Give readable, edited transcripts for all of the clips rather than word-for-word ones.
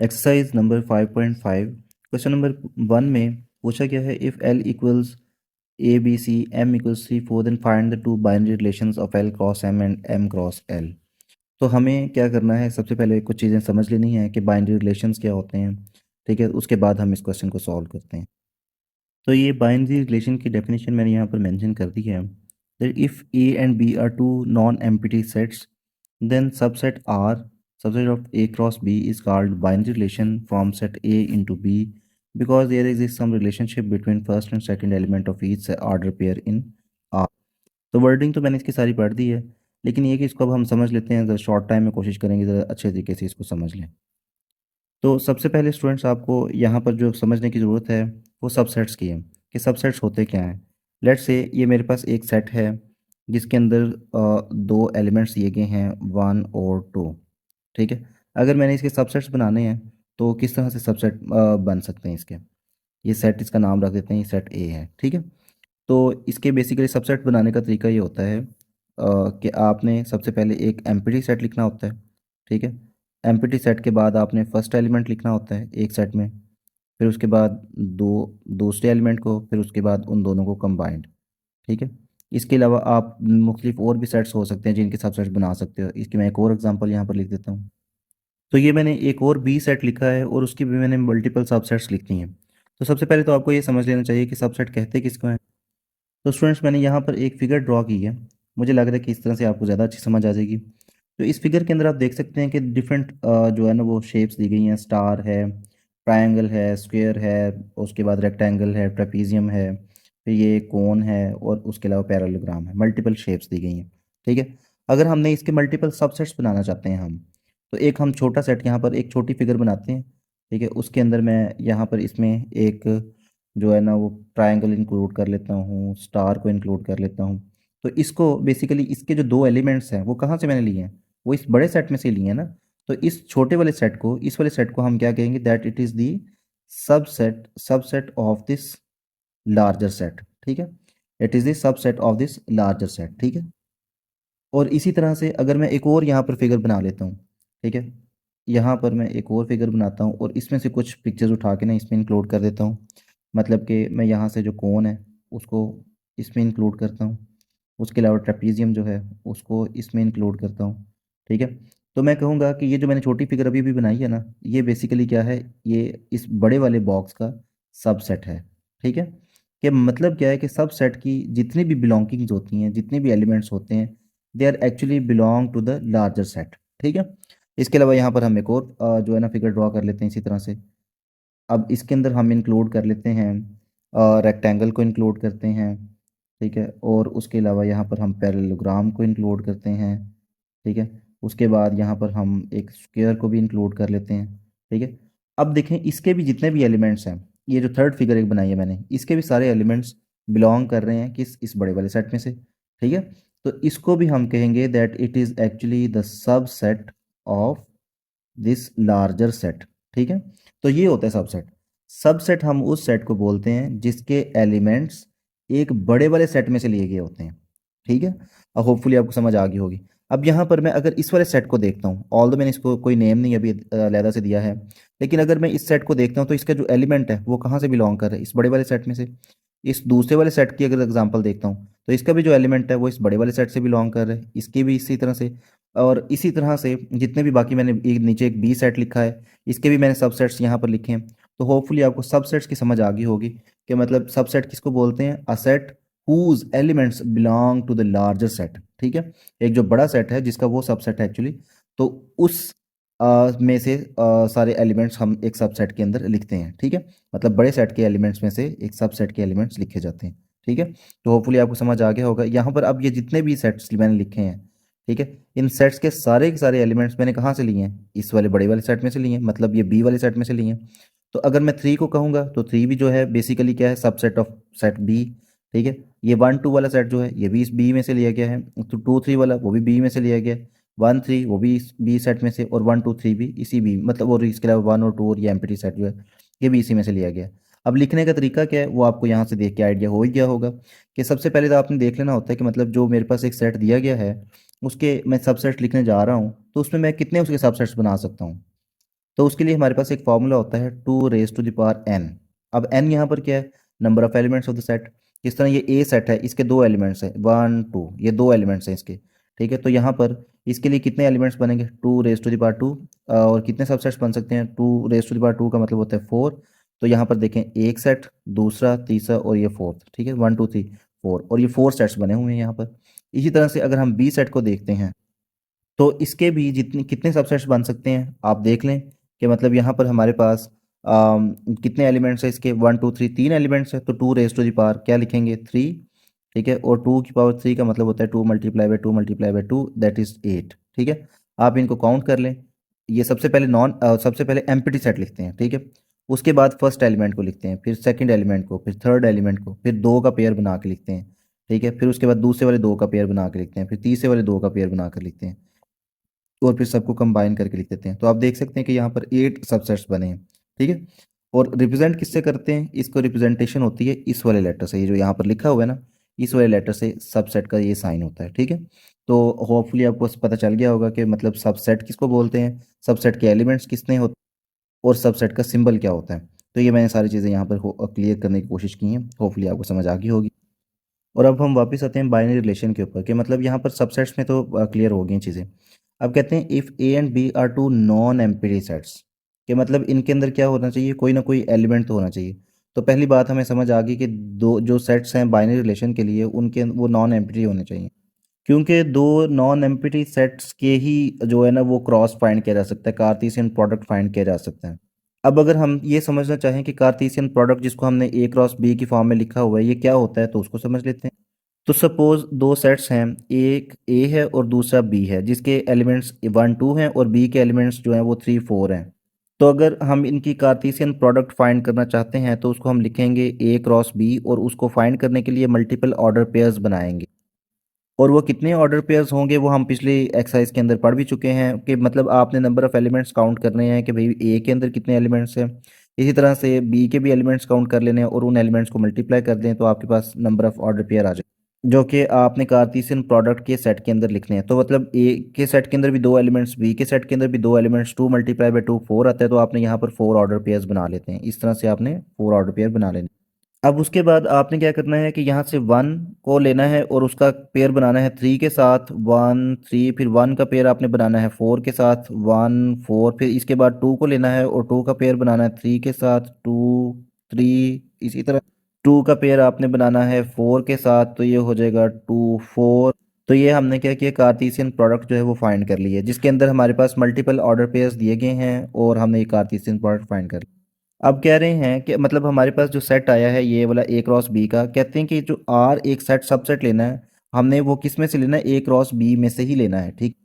Exercise number 5.5 question number 1 में पूछा गया है if L equals A B C M equals 3 4 then find the two binary relations of L cross M and M cross L। तो हमें क्या करना है, सबसे पहले कुछ चीज़ें समझ लेनी है कि बाइनरी रिलेशंस क्या होते हैं। ठीक है, उसके बाद हम इस क्वेश्चन को सॉल्व करते हैं। तो ये बाइनरी रिलेशन की डेफिनेशन मैंने यहाँ पर मेंशन कर दी है that if A and B are two non empty sets then subset of A cross B is called binary relation from set A into B because there exists some relationship between first and second element of each order pair in R। तो wording तो मैंने इसकी सारी पढ़ दी है, लेकिन ये कि इसको अब हम समझ लेते हैं, ज़रा शॉर्ट टाइम में कोशिश करेंगे ज़रा अच्छे तरीके से इसको समझ लें। तो सबसे पहले स्टूडेंट्स आपको यहाँ पर जो समझने की ज़रूरत है वो सबसेट्स की है कि सबसेट्स होते क्या हैं। लेट्स से ये मेरे पास एक सेट है जिसके अंदर दो एलिमेंट्स दिए गए हैं 1 और 2। ठीक है, अगर मैंने इसके सबसेट्स बनाने हैं तो किस तरह से सबसेट बन सकते हैं इसके। ये सेट, इसका नाम रख देते हैं, ये सेट ए है। ठीक है, तो इसके बेसिकली सबसेट बनाने का तरीका ये होता है कि आपने सबसे पहले एक एम्प्टी सेट लिखना होता है। ठीक है, एम्प्टी सेट के बाद आपने फर्स्ट एलिमेंट लिखना होता है एक सेट में, फिर उसके बाद दो दूसरे एलिमेंट को, फिर उसके बाद उन दोनों को कंबाइंड। ठीक है, इसके अलावा आप मुख्तलिफ और भी सेट्स हो सकते हैं जिनके सबसेट्स बना सकते हो। इसकी मैं एक और एग्जांपल यहाँ पर लिख देता हूँ। तो ये मैंने एक और बी सेट लिखा है और उसकी भी मैंने मल्टीपल सबसेट्स लिखी हैं। तो सबसे पहले तो आपको ये समझ लेना चाहिए कि सबसेट कहते किसको हैं। तो स्टूडेंट्स मैंने यहाँ पर एक फिगर ड्रॉ की है, मुझे लग रहा है कि इस तरह से आपको ज़्यादा अच्छी समझ आ जाएगी। तो इस फिगर के अंदर आप देख सकते हैं कि डिफरेंट जो है ना वो शेप्स दी गई हैं। स्टार है, ट्रायंगल है, स्क्वायर है, उसके बाद रेक्टेंगल है, ट्रेपीजियम है, फिर ये कोन है और उसके अलावा पैरेललोग्राम है। मल्टीपल शेप्स दी गई हैं। ठीक है, अगर हमने इसके मल्टीपल सबसेट्स बनाना चाहते हैं हम, तो एक हम छोटा सेट यहाँ पर एक छोटी फिगर बनाते हैं। ठीक है, उसके अंदर मैं यहाँ पर इसमें एक जो है ना वो ट्रायंगल इंक्लूड कर लेता हूँ, स्टार को इंक्लूड कर लेता हूँ। तो इसको बेसिकली इसके जो दो एलिमेंट्स हैं वो कहाँ से मैंने लिए हैं, वो इस बड़े सेट में से लिए हैं ना। तो इस छोटे वाले सेट को, इस वाले सेट को हम क्या कहेंगे, that it is the subset of this larger set. ठीक है, it is the subset of this larger set. ठीक है, और इसी तरह से अगर मैं एक और यहाँ पर फिगर बना लेता हूँ। ठीक है, यहाँ पर मैं एक और फिगर बनाता हूँ और इसमें से कुछ पिक्चर्स उठा के ना इसमें इंक्लूड कर देता हूँ। मतलब कि मैं यहाँ से जो कोन है उसको इसमें इंक्लूड करता हूँ, उसके अलावा ट्रेपीजियम जो है उसको इसमें इंक्लूड करता हूँ। ठीक है, तो मैं कहूँगा कि ये जो मैंने छोटी फिगर अभी भी बनाई है ना, ये बेसिकली क्या है, ये इस बड़े वाले बॉक्स का सबसेट है। ठीक है, कि मतलब क्या है कि सबसेट की जितनी भी बिलोंगिंग्स होती हैं, जितने भी एलिमेंट्स होते हैं, they are actually belong to the larger set. ठीक है, इसके अलावा यहाँ पर हम एक और जो है ना फिगर ड्रॉ कर लेते हैं इसी तरह से। अब इसके अंदर हम इंक्लूड कर लेते हैं रेक्टेंगल को इंक्लूड करते हैं। ठीक है, और उसके अलावा यहाँ पर हम पैरेललोग्राम को इंक्लूड करते हैं। ठीक है, उसके बाद यहाँ पर हम एक स्क्वायर को भी इंक्लूड कर लेते हैं। ठीक है, अब देखें इसके भी जितने भी एलिमेंट्स हैं, ये जो थर्ड फिगर एक बनाई है मैंने, इसके भी सारे एलिमेंट्स बिलोंग कर रहे हैं किस, इस बड़े वाले सेट में से। ठीक है, तो इसको भी हम कहेंगे that it is actually the subset of this larger set. ठीक है, तो ये होता है सबसेट। सबसेट हम उस सेट को बोलते हैं जिसके एलिमेंट्स एक बड़े वाले सेट में से लिए गए होते हैं। ठीक है, अब होपफुली आपको समझ आ गई होगी। अब यहाँ पर मैं अगर इस वाले सेट को देखता हूँ, ऑल दो मैंने इसको कोई नेम नहीं अभी अलहदा से दिया है, लेकिन अगर मैं इस सेट को देखता हूँ तो इसका जो एलिमेंट है वो कहाँ से बिलोंग कर रहा है, इस बड़े वाले सेट में से। इस दूसरे वाले सेट की अगर एग्जांपल देखता हूँ तो इसका भी जो एलिमेंट है वो इस बड़े वाले सेट से बिलोंग कर रहा है, इसकी भी इसी तरह से। और इसी तरह से जितने भी बाकी मैंने एक नीचे एक बी सेट लिखा है, इसके भी मैंने सबसेट्स यहाँ पर लिखे हैं। तो होपफुली आपको सबसेट्स की समझ आ गई होगी कि मतलब सबसेट किसको बोलते हैं, a set whose elements belong to the larger set. ठीक है, एक जो बड़ा सेट है जिसका वो सबसेट है एक्चुअली, तो उस में से सारे एलिमेंट्स हम एक सबसेट के अंदर लिखते हैं। ठीक है, मतलब बड़े सेट के एलिमेंट्स में से एक सबसेट के एलिमेंट्स लिखे जाते हैं। ठीक है, तो होपफुली आपको समझ आ गया होगा यहाँ पर। अब ये जितने भी सेट्स मैंने लिखे हैं, ठीक है, इन सेट्स के सारे एलिमेंट्स मैंने कहाँ से लिए हैं, इस वाले बड़े वाले सेट में से लिए हैं, मतलब ये बी वाले सेट में से लिए हैं। तो अगर मैं थ्री को कहूँगा तो थ्री भी जो है बेसिकली क्या है, सबसेट ऑफ सेट बी। ठीक है, ये 1 2 वाला सेट जो है ये भी इस बी में से लिया गया है, तो 2 3 वाला वो भी बी में से लिया गया है, 1 3 वो भी इस बी सेट में से, और 1 2 3 भी इसी बी, मतलब और इसके अलावा 1 और 2 और ये एम्प्टी सेट जो है ये भी इसी में से लिया गया है। अब लिखने का तरीका क्या है वो आपको यहाँ से देख के आइडिया हो ही गया होगा कि सबसे पहले तो आपने देख लेना होता है कि मतलब जो मेरे पास एक सेट दिया गया है उसके मैं सबसेट्स लिखने जा रहा हूँ, तो उसमें मैं कितने उसके सबसेट्स बना सकता हूँ। तो उसके लिए हमारे पास एक फॉर्मूला होता है 2 raised to the power n। अब n यहाँ पर क्या है, number of elements of the set. इस तरह ये ए सेट है, इसके दो एलिमेंट्स हैं 1 2, ये दो एलिमेंट्स हैं इसके, ठीक है। तो यहाँ पर इसके लिए कितने एलिमेंट्स बनेंगे, 2 raised to the power 2, और कितने सबसेट्स बन सकते हैं, 2 raised to the power 2 का मतलब होता है 4। तो यहाँ पर देखें, एक सेट, दूसरा, तीसरा और ये फोर्थ, ठीक है, 1 2 3 4, और ये 4 सेट्स बने हुए हैं यहाँ पर। इसी तरह से अगर हम बी सेट को देखते हैं तो इसके भी जितने कितने सबसेट्स बन सकते हैं आप देख लें, कि मतलब यहाँ पर हमारे पास कितने एलिमेंट्स हैं इसके, 1 2 3, तीन एलिमेंट्स हैं। तो 2 raised to the power क्या लिखेंगे, 3, ठीक है। और 2 की पावर 3 का मतलब होता है 2 × 2 × 2 दैट इज 8, ठीक है। आप इनको काउंट कर लें। ये सबसे पहले एम्प्टी सेट लिखते हैं, ठीक है। उसके बाद फर्स्ट एलिमेंट को लिखते हैं, फिर सेकंड एलिमेंट को, फिर थर्ड एलिमेंट को, फिर दो का पेयर बना के लिखते हैं, ठीक है। फिर उसके बाद दूसरे वाले दो का पेयर बना के लिखते हैं, फिर तीसरे वाले दो का पेयर बना कर लिखते हैं, और फिर सबको कंबाइन करके लिख देते हैं। तो आप देख सकते हैं कि यहाँ पर 8 सबसेट्स बने हैं, ठीक है। और रिप्रेजेंट किससे करते हैं, इसको रिप्रेजेंटेशन होती है इस वाले लेटर से, ये जो यहाँ पर लिखा हुआ है ना, इस वाले लेटर से सबसेट का ये साइन होता है, ठीक है। तो होपफुली आपको पता चल गया होगा कि मतलब सबसेट किसको बोलते हैं, सबसेट के एलिमेंट्स कितने होते हैं, और सबसेट का सिंबल क्या होता है। तो ये मैंने सारी चीज़ें यहाँ पर क्लियर करने की कोशिश की हैं, होपफुली आपको समझ आ गई होगी। और अब हम वापस आते हैं बाइनरी रिलेशन के ऊपर, कि मतलब यहाँ पर सबसेट्स में तो क्लियर हो गई चीज़ें। अब कहते हैं if A and B are two non empty sets, कि मतलब इनके अंदर क्या होना चाहिए, कोई ना कोई एलिमेंट तो होना चाहिए। तो पहली बात हमें समझ आ गई कि दो जो सेट्स हैं बाइनरी रिलेशन के लिए, उनके वो नॉन एम्प्टी होने चाहिए, क्योंकि दो नॉन एम्प्टी सेट्स के ही जो है ना वो क्रॉस फाइंड किया जा सकता है, कार्टेशियन प्रोडक्ट फाइंड किया जा सकता है। अब अगर हम ये समझना चाहें कि कार्टेशियन प्रोडक्ट जिसको हमने ए क्रॉस बी की फॉर्म में लिखा हुआ है ये क्या होता है, तो उसको समझ लेते हैं। तो सपोज दो सेट्स हैं, एक ए है और दूसरा बी है, जिसके एलिमेंट्स 1 2 हैं और बी के एलिमेंट्स जो हैं वो 3 4 हैं। तो अगर हम इनकी कार्टेशियन प्रोडक्ट फाइंड करना चाहते हैं तो उसको हम लिखेंगे ए क्रॉस बी, और उसको फाइंड करने के लिए मल्टीपल ऑर्डर पेयर्स बनाएंगे। और वो कितने ऑर्डर पेयर्स होंगे वो हम पिछली एक्सरसाइज के अंदर पढ़ भी चुके हैं, कि मतलब आपने नंबर ऑफ एलिमेंट्स काउंट करने हैं कि भाई ए के अंदर कितने एलिमेंट्स हैं, इसी तरह से बी के भी एलिमेंट्स काउंट कर लेने हैं और उन एलिमेंट्स को मल्टीप्लाई कर दें तो आपके पास नंबर ऑफ ऑर्डर पेयर आ जाए, जो कि आपने कार्टेशियन प्रोडक्ट के सेट के अंदर लिखने हैं। तो मतलब ए के सेट के अंदर भी दो एलिमेंट्स, बी के सेट के अंदर भी दो एलिमेंट्स, 2 × 2 4 आता है, तो आपने यहाँ पर 4 ऑर्डर पेयर्स बना लेते हैं। इस तरह से आपने 4 ऑर्डर पेयर बना लेने। अब उसके बाद आपने क्या करना है कि यहाँ से 1 को लेना है और उसका पेयर बनाना है 3 के साथ, 1 3, फिर 1 का पेयर आपने बनाना है 4 के साथ, 1 4, फिर इसके बाद 2 को लेना है और 2 का पेयर बनाना है 3 के साथ, 2 3, इसी तरह 2 का पेयर आपने बनाना है 4 के साथ, तो ये हो जाएगा 2 4। तो ये हमने क्या किया, कार्टेशियन प्रोडक्ट जो है वो फाइंड कर लिया, जिसके अंदर हमारे पास मल्टीपल ऑर्डर पेयर्स दिए गए हैं और हमने ये कार्टेशियन प्रोडक्ट फाइंड कर लिया। अब कह रहे हैं कि मतलब हमारे पास जो सेट आया है ये वाला ए क्रॉस बी का, कहते हैं कि जो आर एक सेट सबसेट लेना है, हमने वो किस में से लेना है, ए क्रॉस बी में से ही लेना है, ठीक।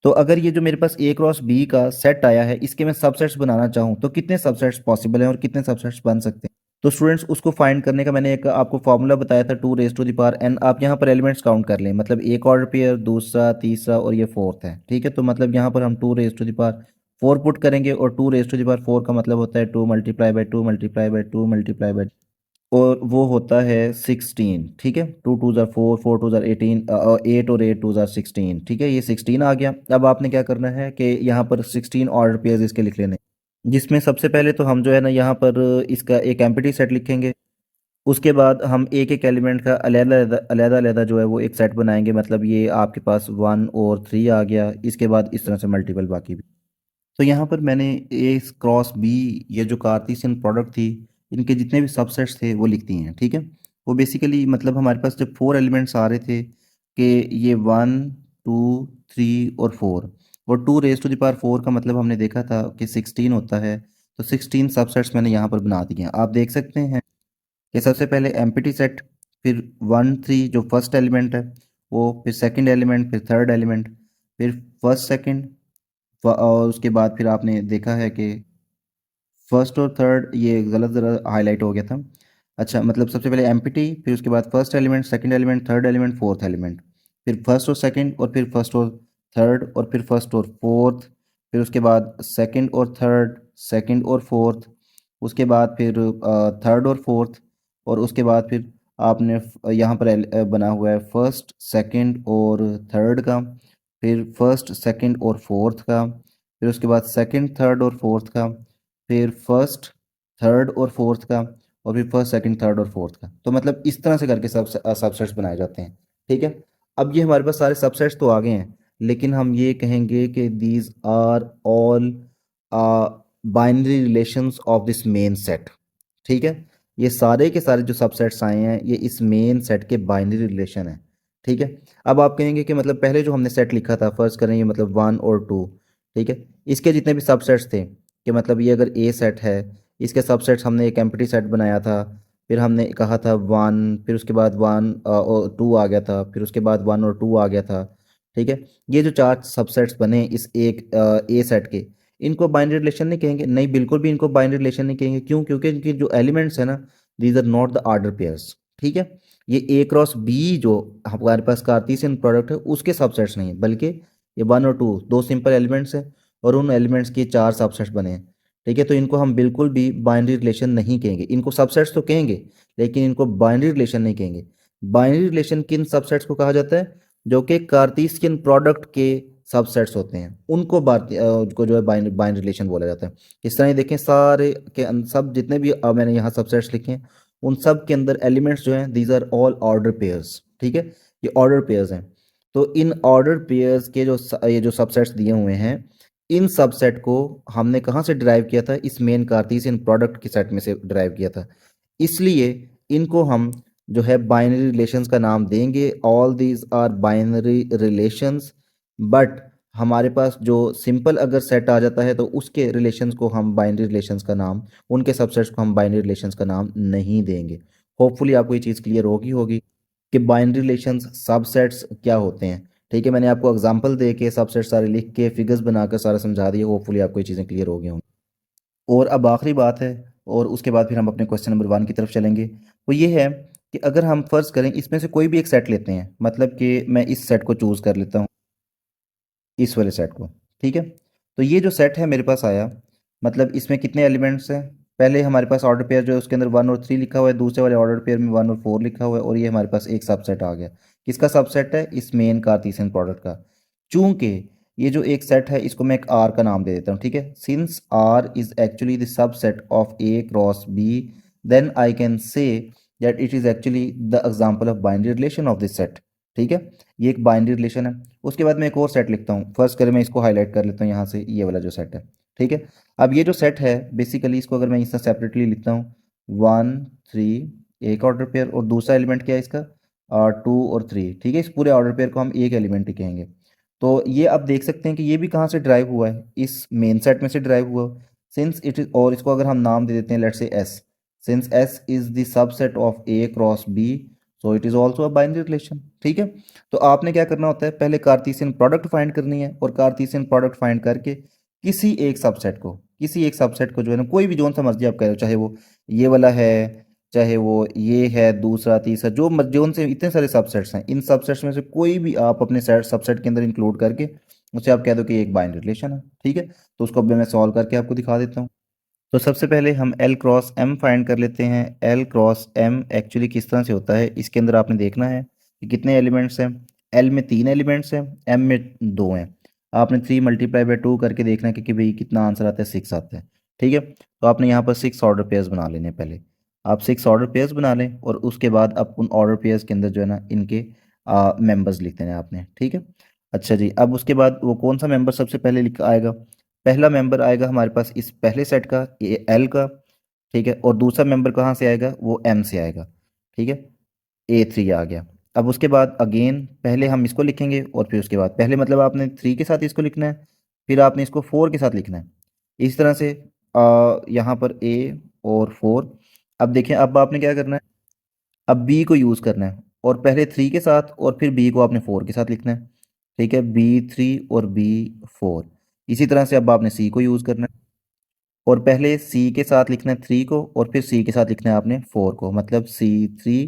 तो अगर ये जो मेरे पास ए क्रॉस बी का सेट आया है इसके मैं सबसेट्स बनाना चाहूँ तो कितने सबसेट्स पॉसिबल हैं और कितने सबसेट्स बन सकते हैं। तो स्टूडेंट्स उसको फाइंड करने का मैंने एक आपको फॉर्मूला बताया था, 2 raised to the power n। आप यहाँ पर एलिमेंट्स काउंट कर लें, मतलब एक ऑर्डर पेयर, दूसरा, तीसरा और ये फोर्थ है, ठीक है। तो मतलब यहाँ पर हम 2 raised to the power 4 put करेंगे, और 2 raised to the power 4 का मतलब होता है 2 × 2 × 2 × 2, और वो होता है 16, ठीक है। 2 2 ज़ार 4, 4 2 ज़ार 18, 8 और 8 2 ज़ार 16, ठीक है। ये 16 आ गया। अब आपने क्या करना है कि यहाँ पर 16 ऑर्डर पेयर्स इसके लिख लेने, जिसमें सबसे पहले तो हम जो है ना यहाँ पर इसका एक एम्प्टी सेट लिखेंगे। उसके बाद हम एक एक एलिमेंट का अलग-अलग जो है वो एक सेट बनाएंगे, मतलब ये आपके पास 1 और 3 आ गया। इसके बाद इस तरह से मल्टीपल बाकी भी। तो यहाँ पर मैंने ए क्रॉस बी, ये जो कार्टेशियन प्रोडक्ट थी, इनके जितने भी सबसेट्स थे वो लिख दिए हैं, ठीक है। वो बेसिकली मतलब हमारे पास जब 4 एलिमेंट्स आ रहे थे कि ये 1 2 3 और 4, और 2 raised to the power 4 का मतलब हमने देखा था कि 16 होता है। तो 16 सबसेट्स मैंने यहाँ पर बना दिए हैं। आप देख सकते हैं कि सबसे पहले एम्प्टी सेट, फिर 1 3 जो फर्स्ट एलिमेंट है वो, फिर सेकंड एलिमेंट, फिर थर्ड एलिमेंट, फिर फर्स्ट सेकंड, और उसके बाद फिर आपने देखा है कि फर्स्ट और थर्ड ये गलत ज़रा हाईलाइट हो गया था। अच्छा, मतलब सबसे पहले एम्प्टी, फिर उसके बाद first element, second element, third element, fourth element, फिर फर्स्ट और सेकंड, और फिर फर्स्ट और थर्ड, और फिर फर्स्ट और फोर्थ, फिर उसके बाद सेकंड और थर्ड, सेकंड और फोर्थ, उसके बाद फिर थर्ड और फोर्थ, और उसके बाद फिर आपने यहाँ पर बना हुआ है फर्स्ट सेकंड और थर्ड का, फिर फर्स्ट सेकंड और फोर्थ का, फिर उसके बाद सेकंड, थर्ड और फोर्थ का, फिर फर्स्ट, थर्ड और फोर्थ का, और फिर फर्स्ट, सेकंड, थर्ड और फोर्थ का। तो मतलब इस तरह से करके सबसेट्स बनाए जाते हैं। ठीक है, अब ये हमारे पास सारे सबसेट्स तो आ गए हैं, लेकिन हम ये कहेंगे कि these are all binary relations of this main set. ठीक है, ये सारे के सारे जो सबसेट्स आए हैं ये इस मेन सेट के बाइनरी रिलेशन है। ठीक है, अब आप कहेंगे कि मतलब पहले जो हमने सेट लिखा था, फर्स्ट करेंगे मतलब 1 और 2। ठीक है, इसके जितने भी सबसेट्स थे, कि मतलब ये अगर ए सेट है, इसके सबसेट्स हमने एक एम्प्टी सेट बनाया था, फिर हमने कहा था 1, फिर उसके बाद 1 और 2 आ गया था, फिर उसके बाद 1 और 2 आ गया था। ठीक है, ये जो 4 सबसेट्स बने इस एक ए सेट के, इनको बाइनरी रिलेशन नहीं कहेंगे। नहीं, बिल्कुल भी इनको बाइनरी रिलेशन नहीं कहेंगे। क्यों? क्योंकि इनकी जो एलिमेंट्स है ना, these are not the order pairs. ठीक है, ये ए क्रॉस बी जो हमारे पास कार्टेशियन प्रोडक्ट है उसके सबसेट्स नहीं है, बल्कि ये 1 और 2 दो सिंपल एलिमेंट्स हैं, और उन एलिमेंट्स के 4 सबसेट्स बने हैं। ठीक है, तो इनको हम बिल्कुल भी बाइनरी रिलेशन नहीं कहेंगे। इनको सबसेट्स तो कहेंगे, लेकिन इनको बाइनरी रिलेशन नहीं कहेंगे। बाइनरी रिलेशन किन सबसेट्स को कहा जाता है? जो कि कार्टेशियन प्रोडक्ट के सबसेट्स होते हैं, उनको को जो है बाइनरी रिलेशन बोला जाता है। इस तरह ही देखें, सारे के सब जितने भी मैंने यहाँ सबसेट्स लिखे हैं, उन सब के अंदर एलिमेंट्स जो हैं these are all order pairs. ठीक है, ये ऑर्डर पेयर्स हैं। तो इन ऑर्डर पेयर्स के जो ये जो सबसेट्स दिए हुए हैं, इन सबसेट को हमने कहाँ से डिराइव किया था? इस मेन कार्टेशियन प्रोडक्ट के सेट में से डिराइव किया था। इसलिए इनको हम जो है बाइनरी रिलेशंस का नाम देंगे। All these are binary relations. But हमारे पास जो सिंपल अगर सेट आ जाता है तो उसके रिलेशंस को हम बाइनरी रिलेशंस का नाम, उनके सबसेट्स को हम बाइनरी रिलेशंस का नाम नहीं देंगे। होपफुली आपको ये चीज़ क्लियर होगी होगी कि बाइनरी रिलेशंस सबसेट्स क्या होते हैं। ठीक है, मैंने आपको एग्जांपल दे के सबसेट सारे लिख के फिगर्स बनाकर सारा समझा दिया। होपफुली आपको ये चीज़ें क्लियर हो गई होंगी। और अब आखिरी बात है, और उसके बाद फिर हम अपने क्वेश्चन नंबर 1 की तरफ चलेंगे। वो ये है कि अगर हम फ़र्ज़ करें इसमें से कोई भी एक सेट लेते हैं, मतलब कि मैं इस सेट को चूज़ कर लेता हूँ, इस वाले सेट को। ठीक है, तो ये जो सेट है मेरे पास आया, मतलब इसमें कितने एलिमेंट्स हैं? पहले हमारे पास ऑर्डर पेयर जो है उसके अंदर 1 और 3 लिखा हुआ है, दूसरे वाले ऑर्डर पेयर में 1 और 4 लिखा हुआ है, और ये हमारे पास एक सबसेट आ गया। किसका सबसेट है? इस मेन कार्टेशियन प्रोडक्ट का। चूंकि ये जो एक सेट है इसको मैं एक आर का नाम दे देता हूँ। ठीक है, since R is actually the subset of A cross B, then I can say that it is actually the example of binary relation of this set. ठीक है, ये एक बाइनरी रिलेशन है। उसके बाद मैं एक और सेट लिखता हूँ। फर्स्ट करें मैं इसको हाईलाइट कर लेता हूँ यहाँ से, ये वाला जो सेट है। ठीक है, अब ये जो सेट है बेसिकली इसको अगर मैं इससे सेपरेटली लिखता हूँ, 1 3 एक ऑर्डर पेयर, और दूसरा एलिमेंट क्या है इसका? 2 और 3। ठीक है, इस पूरे ऑर्डर पेयर को हम एक एलिमेंट ही कहेंगे। तो ये आप देख सकते हैं कि ये भी कहाँ से ड्राइव हुआ है? इस मेन सेट में से ड्राइव हुआ। सिंस इट इज, और इसको अगर हम नाम दे देते हैं let's say S, since S is the subset of A cross B, so it is also a binary relation. ठीक है, तो आपने क्या करना होता है? पहले कार्टेशियन प्रोडक्ट फाइंड करनी है, और कार्टेशियन प्रोडक्ट फाइंड करके किसी एक सबसेट को जो है ना, कोई भी जोन सा मर्जी आप कह रहे हो, चाहे वो ये वाला है, चाहे वो ये है, दूसरा तीसरा, जोन से इतने सारे सबसेट्स हैं, इन सबसेट्स में से कोई भी आप अपने सेट सबसेट के अंदर इंक्लूड करके उसे आप कह दो कि ये एक बाइनरी रिलेशन है। ठीक है, तो उसको अब मैं सॉल्व करके आपको दिखा देता हूँ। तो सबसे पहले हम एल क्रॉस एम फाइंड कर लेते हैं। एल क्रॉस एम एक्चुअली किस तरह से होता है, इसके अंदर आपने देखना है कि कितने एलिमेंट्स हैं। एल में 3 एलिमेंट्स हैं, एम में 2 हैं। आपने 3 × 2 करके देखना है कि भाई कितना आंसर आता है, 6 आता है। ठीक है, तो आपने यहाँ पर 6 ऑर्डर पेयर्स बना लेने हैं। पहले आप 6 ऑर्डर पेयर्स बना लें, और उसके बाद आप उन ऑर्डर पेयर्स के अंदर जो है ना इनके मेंबर्स लिख देने हैं आपने। ठीक है, अच्छा जी, अब उसके बाद वो कौन सा मेंबर सबसे पहले लिख आएगा? पहला मेंबर आएगा हमारे पास इस पहले सेट का, ये एल का। ठीक है, और दूसरा मेंबर कहाँ से आएगा? वो एम से आएगा। ठीक है, A3 आ गया। अब उसके बाद अगेन पहले हम इसको लिखेंगे, और फिर उसके बाद पहले मतलब आपने 3 के साथ इसको लिखना है, फिर आपने इसको 4 के साथ लिखना है। इस तरह से यहाँ पर A और 4। अब देखें, अब आपने क्या करना है? अब बी को यूज़ करना है, और पहले 3 के साथ, और फिर बी को आपने 4 के साथ लिखना है। ठीक है, B3 और B4। इसी तरह से अब आपने सी को यूज़ करना है, और पहले सी के साथ लिखना है 3 को, और फिर सी के साथ लिखना है आपने 4 को, मतलब C3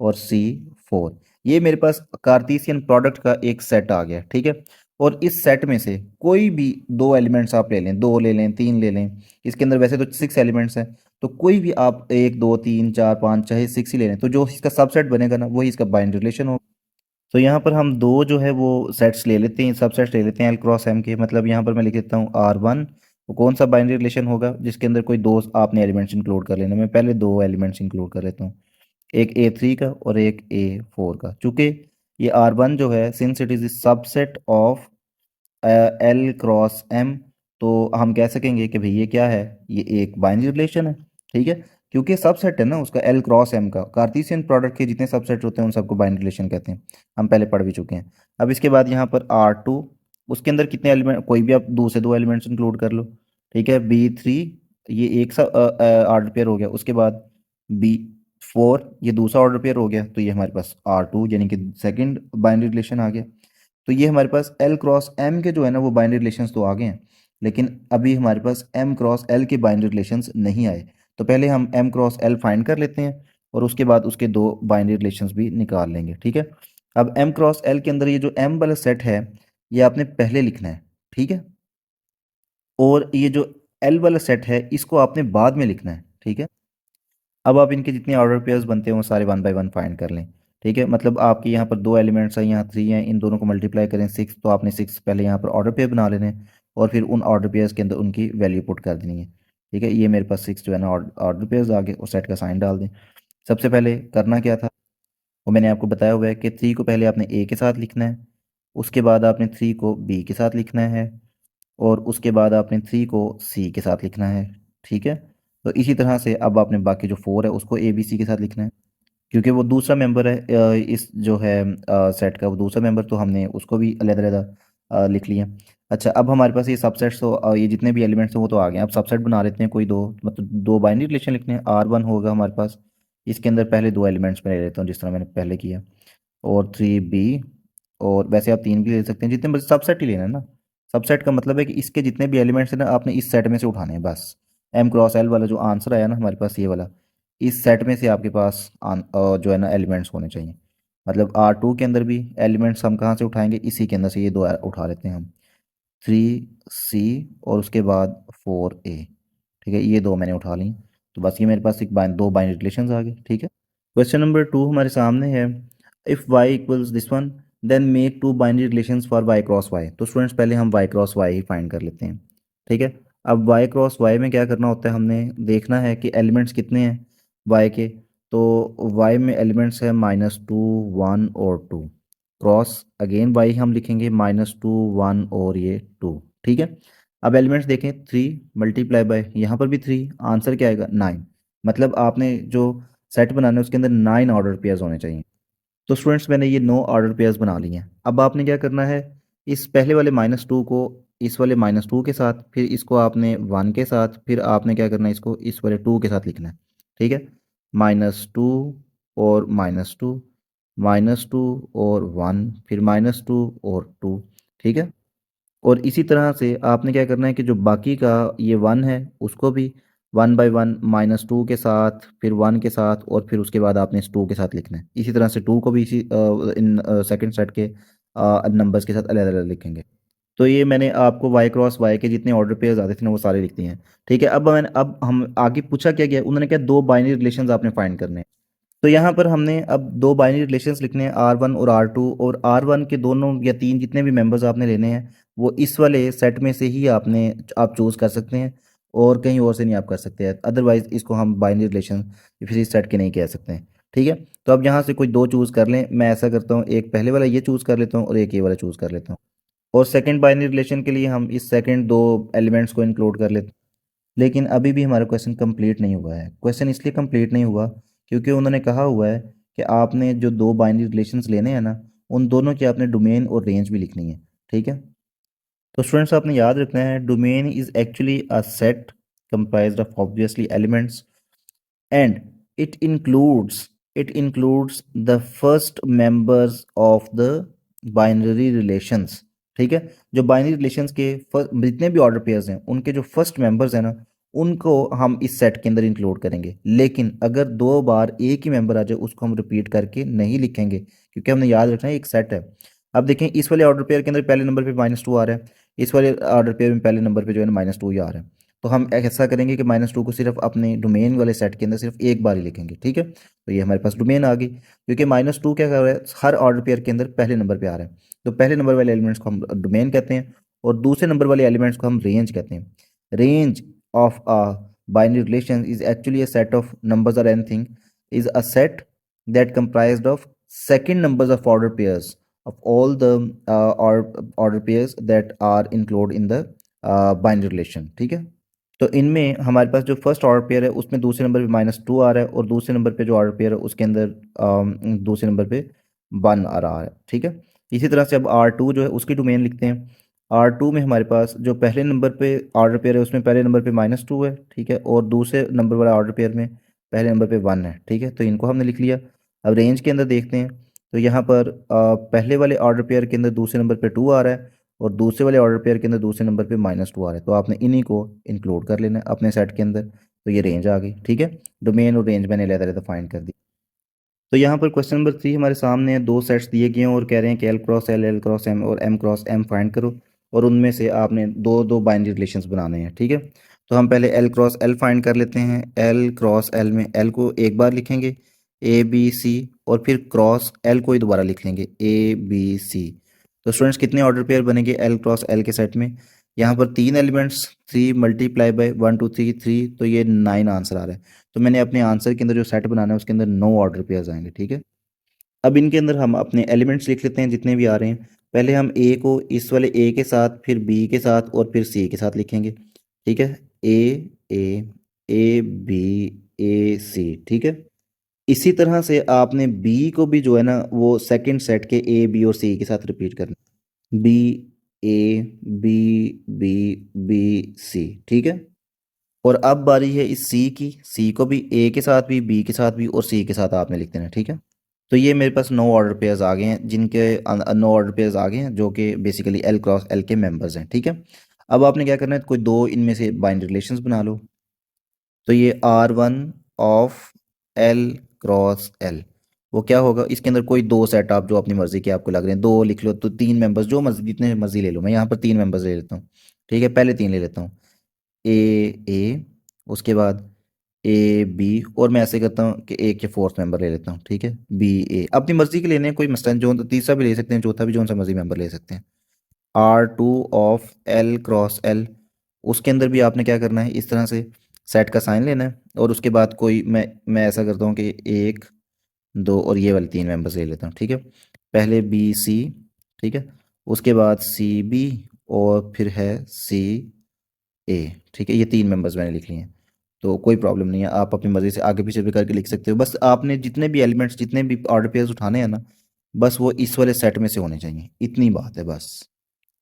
और C4। ये मेरे पास कार्टेशियन प्रोडक्ट का एक सेट आ गया। ठीक है, और इस सेट में से कोई भी 2 एलिमेंट्स आप ले लें, 2 ले लें, 3 ले लें। इसके अंदर वैसे तो 6 एलिमेंट्स हैं, तो कोई भी आप 1 2 3 4 5 चाहे 6 ही ले लें, तो जो इसका सबसेट बनेगा ना वही इसका बाइनरी रिलेशन होगा। तो यहाँ पर हम दो जो है वो सेट्स ले लेते हैं, सब सेट्स ले लेते हैं एल क्रॉस एम के। मतलब यहाँ पर मैं लिख देता हूँ R1, वो कौन सा बाइनरी रिलेशन होगा जिसके अंदर कोई दो आपने एलिमेंट्स इंक्लूड कर लेना। मैं पहले दो एलिमेंट्स इंक्लूड कर लेता हूँ, एक A3 का और एक A4 का। चूँकि ये R1 जो है, since it is subset of L cross M, तो हम कह सकेंगे कि भाई ये क्या है, ये एक बाइनरी रिलेशन है। ठीक है, क्योंकि सबसेट है ना उसका, एल क्रॉस एम का। कार्टेशियन प्रोडक्ट के जितने सबसेट होते हैं उन सबको बाइनरी रिलेशन कहते हैं, हम पहले पढ़ भी चुके हैं। अब इसके बाद यहाँ पर R2, उसके अंदर कितने एलिमेंट, कोई भी आप दो से दो एलिमेंट्स इंक्लूड कर लो। ठीक है, B3 ये एक सा ऑर्डर पेयर हो गया। उसके बाद B4 ये दूसरा ऑर्डर पेयर हो गया। तो ये हमारे पास R2 यानी कि सेकंड बाइनरी रिलेशन आ गया। तो ये हमारे पास एल क्रॉस एम के जो है ना वो बाइनरी रिलेशंस तो आ गए हैं, लेकिन अभी हमारे पास एम क्रॉस एल के बाइनरी रिलेशंस नहीं आए। तो पहले हम एम क्रॉस एल फाइंड कर लेते हैं और उसके बाद उसके दो बाइनरी रिलेशंस भी निकाल लेंगे। ठीक है, अब एम क्रॉस एल के अंदर ये जो एम वाला सेट है ये आपने पहले लिखना है। ठीक है, और ये जो एल वाला सेट है इसको आपने बाद में लिखना है। ठीक है, अब आप इनके जितने ऑर्डर पेयर्स बनते हैं वो सारे वन बाय वन फाइंड कर लें। ठीक है, मतलब आपके यहाँ पर दो एलिमेंट्स हैं, यहाँ 3 हैं, इन दोनों को मल्टीप्लाई करें 6, तो आपने 6 पहले यहाँ पर ऑर्डर पेयर बना लेने हैं और फिर उन ऑर्डर पेयर्स के अंदर उनकी वैल्यू पुट कर देनी है। ठीक है, ये मेरे पास 6 जो है ना ऑर्डर पेयर्स आ गए और सेट का साइन डाल दें। सबसे पहले करना क्या था वो मैंने आपको बताया हुआ है कि 3 को पहले आपने ए के साथ लिखना है, उसके बाद आपने 3 को बी के साथ लिखना है और उसके बाद आपने 3 को सी के साथ लिखना है। ठीक है, तो इसी तरह से अब आपने बाकी जो 4 है उसको ए बी सी के साथ लिखना है, क्योंकि वो दूसरा मेंबर है इस जो है सेट का, वो दूसरा मेंबर, तो हमने उसको भी अलग-अलग लिख लिया। अच्छा, अब हमारे पास ये सबसेट्स, तो ये जितने भी एलिमेंट्स हैं वो तो आ गए हैं। अब सबसेट बना लेते हैं कोई दो, मतलब दो बाइनरी रिलेशन लिखने हैं। R1 होगा हमारे पास, इसके अंदर पहले दो एलिमेंट्स में ले लेता हूँ जिस तरह मैंने पहले किया, और 3B, और वैसे आप 3 भी ले सकते हैं, जितने सबसेट ही लेना है ना। सबसेट का मतलब है कि इसके जितने भी एलिमेंट्स हैं ना आपने इस सेट में से उठाने हैं बस। एम क्रॉस एल वाला जो आंसर आया ना हमारे पास ये वाला, इस सेट में से आपके पास जो है ना एलिमेंट्स होने चाहिए। मतलब R2 के अंदर भी एलिमेंट्स हम कहाँ से उठाएंगे, इसी के अंदर से ये दो उठा लेते हैं हम, 3C और उसके बाद 4A। ठीक है, ये दो मैंने उठा ली, तो बस ये मेरे पास दो बाइनरी रिलेशंस आ गए। ठीक है, क्वेश्चन नंबर 2 हमारे सामने है, if y equals this one then make two binary relations for y cross y। तो स्टूडेंट्स पहले हम y क्रॉस y ही फाइंड कर लेते हैं। ठीक है, अब y क्रॉस y में क्या करना होता है, हमने देखना है कि एलिमेंट्स कितने हैं y के। तो y में एलिमेंट्स है -2, 1 और 2, क्रॉस अगेन y हम लिखेंगे -2, 1 और ये 2। ठीक है, अब एलिमेंट्स देखें, 3 मल्टीप्लाई बाय यहाँ पर भी 3, आंसर क्या आएगा 9। मतलब आपने जो सेट बनाना है उसके अंदर 9 ऑर्डर पेयर्स होने चाहिए। तो स्टूडेंट्स मैंने ये 9 ऑर्डर पेयर्स बना लिए हैं। अब आपने क्या करना है, इस पहले वाले -2 को इस वाले -2 के साथ, फिर इसको आपने 1 के साथ, फिर आपने क्या करना है इसको इस वाले 2 के साथ लिखना है। ठीक है, -2 और -2, -2 और 1, फिर -2 और 2। ठीक है, और इसी तरह से आपने क्या करना है कि जो बाकी का ये 1 है उसको भी 1 बाय 1 -2 के साथ, फिर 1 के साथ, और फिर उसके बाद आपने इस 2 के साथ लिखना है। इसी तरह से 2 को भी इसी इन सेकंड सेट के नंबर्स के साथ अलग अलग लिखेंगे। तो ये मैंने आपको वाई क्रॉस वाई के जितने ऑर्डर पेयर्स आते थे ना वो सारे लिख दिए हैं। ठीक है, अब हम आगे पूछा क्या गया, उन्होंने क्या दो बाइनरी रिलेशंस आपने फाइंड करने हैं। तो यहाँ पर हमने अब दो बाइनरी रिलेशंस लिखने हैं, R1 और R2, और R1 के दोनों या तीन जितने भी मेंबर्स आपने लेने हैं वो इस वाले सेट में से ही आप चूज़ कर सकते हैं, और कहीं और से नहीं आप कर सकते हैं। अदरवाइज इसको हम बाइनरी रिलेशन फिर इस सेट के नहीं कह सकते हैं। ठीक है, तो अब यहाँ से कोई दो चूज़ कर लें। मैं ऐसा करता हूँ, एक पहले वाला ये चूज़ कर लेता हूँ और एक ये वाला चूज़ कर लेता हूँ, और सेकंड बाइनरी रिलेशन के लिए हम इस सेकंड दो एलिमेंट्स को इंक्लूड कर लेते हैं। लेकिन अभी भी हमारा क्वेश्चन कंप्लीट नहीं हुआ है। क्वेश्चन इसलिए कंप्लीट नहीं हुआ क्योंकि उन्होंने कहा हुआ है कि आपने जो दो बाइनरी रिलेशंस लेने हैं ना उन दोनों की आपने डोमेन और रेंज भी लिखनी है। ठीक है, तो स्टूडेंट्स आपने याद रखना है, domain is actually a set comprised of obviously elements and it includes it includes the first members of the binary relations। ठीक है, जो बाइनरी रिलेशंस के जितने भी ऑर्डर पेयर्स हैं उनके जो फर्स्ट मेंबर्स हैं ना उनको हम इस सेट के अंदर इंक्लूड करेंगे। लेकिन अगर दो बार एक ही मेंबर आ जाए उसको हम रिपीट करके नहीं लिखेंगे, क्योंकि हमने याद रखना है एक सेट है। अब देखें, इस वाले ऑर्डर पेयर के अंदर पहले नंबर पे -2 आ रहा है, इस वाले ऑर्डर पेयर में पहले नंबर पे जो है ना -2 ही आ रहा है। तो हम ऐसा करेंगे कि -2 को सिर्फ अपने डोमेन वाले सेट के अंदर सिर्फ एक बार ही लिखेंगे, ठीक है। तो ये हमारे पास डोमेन आ गई, क्योंकि -2 क्या कर रहा है, हर ऑर्डर पेयर के अंदर पहले नंबर पे आ रहा है, तो पहले नंबर वाले एलिमेंट्स को हम डोमेन कहते हैं और दूसरे नंबर वाले एलिमेंट्स को हम रेंज कहते हैं। Range of a binary relation is actually a set of numbers और anything is a set that comprised of second numbers of order pairs of all the order pairs that are included in the binary relation, ठीक है। तो इनमें हमारे पास जो first order pair है उसमें दूसरे नंबर पे -2 आ रहा है और दूसरे नंबर पे जो ऑर्डर पेयर है उसके अंदर दूसरे नंबर पे 1 आ रहा है, ठीक है। इसी तरह से अब R2 जो है उसकी डोमेन लिखते हैं। R2 में हमारे पास जो पहले नंबर पे ऑर्डर पेयर है उसमें पहले नंबर पे -2 है, ठीक है, और दूसरे नंबर वाला ऑर्डर पेयर में पहले नंबर पे 1 है, ठीक है। तो इनको हमने लिख लिया। अब रेंज के अंदर देखते हैं, तो यहाँ पर पहले वाले ऑर्डर पेयर के अंदर दूसरे नंबर पे 2 आ रहा है और दूसरे वाले ऑर्डर पेयर के अंदर दूसरे नंबर पे -2 आ रहा है, तो आपने इन्हीं को इंक्लूड कर लेना है अपने सेट के अंदर। तो ये रेंज आ गई, ठीक है। डोमेन और रेंज मैंने अलग-अलग फाइंड कर दी। तो यहाँ पर क्वेश्चन नंबर 3 हमारे सामने है, दो सेट्स दिए गए हैं और कह रहे हैं कि L cross L, L cross M और एम क्रॉस एम फाइंड करो और उनमें से आपने दो दो बाइनरी रिलेशंस बनाने हैं, ठीक है। तो हम पहले एल क्रॉस एल फाइंड कर लेते हैं। एल क्रॉस एल में एल को एक बार लिखेंगे ए बी सी और फिर क्रॉस एल को ही दोबारा लिख लेंगे ए बी सी। तो स्टूडेंट्स कितने ऑर्डर पेयर बनेंगे एल क्रॉस एल के सेट में? यहाँ पर 3 एलिमेंट्स, 3 मल्टीप्लाई बाय 1 2 3 3, तो ये 9 आंसर आ रहा है। तो मैंने अपने आंसर के अंदर जो सेट बनाना है उसके अंदर 9 ऑर्डर पेयर्स आएंगे, ठीक है। अब इनके अंदर हम अपने एलिमेंट्स लिख लेते हैं जितने भी आ रहे हैं। पहले हम ए को इस वाले ए के साथ, फिर बी के साथ और फिर सी के साथ लिखेंगे, ठीक है। ए बी ए सी, ठीक है। इसी तरह से आपने बी को भी जो है ना वो सेकंड सेट के ए बी और सी के साथ रिपीट करना, B A B B B C, ठीक है। और अब बारी है इस सी की, सी को भी ए के साथ भी, बी के साथ भी और सी के साथ आपने लिख देना, ठीक है। तो ये मेरे पास 9 ऑर्डर पेयर्स आ गए हैं, जिनके 9 ऑर्डर पेयर्स आ गए हैं जो कि बेसिकली एल क्रॉस एल के मेंबर्स हैं, ठीक है। अब आपने क्या करना है, कोई दो इनमें से बाइनरी रिलेशंस बना लो। तो ये R1 of L cross L, वो क्या होगा, इसके अंदर कोई दो सेट आप जो अपनी मर्जी के आपको लग रहे हैं, दो लिख लो, तो 3 मेंबर्स जो मर्जी जितने मर्जी ले लो। मैं यहाँ पर 3 मेंबर्स ले लेता हूँ, ठीक है। पहले 3 ले लेता हूँ, ए, उसके बाद ए बी, और मैं ऐसे करता हूँ कि ए के फोर्थ मेंबर ले लेता हूँ, ठीक है, बी ए। अपनी मर्जी के लेने हैं, कोई मसला नहीं, जो तीसरा भी ले सकते हैं, चौथा भी, जो सा मर्जी मेंबर ले सकते हैं। R2 of L cross L, उसके अंदर भी आपने क्या करना है, इस तरह से सेट का साइन लेना है और उसके बाद कोई मैं ऐसा करता हूँ कि 1 2 और ये वाले 3 मेंबर्स ले लेता हूँ, ठीक है। पहले बी सी, ठीक है, उसके बाद सी बी और फिर है सी ए, ठीक है। ये 3 मेंबर्स मैंने लिख लिए हैं, तो कोई प्रॉब्लम नहीं है, आप अपनी मर्ज़ी से आगे पीछे भी करके लिख सकते हो। बस आपने जितने भी एलिमेंट्स, जितने भी ऑर्डर पेयर्स उठाने हैं ना, बस वो इस वाले सेट में से होने चाहिए, इतनी बात है बस।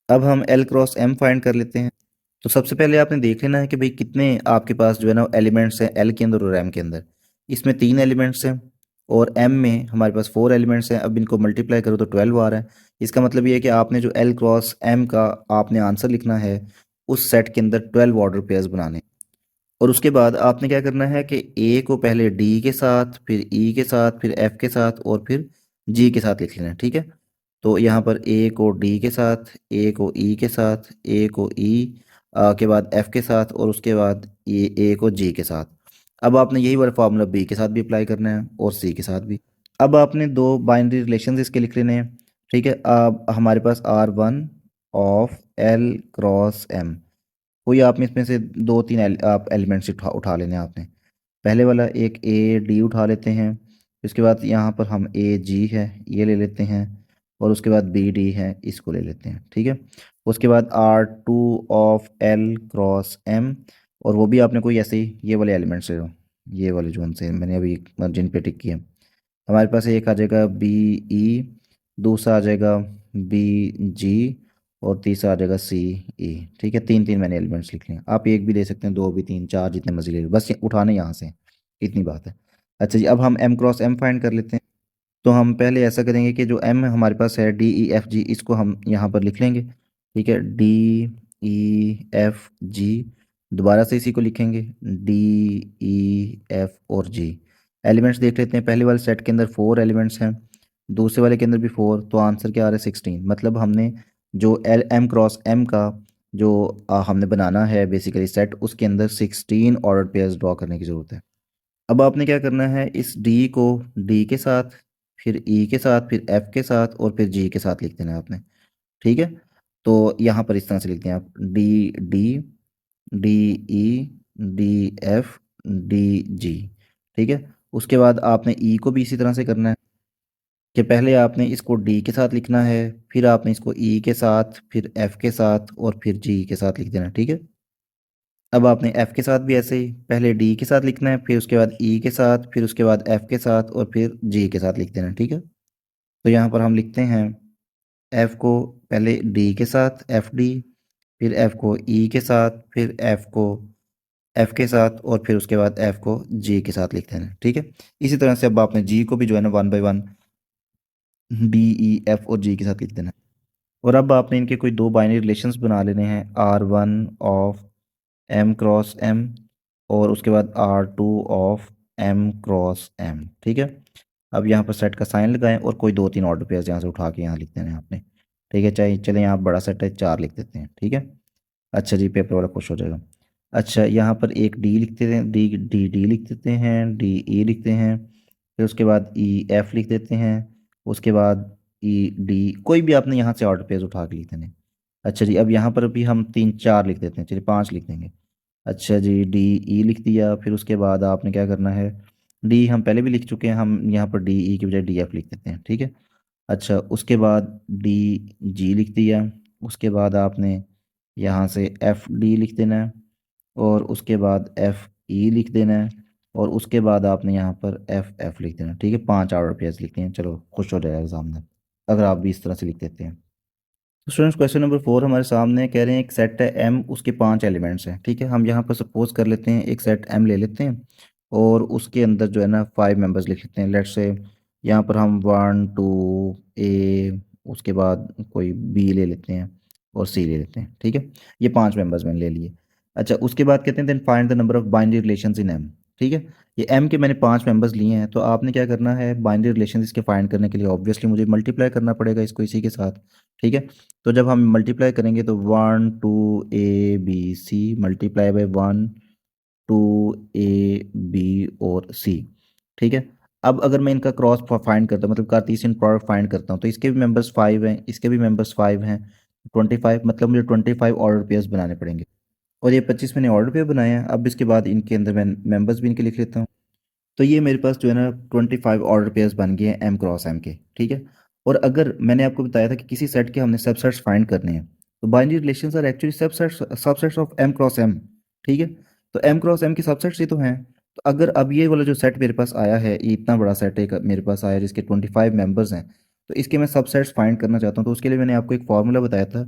अब हम एल क्रॉस एम फाइंड कर लेते हैं। तो सबसे पहले आपने देख लेना है कि भाई कितने आपके पास जो है ना एलिमेंट्स हैं एल के अंदर और एम के अंदर। इसमें 3 एलिमेंट्स हैं और एम में हमारे पास 4 एलिमेंट्स हैं। अब इनको मल्टीप्लाई करो तो 12 आ रहा है। इसका मतलब ये है कि आपने जो एल क्रॉस एम का आपने आंसर लिखना है उस सेट के अंदर 12 ऑर्डर पेयर्स बनाने। और उसके बाद आपने क्या करना है कि ए को पहले डी के साथ, फिर ई के साथ, फिर एफ के साथ और फिर जी के साथ लिख लेना है, ठीक है। तो यहाँ पर ए को डी के साथ, ए को ई के साथ, ए को ई के बाद एफ के साथ और उसके बाद ए को जी के साथ। अब आपने यही वाला फार्मूला बी के साथ भी अप्लाई करना है और सी के साथ भी। अब आपने दो बाइनरी रिलेशन इसके लिख लेने हैं, ठीक है। अब हमारे पास R1 of L cross M, कोई आप में इसमें से दो तीन आप एलिमेंट्स उठा लेने हैं आपने। पहले वाला एक ए डी उठा लेते हैं, उसके बाद यहाँ पर हम ए जी है ये ले लेते हैं और उसके बाद बी डी है इसको ले लेते हैं, ठीक है। उसके बाद R2 of L cross M, और वो भी आपने कोई ऐसे ही ये वाले एलिमेंट्स ले लो, ये वाले जो उनसे मैंने अभी जिन पे टिक किया। हमारे पास एक आ जाएगा बी ई, दूसरा आ जाएगा बी जी और तीसरा आ जाएगा सी ई, ठीक है। 3 3 मैंने एलिमेंट्स लिख लिए। आप एक भी ले सकते हैं, दो भी, 3 4 जितने मर्जी ले लो, बस ये उठाने यहाँ से, इतनी बात है। अच्छा जी, अब हम एम क्रॉस एम फाइंड कर लेते हैं। तो हम पहले ऐसा करेंगे कि जो एम हमारे पास है डी ई एफ जी, इसको हम यहाँ पर लिख लेंगे, ठीक है। डी ई एफ जी, दोबारा से इसी को लिखेंगे डी ई एफ और जी। एलिमेंट्स देख लेते हैं, पहले वाले सेट के अंदर 4 एलिमेंट्स हैं, दूसरे वाले के अंदर भी 4, तो आंसर क्या आ रहा है 16। मतलब हमने जो एल एम क्रॉस एम का जो हमने बनाना है बेसिकली सेट, उसके अंदर 16 ऑर्डर पेयर्स ड्रॉ करने की ज़रूरत है। अब आपने क्या करना है, इस डी को डी के साथ, फिर ई के साथ, फिर एफ के साथ और फिर जी के साथ लिख देना है आपने। ठीक है, तो यहाँ पर इस तरह से लिखते हैं आप, D D, D E, D F, D G. ठीक है, उसके बाद आपने ई को भी इसी तरह से करना है कि पहले आपने इसको डी के साथ लिखना है, फिर आपने इसको ई के साथ, फिर एफ के साथ और फिर जी के साथ लिख देना। ठीक है, अब आपने एफ के साथ भी ऐसे ही पहले डी के साथ लिखना है, फिर उसके बाद ई के साथ, फिर उसके बाद एफ के साथ और फिर जी के साथ लिख देना। ठीक है, तो यहाँ पर हम लिखते हैं एफ को पहले डी के साथ एफ डी, फिर एफ को ई के साथ, फिर एफ को एफ के साथ और फिर उसके बाद एफ को जी के साथ लिख देना। ठीक है, इसी तरह से अब आपने जी को भी जो है ना 1 बाय 1 डी ई एफ और जी के साथ लिख देना। और अब आपने इनके कोई दो बाइनरी रिलेशंस बना लेने हैं, R1 of M cross M और उसके बाद R2 of M cross M। ठीक है, अब यहाँ पर सेट का साइन लगाएं और कोई दो तीन ऑर्डर पेयर्स यहाँ से उठा के यहाँ लिख देना है आपने। ठीक है, चाहे चलें यहाँ बड़ा सेट है 4 लिख देते हैं। ठीक है, अच्छा जी, पेपर वाला खुश हो जाएगा। अच्छा, यहाँ पर एक डी लिख देते हैं, डी डी डी लिख देते हैं, डी ई लिखते हैं, फिर उसके बाद ई एफ लिख देते हैं, उसके बाद ई डी, कोई भी आपने यहाँ से ऑर्डर पेज उठा के लिख देने। अच्छा जी, अब यहाँ पर भी हम 3 4 लिख देते हैं, चलिए 5 लिख देंगे। अच्छा जी, डी ई लिख दिया, फिर उसके बाद आपने क्या करना है, डी हम पहले भी लिख चुके हैं, हम यहाँ पर डी ई की बजाय डी एफ लिख देते हैं। ठीक है, अच्छा उसके बाद डी जी लिख दिया, उसके बाद आपने यहाँ से एफ डी लिख देना है और उसके बाद एफ ई लिख देना है और उसके बाद आपने यहाँ पर एफ एफ लिख देना। ठीक है, 5 ऑर्डर पेयर्स लिखते हैं, चलो खुश हो जाएगा एग्जामिनर अगर आप भी इस तरह से लिख देते हैं। तो स्टूडेंट्स, क्वेश्चन नंबर 4 हमारे सामने कह रहे हैं एक सेट है एम, उसके 5 एलिमेंट्स हैं। ठीक है, हम यहाँ पर सपोज कर लेते हैं एक सेट एम ले लेते हैं और उसके अंदर जो है ना 5 मेंबर्स लिख लेते हैं। लेट्स से यहाँ पर हम 1 2 ए, उसके बाद कोई बी ले लेते हैं और सी ले लेते हैं। ठीक है, ये 5 मेंबर्स मैंने ले लिए। अच्छा, उसके बाद कहते हैं then find the number of binary relations in M. ठीक है, ये एम के मैंने 5 मेंबर्स लिए हैं, तो आपने क्या करना है, बाइनरी रिलेशन इसके फाइंड करने के लिए ऑब्वियसली मुझे मल्टीप्लाई करना पड़ेगा इसको इसी के साथ। ठीक है, तो जब हम मल्टीप्लाई करेंगे तो 1 2 A B C multiply by 1 2 A B और सी। ठीक है, अब अगर मैं इनका क्रॉस फाइंड करता हूँ, मतलब कार्टेशियन प्रोडक्ट फाइंड करता हूँ, तो इसके भी मेंबर्स 5 हैं, इसके भी मेंबर्स 5 हैं, 25, मतलब मुझे 25 ऑर्डर पेयर्स बनाने पड़ेंगे। और ये 25 मैंने ऑर्डर पेयर बनाए हैं। अब इसके बाद इनके अंदर मैं मेंबर्स भी इनके लिख लेता हूँ। तो ये मेरे पास जो है ना 25 ऑर्डर पेयर्स बन गए हैं एम क्रॉस एम के। ठीक है, और अगर मैंने आपको बताया था कि किसी सेट के हमने सबसेट्स फाइंड करने हैं, तो binary relations are actually subsets of M cross M. ठीक है, तो एम क्रॉस एम के सबसेट्स ही तो हैं। तो अगर अब ये वाला जो सेट मेरे पास आया है, ये इतना बड़ा सेट है मेरे पास आया है जिसके 25 मेंबर्स हैं, तो इसके मैं सबसेट्स फाइंड करना चाहता हूँ, तो उसके लिए मैंने आपको एक फार्मूला बताया था,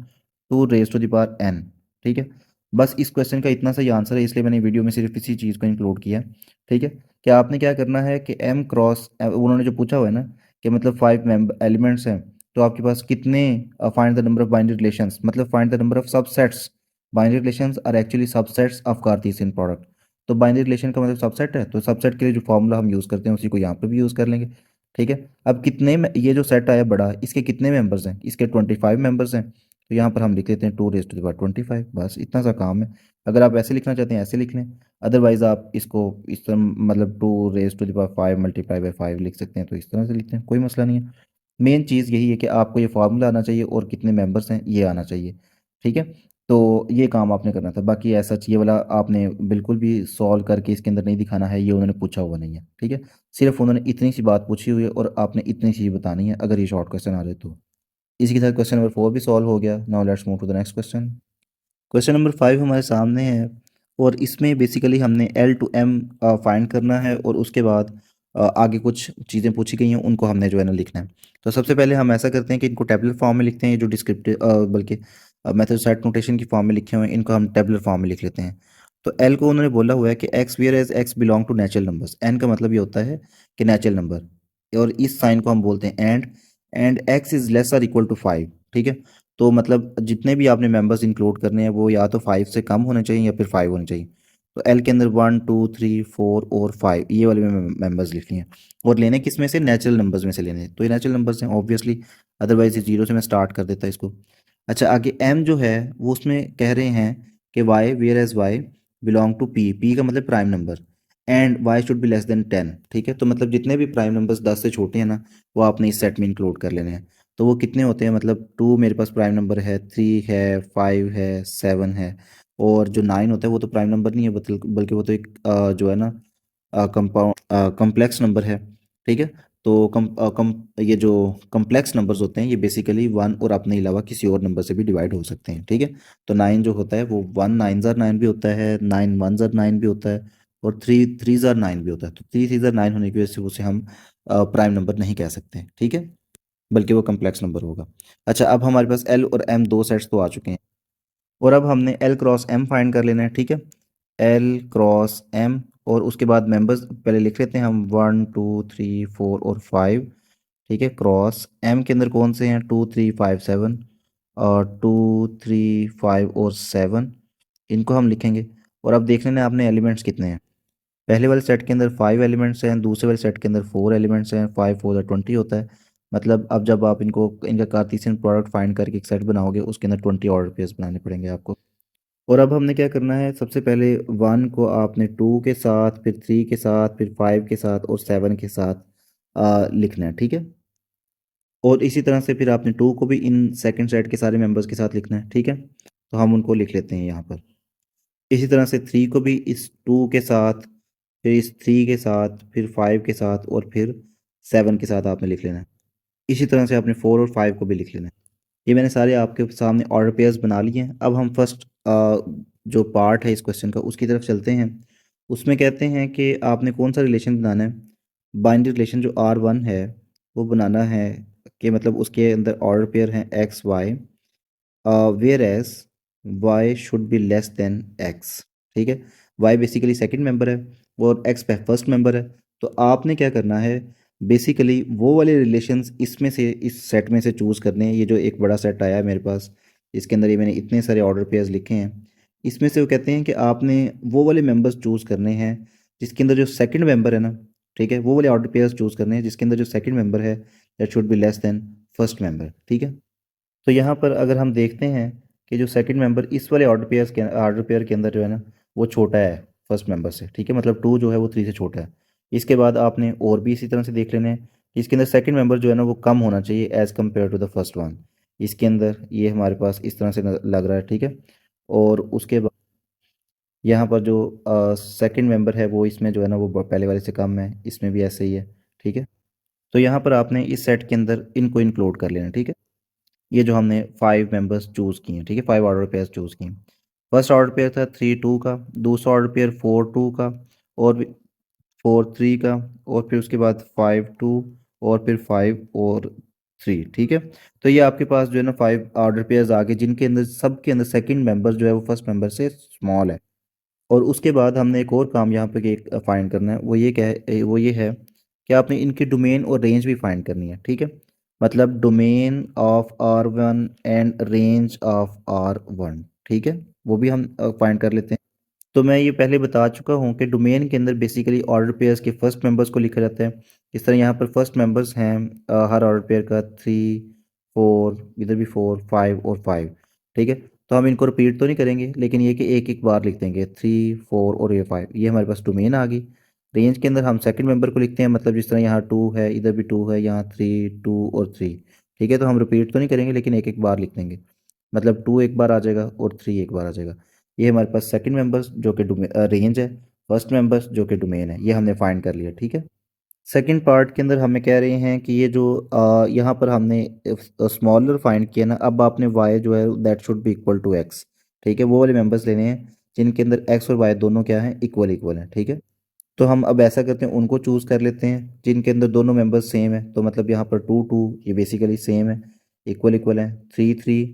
2 raised to the power n। ठीक है, बस इस क्वेश्चन का इतना सा ही आंसर है, इसलिए मैंने वीडियो में सिर्फ इसी चीज़ को इंक्लूड किया। ठीक है, कि आपने क्या करना है कि एम क्रॉस, उन्होंने जो पूछा हुआ है ना कि मतलब 5 एलिमेंट्स हैं, तो आपके पास कितने, find the number of binary relations, मतलब find the number of subsets. Binary relations are actually subsets of Cartesian product. तो बाइनरी रिलेशन का मतलब सबसेट है, तो सबसेट के लिए जो फॉर्मूला हम यूज़ करते हैं उसी को यहाँ पर भी यूज़ कर लेंगे। ठीक है, अब कितने में ये जो सेट आया बड़ा, इसके कितने मेंबर्स हैं, इसके 25 मेंबर्स हैं, तो यहाँ पर हम लिख लेते हैं 2 raised to the power 25। बस इतना सा काम है। अगर आप ऐसे लिखना चाहते हैं ऐसे लिख लें, अदरवाइज़ आप इसको इस तरह मतलब 2 raised to the power 5 multiply by 5 लिख सकते हैं, तो इस तरह से लिखते हैं, कोई मसला नहीं है। मेन चीज़ यही है कि आपको ये फार्मूला आना चाहिए और कितने मेंबर्स हैं ये आना चाहिए। ठीक है, तो ये काम आपने करना था, बाकी ऐसा ये वाला आपने बिल्कुल भी सॉल्व करके इसके अंदर नहीं दिखाना है, ये उन्होंने पूछा हुआ नहीं है। ठीक है, सिर्फ उन्होंने इतनी सी बात पूछी हुई है और आपने इतनी सी बतानी है अगर ये शॉर्ट क्वेश्चन आ जाए तो। इसी के साथ क्वेश्चन नंबर 4 भी सॉल्व हो गया। Now let's move to the next question. Question number 5 हमारे सामने है और इसमें बेसिकली हमने एल टू एम फाइंड करना है और उसके बाद आगे कुछ चीज़ें पूछी गई हैं, उनको हमने जो है ना लिखना है। तो सबसे पहले हम ऐसा करते हैं कि इनको टेबुलर फॉर्म में लिखते हैं, ये जो डिस्क्रिप्टिव बल्कि मेथड सेट नोटेशन की फॉर्म में लिखे हुए हैं, इनको हम टेबुलर फॉर्म में लिख लेते हैं। तो एल को उन्होंने बोला हुआ है कि X whereas X belong to natural numbers, N का मतलब ये होता है कि नेचुरल नंबर, और इस साइन को हम बोलते हैं एंड एक्स इज़ लेस और इक्वल टू 5। ठीक है, तो मतलब जितने भी आपने मेंबर्स इंक्लूड करने हैं वो या तो 5 से कम होने चाहिए या फिर 5 होने चाहिए। तो एल के अंदर 1 2 3 4 और 5 ये वाले मेंबर्स लिखने हैं और लेने किस में से, नेचुरल नंबर्स में से लेने हैं। तो ये नेचुरल नंबर्स हैं ऑब्वियसली, अदरवाइज ये जीरो से मैं स्टार्ट कर देता इसको। अच्छा, आगे एम जो है वो उसमें कह रहे हैं कि Y whereas Y belong to P, P का मतलब prime number, and Y should be less than 10। ठीक है, तो मतलब जितने भी प्राइम नंबर्स 10 से छोटे हैं ना, वो आपने इस सेट में इंक्लूड कर लेने हैं। तो वो कितने होते हैं, मतलब 2 मेरे पास प्राइम नंबर है, 3 है, 5 है, 7 है, और जो 9 होता है वो तो प्राइम नंबर नहीं है, बल्कि वो तो एक जो है ना कंपाउंड कम्प्लेक्स नंबर है। ठीक है, तो ये जो कम्प्लेक्स नंबर्स होते हैं ये बेसिकली वन और अपने अलावा किसी और नंबर से भी डिवाइड हो सकते हैं। ठीक है, तो 9 जो होता है वो 1 9 ज़ार 9 भी होता है, 9 1 ज़ार 9 भी होता है, और 3 3 ज़ार 9 भी होता है। तो 3 3 ज़ार 9 होने की वजह से उसे हम प्राइम नंबर नहीं कह सकते। ठीक है, बल्कि वो कम्प्लेक्स नंबर होगा। अच्छा, अब हमारे पास एल और एम दो सेट्स तो आ चुके हैं, और अब हमने एल क्रॉस एम फाइंड कर लेना है। ठीक है, एल क्रॉस एम, और उसके बाद मेंबर्स पहले लिख लेते हैं हम, 1 2 3 4 और 5। ठीक है, क्रॉस एम के अंदर कौन से हैं, 2 3 5 7, और 2 3 5 और 7, इनको हम लिखेंगे। और अब देख लेना आपने एलिमेंट्स कितने हैं। पहले वाले सेट के अंदर 5 एलिमेंट्स हैं, दूसरे वाले सेट के अंदर 4 एलिमेंट्स हैं, 5 4 20 होता है। मतलब अब जब आप इनका कार्टेशियन प्रोडक्ट फाइंड करके एक सेट बनाओगे, उसके अंदर 20 ऑर्डर पेयर्स बनाने पड़ेंगे आपको। और अब हमने क्या करना है, सबसे पहले 1 को आपने 2 के साथ, फिर 3 के साथ, फिर 5 के साथ और 7 के साथ लिखना है। ठीक है, और इसी तरह से फिर आपने 2 को भी इन सेकंड सेट के सारे मेंबर्स के साथ लिखना है। ठीक है, तो हम उनको लिख लेते हैं यहाँ पर। इसी तरह से 3 को भी इस 2 के साथ, फिर इस 3 के साथ, फिर 5 के साथ, और फिर 7 के साथ आपने लिख लेना है। इसी तरह से आपने 4 और 5 को भी लिख लेना है। ये मैंने सारे आपके सामने ऑर्डर पेयर्स बना लिए हैं। अब हम फर्स्ट जो पार्ट है इस क्वेश्चन का उसकी तरफ चलते हैं। उसमें कहते हैं कि आपने कौन सा रिलेशन बनाना है। बाइनरी रिलेशन जो R1 है वो बनाना है, कि मतलब उसके अंदर ऑर्डर पेयर हैं x y, whereas y should be less than x. ठीक है, वाई बेसिकली सेकंड मेंबर है और एक्स फर्स्ट मेंबर है। तो आपने क्या करना है, बेसिकली वो वाले रिलेशंस इसमें से, इस सेट में से चूज़ करने हैं। ये जो एक बड़ा सेट आया है मेरे पास, इसके अंदर ये मैंने इतने सारे ऑर्डर पेयर्स लिखे हैं, इसमें से वो कहते हैं कि आपने वो वाले मेंबर्स चूज़ करने हैं जिसके अंदर जो सेकंड मेंबर है ना, ठीक है, वो वाले ऑर्डर पेयर्स चूज़ करने हैं जिसके अंदर जो सेकंड मेंबर है that should be less then first member. ठीक है, तो यहाँ पर अगर हम देखते हैं कि जो सेकंड मेंबर इस वाले ऑर्डर पेयर के अंदर जो है ना, वो छोटा है फर्स्ट मेंबर से। ठीक है, मतलब 2 जो है वो 3 से छोटा है। इसके बाद आपने और भी इसी तरह से देख लेने हैं कि इसके अंदर सेकंड मेंबर जो है ना वो कम होना चाहिए as compare to the first one. इसके अंदर ये हमारे पास इस तरह से लग रहा है। ठीक है, और उसके बाद यहाँ पर जो सेकंड मेंबर है वो इसमें जो है ना वो पहले वाले से कम है, इसमें भी ऐसे ही है। ठीक है, तो यहाँ पर आपने इस सेट के अंदर इनको इंक्लूड कर लेना। ठीक है, ये जो हमने 5 मेंबर्स चूज़ किए हैं। ठीक है, 5 ऑर्डर पेयर चूज़ किए। फर्स्ट ऑर्डर पेयर था 3 2 का, दूसरा ऑर्डर पेयर 4 2 का, और 4 3 का, और फिर उसके बाद 5 2, और फिर 5 और 3। ठीक है, तो ये आपके पास जो है ना 5 ऑर्डर पेयर्स आ गए जिनके अंदर सबके अंदर सेकंड मेंबर जो है वो फर्स्ट मेंबर से स्मॉल है। और उसके बाद हमने एक और काम यहाँ पे एक फाइंड करना है, वो ये है कि आपने इनकी डोमेन और रेंज भी फाइंड करनी है। ठीक है, मतलब domain of R1 and range of R1। ठीक है, वो भी हम फाइंड कर लेते हैं। तो मैं ये पहले बता चुका हूँ कि डोमेन के अंदर बेसिकली ऑर्डर पेयर्स के फर्स्ट मेंबर्स को लिखा जाता है। इस तरह यहाँ पर फर्स्ट मेंबर्स हैं हर ऑर्डर पेयर का 3 4, इधर भी 4 5 और 5। ठीक है, तो हम इनको रिपीट तो नहीं करेंगे, लेकिन ये कि एक एक बार लिख देंगे 3 4 और ये 5। ये हमारे पास डोमेन आ गई। रेंज के अंदर हम सेकंड मेंबर को लिखते हैं, मतलब जिस तरह यहाँ 2 है, इधर भी 2 है, यहाँ 3 2 और 3। ठीक है, तो हम रिपीट तो नहीं करेंगे लेकिन एक एक बार लिख देंगे, मतलब 2 एक बार आ जाएगा और 3 एक बार आ जाएगा। ये हमारे पास सेकंड मेंबर्स जो कि रेंज है, फर्स्ट मेंबर्स जो कि डोमेन है, ये हमने फाइंड कर लिया। ठीक है, सेकंड पार्ट के अंदर हमें कह रहे हैं कि ये जो यहाँ पर हमने स्मॉलर फाइंड किया ना, अब आपने वाई जो है that should be equal to X. ठीक है, वो वाले मेंबर्स लेने हैं जिनके अंदर एक्स और वाई दोनों क्या हैं, इक्वल इक्वल हैं। ठीक है, तो हम अब ऐसा करते हैं, उनको चूज़ कर लेते हैं जिनके अंदर दोनों मेंबर्स सेम है। तो मतलब यहाँ पर 2 2 ये बेसिकली सेम है, इक्वल इक्वल है। 3 3,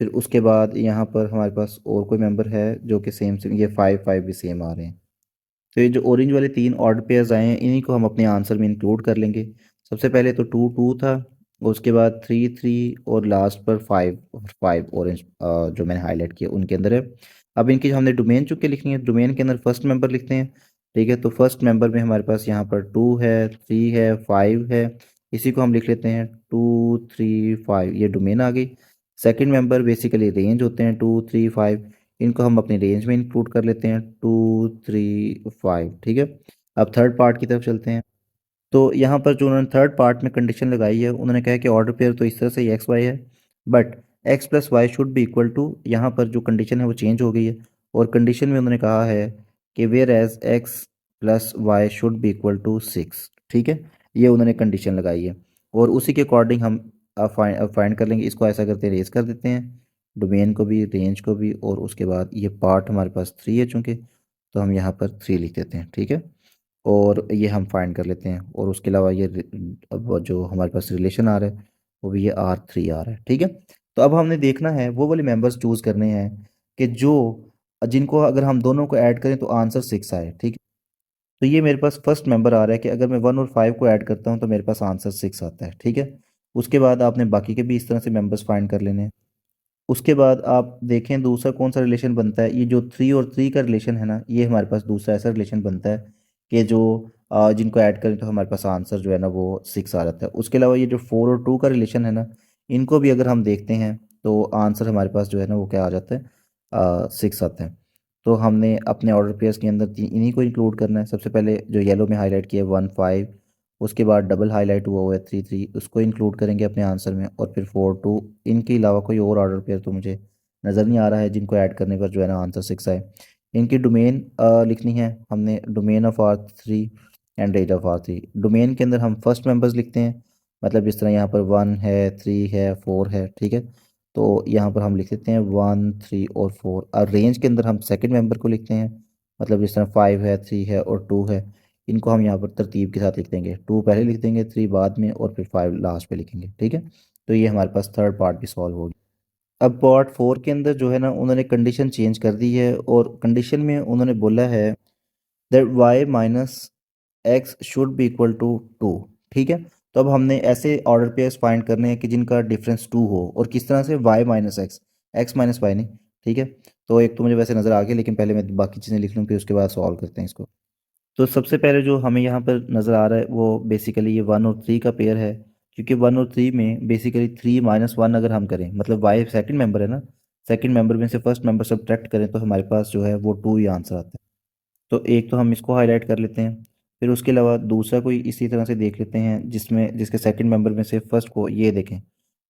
फिर उसके बाद यहाँ पर हमारे पास और कोई मेंबर है जो कि सेम सेम, ये 5 5 भी सेम आ रहे हैं। तो ये जो ऑरेंज वाले 3 ऑर्डर पेयर्स आए हैं इन्हीं को हम अपने आंसर में इंक्लूड कर लेंगे। सबसे पहले तो 2 2 था, उसके बाद 3 3, और लास्ट पर 5 5 ऑरेंज जो मैंने हाईलाइट किया उनके अंदर है। अब इनकी हमने डोमेन चुके लिखनी है, डोमेन के अंदर फर्स्ट मेंबर लिखते हैं। ठीक है, तो फर्स्ट मेंबर में हमारे पास यहाँ पर 2 है, 3 है, 5 है, इसी को हम लिख लेते हैं 2 3 5, ये डोमेन आ गई। सेकंड मेंबर बेसिकली रेंज होते हैं 2 3 5, इनको हम अपनी रेंज में इंक्लूड कर लेते हैं 2 3 5, ठीक है। अब थर्ड पार्ट की तरफ चलते हैं। तो यहाँ पर जो उन्होंने थर्ड पार्ट में कंडीशन लगाई है, उन्होंने कहा कि ऑर्डर पेयर तो इस तरह से एक्स वाई है, but X plus Y should be equal to, यहाँ पर जो कंडीशन है वो चेंज हो गई है, और कंडीशन में उन्होंने कहा है कि whereas X plus Y should be equal to 6, ठीक है। ये उन्होंने कंडीशन लगाई है, और उसी के अकॉर्डिंग हम फाइंड कर लेंगे। इसको ऐसा करते हैं, रेज कर देते हैं डोमेन को भी, रेंज को भी, और उसके बाद ये पार्ट हमारे पास 3 है चूँकि, तो हम यहाँ पर 3 लिख देते हैं, ठीक है। और ये हम फाइंड कर लेते हैं, और उसके अलावा ये अब वो जो हमारे पास रिलेशन आ रहा है वो भी ये R3 आ रहा है, ठीक है। तो अब हमने देखना है वो वाले मेंबर्स चूज़ करने हैं कि जो जिनको अगर हम दोनों को ऐड करें तो आंसर 6 आए, ठीक है। तो ये मेरे पास फर्स्ट मेंबर आ रहा है कि अगर मैं 1 और 5 को ऐड करता हूँ तो मेरे पास आंसर 6 आता है, ठीक है। उसके बाद आपने बाकी के भी इस तरह से मेंबर्स फाइंड कर लेने हैं। उसके बाद आप देखें दूसरा कौन सा रिलेशन बनता है, ये जो 3 और 3 का रिलेशन है ना, ये हमारे पास दूसरा ऐसा रिलेशन बनता है कि जो जिनको ऐड करें तो हमारे पास आंसर जो है ना वो 6 आ जाता है। उसके अलावा ये जो 4 और 2 का रिलेशन है ना, इनको भी अगर हम देखते हैं तो आंसर हमारे पास जो है ना वो क्या आ जाता है, 6 आता है। तो हमने अपने ऑर्डर पेयर्स के अंदर इन्हीं को इंक्लूड करना है। सबसे पहले जो येलो में हाईलाइट किया है 1 5, उसके बाद डबल हाईलाइट हुआ हुआ है 3 3, उसको इंक्लूड करेंगे अपने आंसर में, और फिर 4 2। इनके अलावा कोई और ऑर्डर पेयर तो मुझे नज़र नहीं आ रहा है जिनको ऐड करने पर जो है ना आंसर 6 आए। इनकी डोमेन लिखनी है हमने, domain of R3 and range of R3। Domain के अंदर हम फर्स्ट मेंबर्स लिखते हैं, मतलब जिस तरह यहाँ पर 1 है, 3 है, 4 है, ठीक है। तो यहाँ पर हम लिख देते हैं 1 3 और 4। और रेंज के अंदर हम सेकंड मेंबर को लिखते हैं, मतलब जिस तरह 5 है, 3 है और 2 है, इनको हम यहाँ पर तरतीब के साथ लिख देंगे, 2 पहले लिख देंगे, 3 बाद में, और फिर 5 लास्ट पे लिखेंगे, ठीक है। तो ये हमारे पास थर्ड पार्ट भी सॉल्व हो गया। अब पार्ट 4 के अंदर जो है ना उन्होंने कंडीशन चेंज कर दी है, और कंडीशन में उन्होंने बोला है that Y minus X should be equal to 2, ठीक है। तो अब हमने ऐसे ऑर्डर पेयर्स फाइंड करने हैं कि जिनका डिफरेंस 2 हो, और किस तरह से, Y minus X, X minus Y नहीं, ठीक है। तो एक तो मुझे वैसे नज़र आ गया, लेकिन पहले मैं बाकी चीज़ें लिख लूँ फिर उसके बाद सॉल्व करते हैं इसको। तो सबसे पहले जो हमें यहाँ पर नज़र आ रहा है वो बेसिकली ये 1 और 3 का पेयर है, क्योंकि 1 और 3 में बेसिकली 3 माइनस 1 अगर हम करें, मतलब वाई सेकंड मेंबर है ना, सेकंड मेंबर में से फर्स्ट मेंबर सब्ट्रैक्ट करें तो हमारे पास जो है वो 2 ही आंसर आता है। तो एक तो हम इसको हाईलाइट कर लेते हैं, फिर उसके अलावा दूसरा कोई इसी तरह से देख लेते हैं जिसमें जिसके सेकंड मेंबर में से फर्स्ट को ये देखें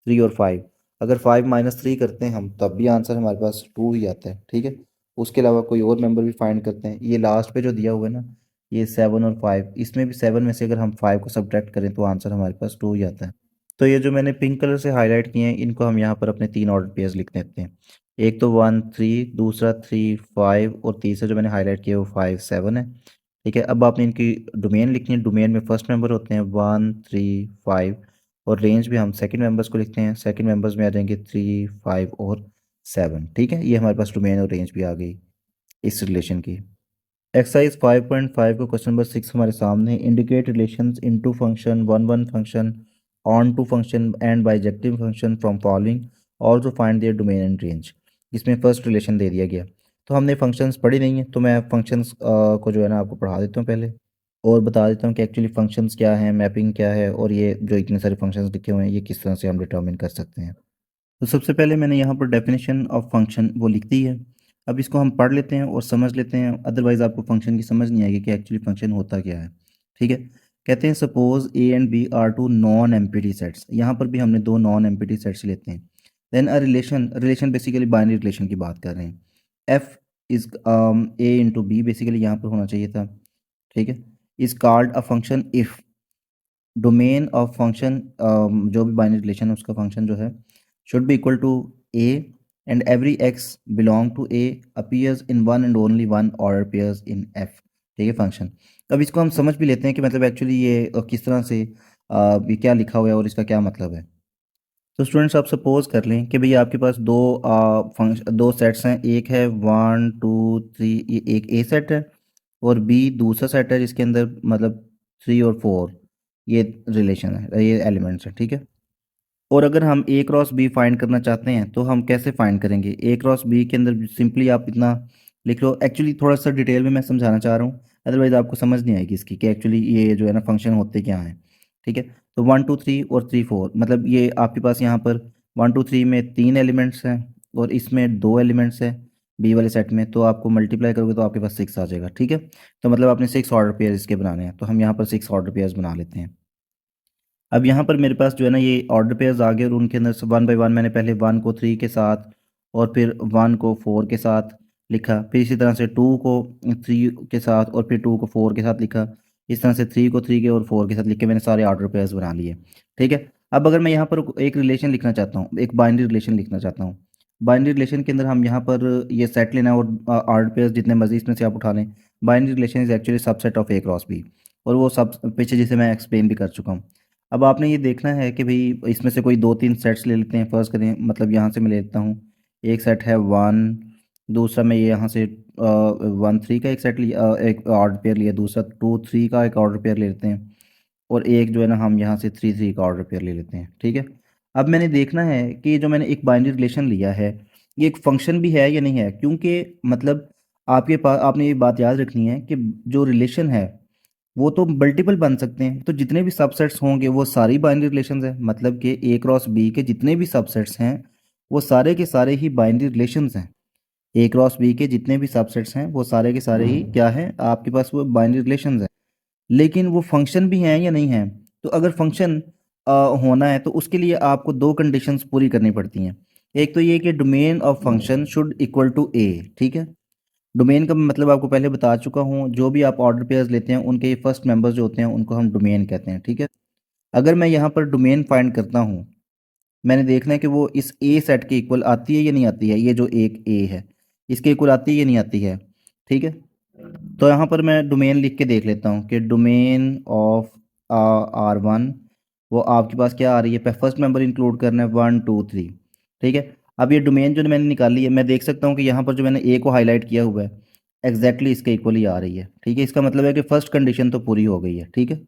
3 और 5। अगर 5 माइनस 3 करते हैं हम तब भी आंसर हमारे पास 2 ही आता है, ठीक है। उसके अलावा कोई और मेंबर भी फाइंड करते हैं, ये लास्ट पे जो दिया हुआ है ना, ये 7 और 5, इसमें भी 7 में से अगर हम 5 को सब्ट्रैक्ट करें तो आंसर हमारे पास 2 ही आता है। तो ये जो मैंने पिंक कलर से हाईलाइट किए हैं इनको हम यहाँ पर अपने 3 ऑर्डर पेयर्स लिख देते हैं। एक तो 1 3, दूसरा 3 5, और तीसरा जो मैंने हाईलाइट किया वो 5 7 है, ठीक है। अब आपने इनकी डोमेन लिखनी है, डोमेन में फर्स्ट मेंबर होते हैं 1 3 5, और रेंज भी हम सेकंड मेंबर्स को लिखते हैं, सेकंड मेंबर्स में आ जाएंगे 3 5 और 7, ठीक है। ये हमारे पास डोमेन और रेंज भी आ गई इस रिलेशन की। एक्सरसाइज 5.5 को क्वेश्चन नंबर 6 हमारे सामने, indicate relations into function, one one function, onto function and bijective function from following, also find their domain and range. इसमें फर्स्ट रिलेशन दे दिया गया। तो हमने फंक्शंस पढ़ी नहीं है, तो मैं फंक्शंस को जो है ना आपको पढ़ा देता हूँ पहले, और बता देता हूँ कि एक्चुअली फंक्शंस क्या हैं, मैपिंग क्या है, और ये जो इतने सारे फंक्शंस लिखे हुए हैं ये किस तरह से हम डिटर्मिन कर सकते हैं। तो सबसे पहले मैंने यहाँ पर डेफिनेशन ऑफ फंक्शन वो लिख दी है। अब इसको हम पढ़ लेते हैं और समझ लेते हैं, अदरवाइज़ आपको फंक्शन की समझ नहीं आएगी कि एक्चुअली फंक्शन होता क्या है, ठीक है। कहते हैं suppose A and B are two non empty sets, यहाँ पर भी हमने दो नॉन एम्प्टी सेट्स लेते हैं। Then a relation, relation basically binary relation की बात कर रहे हैं। F is A into B basically यहाँ पर होना चाहिए था, ठीक है। Is called a function if domain of function, जो भी बाइनरी रिलेशन है उसका फंक्शन जो है should be equal to A, and every X belong to A appears in one and only one order pairs in F, ठीक है function. अब इसको हम समझ भी लेते हैं कि मतलब एक्चुअली ये किस तरह से ये क्या लिखा हुआ है और इसका क्या मतलब है। तो स्टूडेंट्स आप सपोज कर लें कि भैया आपके पास फंक्शन दो सेट्स हैं, एक है 1 2 3, ये एक ए सेट है, और बी दूसरा सेट है जिसके अंदर मतलब 3 और 4 ये रिलेशन है, ये एलिमेंट्स हैं, ठीक है। और अगर हम ए क्रॉस बी फाइंड करना चाहते हैं तो हम कैसे फाइंड करेंगे, ए क्रॉस बी के अंदर सिंपली आप इतना लिख लो। एक्चुअली थोड़ा सा डिटेल में मैं समझाना चाह रहा हूँ, अदरवाइज आपको समझ नहीं आएगी इसकी कि एक्चुअली ये जो है ना फंक्शन होते क्या हैं, ठीक है। तो 1 2 3 और 3 4, मतलब ये आपके पास यहाँ पर 1 2 3 में 3 एलिमेंट्स हैं और इसमें 2 एलिमेंट्स हैं बी वाले सेट में, तो आपको मल्टीप्लाई करोगे तो आपके पास 6 आ जाएगा। ठीक है, तो मतलब आपने 6 ऑर्डर पेयर इसके बनाने हैं, तो हम यहाँ पर 6 ऑर्डर पेयर्स बना लेते हैं। अब यहाँ पर मेरे पास जो है ना ये ऑर्डर पेयर्स आ गए और उनके अंदर से 1 बाय 1 मैंने पहले 1 को 3 के साथ और फिर 1 को 4 के साथ लिखा, फिर इसी तरह से 2 को 3 के साथ और फिर 2 को 4 के साथ लिखा, इस तरह से 3 को 3 के और 4 के साथ लिख के मैंने सारे ऑर्डर पेयर्स बना लिए। ठीक है, अब अगर मैं यहाँ पर एक रिलेशन लिखना चाहता हूँ, एक बाइनरी रिलेशन लिखना चाहता हूँ, बाइनरी रिलेशन के अंदर हम यहाँ पर ये सेट लेना है और ऑर्डर पेयर्स जितने मर्जी इसमें से आप उठा लें। Binary relation is actually subset of A cross B, और वो सब पीछे जिसे मैं एक्सप्लेन भी कर चुका हूँ। अब आपने ये देखना है कि भाई इसमें से कोई 2 3 सेट्स ले लेते हैं। फर्स्ट करें, मतलब यहाँ से मैं ले लेता हूँ, एक सेट है 1, दूसरा मैं ये यहाँ से 1 3 का एक सेट लिया, एक ऑर्डर पेयर लिया, दूसरा 2 3 का एक ऑर्डर पेयर ले लेते हैं, और एक जो है ना हम यहाँ से 3 3 का ऑर्डर पेयर ले लेते हैं। ठीक है, अब मैंने देखना है कि जो मैंने एक बाइनरी रिलेशन लिया है ये एक फंक्शन भी है या नहीं है, क्योंकि मतलब आपके पास आपने ये बात याद रखनी है कि जो रिलेशन है वो तो मल्टीपल बन सकते हैं, तो जितने भी सबसेट्स होंगे वो सारी बाइनरी रिलेशंस हैं, मतलब कि ए क्रॉस बी के जितने भी सबसेट्स हैं वो सारे के सारे ही बाइनरी रिलेशंस हैं। ए क्रॉस बी के जितने भी सबसेट्स हैं वो सारे के सारे ही क्या हैं, आपके पास वो बाइनरी रिलेशंस हैं। लेकिन वो फंक्शन भी हैं या नहीं हैं, तो अगर फंक्शन होना है तो उसके लिए आपको 2 कंडीशंस पूरी करनी पड़ती हैं। एक तो ये कि domain of function should equal to A. ठीक है, डोमेन का मतलब आपको पहले बता चुका हूँ, जो भी आप ऑर्डर पेयर्स लेते हैं उनके फर्स्ट मेंबर्स जो होते हैं उनको हम डोमेन कहते हैं। ठीक है, अगर मैं यहाँ पर डोमेन फाइंड करता हूँ, मैंने देखना है कि वो इस ए सेट के इक्वल आती है या नहीं आती है, ये जो एक ए है इसके इक्वल आती है या नहीं आती है। ठीक है, तो यहाँ पर मैं डोमेन लिख के देख लेता हूँ कि डोमेन ऑफ R1 वो आपके पास क्या आ रही है, फर्स्ट मेंबर इंक्लूड करना है 1 2 3। ठीक है, अब ये डोमेन जो मैंने निकाली है मैं देख सकता हूँ कि यहाँ पर जो मैंने ए को हाईलाइट किया हुआ है एग्जैक्टली इसके इक्वल ही आ रही है। ठीक है, इसका मतलब है कि फर्स्ट कंडीशन तो पूरी हो गई है। ठीक है,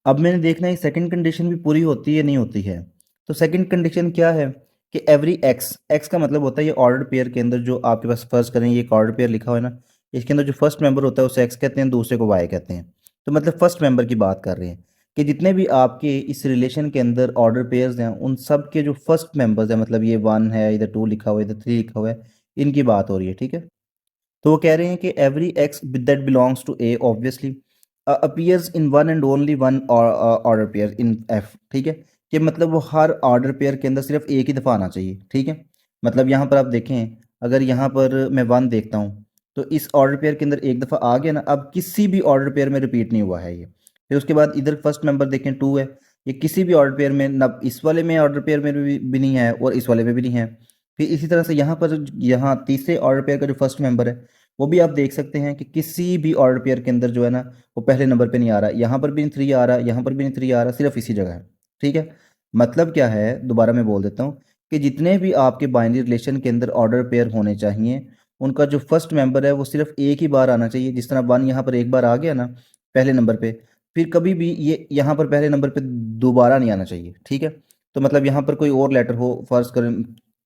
अब मैंने देखना है सेकंड कंडीशन भी पूरी होती है नहीं होती है। तो सेकंड कंडीशन क्या है कि एवरी एक्स, एक्स का मतलब होता है ये ऑर्डर पेयर के अंदर जो आपके पास फर्स्ट करें ये एक ऑर्डर पेयर लिखा हुआ है ना, इसके अंदर जो फर्स्ट मेंबर होता है उसे एक्स कहते हैं, दूसरे को वाई कहते हैं। तो मतलब फर्स्ट मेंबर की बात कर रहे हैं कि जितने भी आपके इस रिलेशन के अंदर ऑर्डर पेयर्स हैं उन सब के जो फर्स्ट मेंबर्स हैं, मतलब ये 1 है, इधर 2 लिखा हुआ है, इधर 3 लिखा हुआ है, इनकी बात हो रही है। ठीक है, तो वो कह रहे हैं कि every X that belongs to A obviously appears in one and only one order pair in F. ठीक है, कि मतलब वो हर ऑर्डर पेयर के अंदर सिर्फ एक ही दफ़ा आना चाहिए। ठीक है, मतलब यहाँ पर आप देखें, अगर यहाँ पर मैं 1 देखता हूँ तो इस ऑर्डर पेयर के अंदर एक दफ़ा आ गया ना, अब किसी भी ऑर्डर पेयर में रिपीट नहीं हुआ है ये। फिर उसके बाद इधर फर्स्ट मेंबर देखें 2 है, ये किसी भी ऑर्डर पेयर में ना, इस वाले में ऑर्डर पेयर में भी नहीं है और इस वाले में भी नहीं है। फिर इसी तरह से यहाँ पर यहाँ तीसरे ऑर्डर पेयर का जो फर्स्ट मेंबर है वो भी आप देख सकते हैं कि किसी भी ऑर्डर पेयर के अंदर जो है ना वो पहले नंबर पे नहीं आ रहा, यहाँ पर भी नहीं 3 आ रहा, यहाँ पर भी नहीं 3 आ रहा, सिर्फ इसी जगह है। ठीक है, मतलब क्या है, दोबारा मैं बोल देता हूँ कि जितने भी आपके बाइनरी रिलेशन के अंदर ऑर्डर पेयर होने चाहिए उनका जो फर्स्ट मेंबर है वो सिर्फ एक ही बार आना चाहिए। जिस तरह 1 यहाँ पर एक बार आ गया ना पहले नंबर पे, फिर कभी भी ये यहाँ पर पहले नंबर पे दोबारा नहीं आना चाहिए। ठीक है, तो मतलब यहाँ पर कोई और लेटर हो, फर्ज करें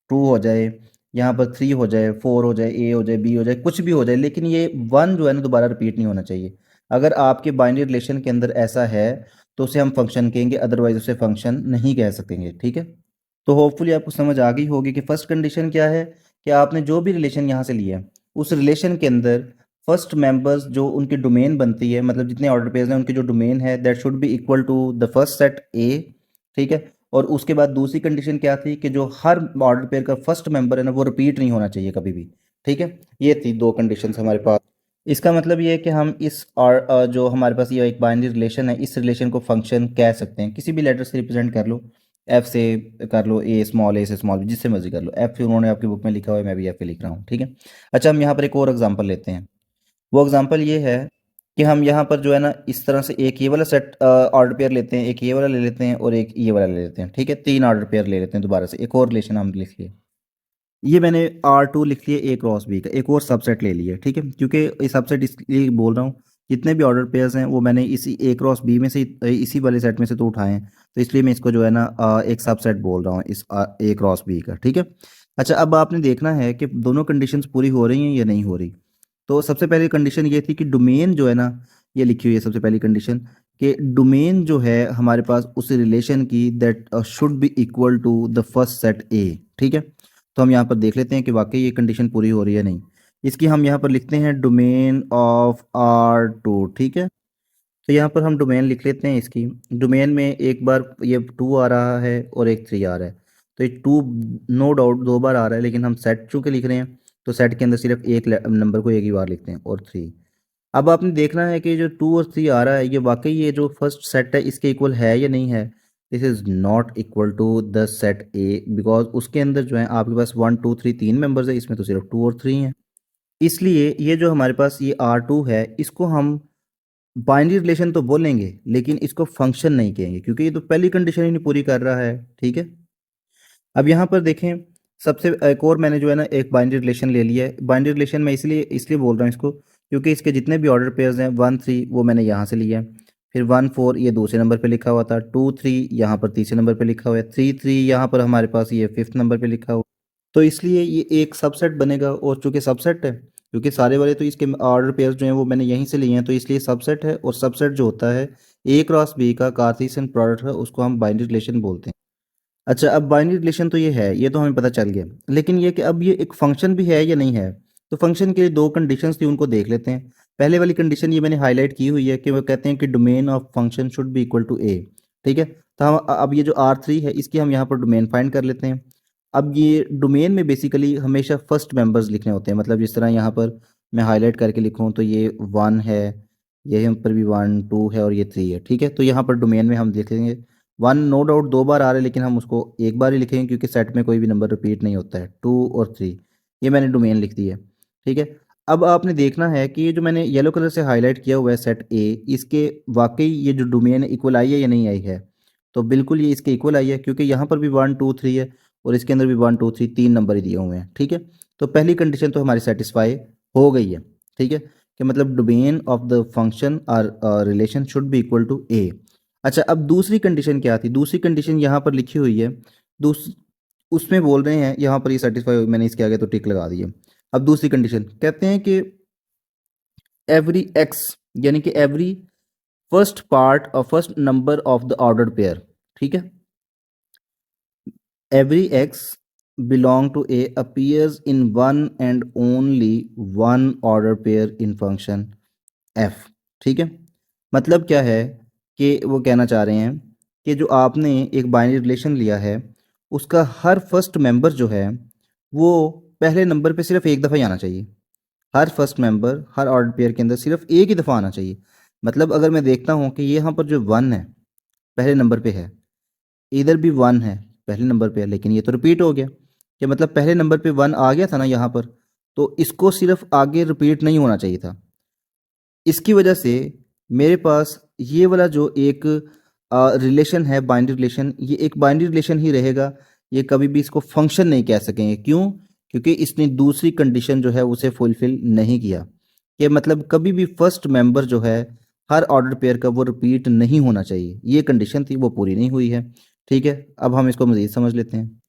2 हो जाए, यहाँ पर 3 हो जाए, 4 हो जाए, ए हो जाए, बी हो जाए, कुछ भी हो जाए, लेकिन ये 1 जो है ना दोबारा रिपीट नहीं होना चाहिए। अगर आपके बाइनरी रिलेशन के अंदर ऐसा है तो उसे हम फंक्शन कहेंगे, अदरवाइज उसे फंक्शन नहीं कह सकेंगे। ठीक है, तो होपफुली आपको समझ आ गई होगी कि फर्स्ट कंडीशन क्या है कि आपने जो भी रिलेशन यहाँ से लिया है उस रिलेशन के अंदर फर्स्ट मेंबर्स जो उनकी डोमेन बनती है, मतलब जितने ऑर्डर पेयर्स हैं उनकी जो डोमेन है that should be equal to the first set A. ठीक है, और उसके बाद दूसरी कंडीशन क्या थी कि जो हर ऑर्डर पेयर का फर्स्ट मेंबर है ना वो रिपीट नहीं होना चाहिए कभी भी। ठीक है, ये थी 2 कंडीशंस हमारे पास। इसका मतलब ये है कि हम इस और जो हमारे पास ये एक बाइनरी रिलेशन है इस रिलेशन को फंक्शन कह सकते हैं, किसी भी लेटर से रिप्रेजेंट कर लो, एफ से कर लो, ए से स्मॉल बी, जिससे मर्जी कर लो। एफ से उन्होंने आपकी बुक में लिखा हुआ है, मैं भी एफ पे लिख रहा हूँ। ठीक है, अच्छा हम यहाँ पर एक और एग्जांपल लेते हैं। वो एग्जांपल ये है कि हम यहाँ पर जो है ना इस तरह से एक ये वाला सेट ऑर्डर पेयर लेते हैं, एक ये वाला ले लेते हैं और एक ये वाला ले लेते हैं। ठीक है, 3 ऑर्डर पेयर ले लेते हैं। दोबारा से एक और रिलेशन हम लिख लिए, ये मैंने R2 लिख लिया ए क्रॉस बी का, एक और सबसेट ले लिया। ठीक है, क्योंकि ये सबसेट इसलिए बोल रहा हूँ जितने भी ऑर्डर पेयर्स हैं वो मैंने इसी ए क्रॉस बी में से इसी वाले सेट में से तो उठाए हैं, तो इसलिए मैं इसको जो है ना एक सबसेट बोल रहा हूँ इस ए क्रॉस बी का। ठीक है, अच्छा अब आपने देखना है कि दोनों कंडीशंस पूरी हो रही हैं या नहीं हो रही। तो सबसे पहली कंडीशन ये थी कि डोमेन जो है ना, ये लिखी हुई है सबसे पहली कंडीशन कि डोमेन जो है हमारे पास उस रिलेशन की that should be equal to the first set A. ठीक है, तो हम यहाँ पर देख लेते हैं कि वाकई ये कंडीशन पूरी हो रही है नहीं। इसकी हम यहाँ पर लिखते हैं डोमेन ऑफ R2। ठीक है, तो यहाँ पर हम डोमेन लिख लेते हैं इसकी। डोमेन में एक बार ये 2 आ रहा है और एक 3 आ रहा है, तो ये 2 नो डाउट 2 बार आ रहा है, लेकिन हम सेट चूँकि लिख रहे हैं तो सेट के अंदर सिर्फ एक नंबर को एक ही बार लिखते हैं और 3। अब आपने देखना है कि जो 2 और 3 आ रहा है ये वाकई ये जो फर्स्ट सेट है इसके इक्वल है या नहीं है। This is not equal to the set A, because उसके अंदर जो है आपके पास 1 2 3 3 मेंबर्स है, इसमें तो सिर्फ 2 और 3 हैं। इसलिए ये जो हमारे पास ये R2 है इसको हम बाइनरी रिलेशन तो बोलेंगे लेकिन इसको फंक्शन नहीं कहेंगे, क्योंकि ये तो पहली कंडीशन ही नहीं पूरी कर रहा है। ठीक है, अब यहाँ पर देखें, सबसे एक और मैंने जो है ना एक बाइनरी रिलेशन ले लिया है। बाइनरी रिलेशन मैं इसलिए इसलिए बोल रहा हूँ इसको क्योंकि इसके जितने भी ऑर्डर पेयर्स हैं 1 3 वो मैंने यहाँ से लिया है, फिर 1 4 ये दूसरे नंबर पे लिखा हुआ था, 2 3 यहाँ पर तीसरे नंबर पे लिखा हुआ है, 3 3 यहाँ पर हमारे पास ये 5th नंबर पे लिखा हुआ। तो इसलिए ये एक सबसेट बनेगा, और चूंकि सबसेट है क्योंकि सारे वाले तो इसके ऑर्डर पेयर्स जो हैं वो मैंने यहीं से लिए हैं, तो इसलिए सबसेट है। और सबसेट जो होता है ए क्रॉस बी का कार्टेशियन प्रोडक्ट है, उसको हम बाइनरी रिलेशन बोलते हैं। अच्छा, अब बाइनरी रिलेशन तो ये है, ये तो हमें पता चल गया, लेकिन ये कि अब ये एक फंक्शन भी है या नहीं है। तो फंक्शन के लिए दो कंडीशंस थी, उनको देख लेते हैं। पहले वाली कंडीशन ये मैंने हाईलाइट की हुई है कि वो कहते हैं कि domain of function should be equal to A. ठीक है, तो हम अब ये जो R3 है इसकी हम यहाँ पर डोमेन फाइंड कर लेते हैं। अब ये डोमेन में बेसिकली हमेशा फर्स्ट मेंबर्स लिखने होते हैं, मतलब जिस तरह यहाँ पर मैं हाईलाइट करके लिखूँ तो ये 1 है, ये यहाँ पर भी 1 2 है और ये 3 है। ठीक है, तो यहाँ पर डोमेन में हम लिखेंगे 1, नो डाउट 2 बार आ रहा है लेकिन हम उसको एक बार ही लिखेंगे क्योंकि सेट में कोई भी नंबर रिपीट नहीं होता है। 2 और 3 ये मैंने डोमेन लिख दी है। ठीक है, अब आपने देखना है कि ये जो मैंने येलो कलर से हाईलाइट किया हुआ है सेट ए, इसके वाकई ये जो डोमेन है इक्वल आई है या नहीं आई है। तो बिल्कुल ये इसके इक्वल आई है क्योंकि यहाँ पर भी 1 2 3 है और इसके अंदर भी 1 2 3 तीन नंबर ही दिए हुए हैं। ठीक है, तो पहली कंडीशन तो हमारी सेटिस्फाई हो गई है। ठीक है, कि मतलब डोमेन ऑफ द फंक्शन और relation should be equal to A. अच्छा, अब दूसरी कंडीशन क्या थी? दूसरी कंडीशन यहाँ पर लिखी हुई है, दूस उसमें बोल रहे हैं यहाँ पर ये सेटिस्फाई हुई, मैंने इसके आगे तो टिक लगा दी है। अब दूसरी कंडीशन कहते हैं कि एवरी एक्स, यानी कि एवरी फर्स्ट पार्ट और first number of the ordered pair. ठीक है, every x belong to A appears in one and only one order pair in function f। ठीक है, मतलब क्या है कि वो कहना चाह रहे हैं कि जो आपने एक बाइनरी रिलेशन लिया है उसका हर फर्स्ट मेंबर जो है वो पहले नंबर पे सिर्फ एक दफ़ा ही आना चाहिए। हर फर्स्ट मेंबर हर ऑर्डर पेयर के अंदर सिर्फ एक ही दफ़ा आना चाहिए। मतलब अगर मैं देखता हूँ कि ये यहाँ पर जो 1 है पहले नंबर पे है, इधर भी 1 है पहले नंबर पे है, लेकिन ये तो रिपीट हो गया कि मतलब पहले नंबर पे 1 आ गया था ना यहाँ पर, तो इसको सिर्फ आगे रिपीट नहीं होना चाहिए था। इसकी वजह से मेरे पास ये वाला जो एक रिलेशन है बाइनरी रिलेशन, ये एक बाइनरी रिलेशन ही रहेगा। ये कभी भी इसको फंक्शन नहीं कह सकेंगे। क्यों? क्योंकि इसने दूसरी कंडीशन जो है उसे फुलफिल नहीं किया, कि मतलब कभी भी फर्स्ट मेंबर जो है हर ऑर्डर पेयर का वो रिपीट नहीं होना चाहिए। ये कंडीशन थी, वो पूरी नहीं हुई है। ठीक है, अब हम इसको मज़ीद समझ लेते हैं।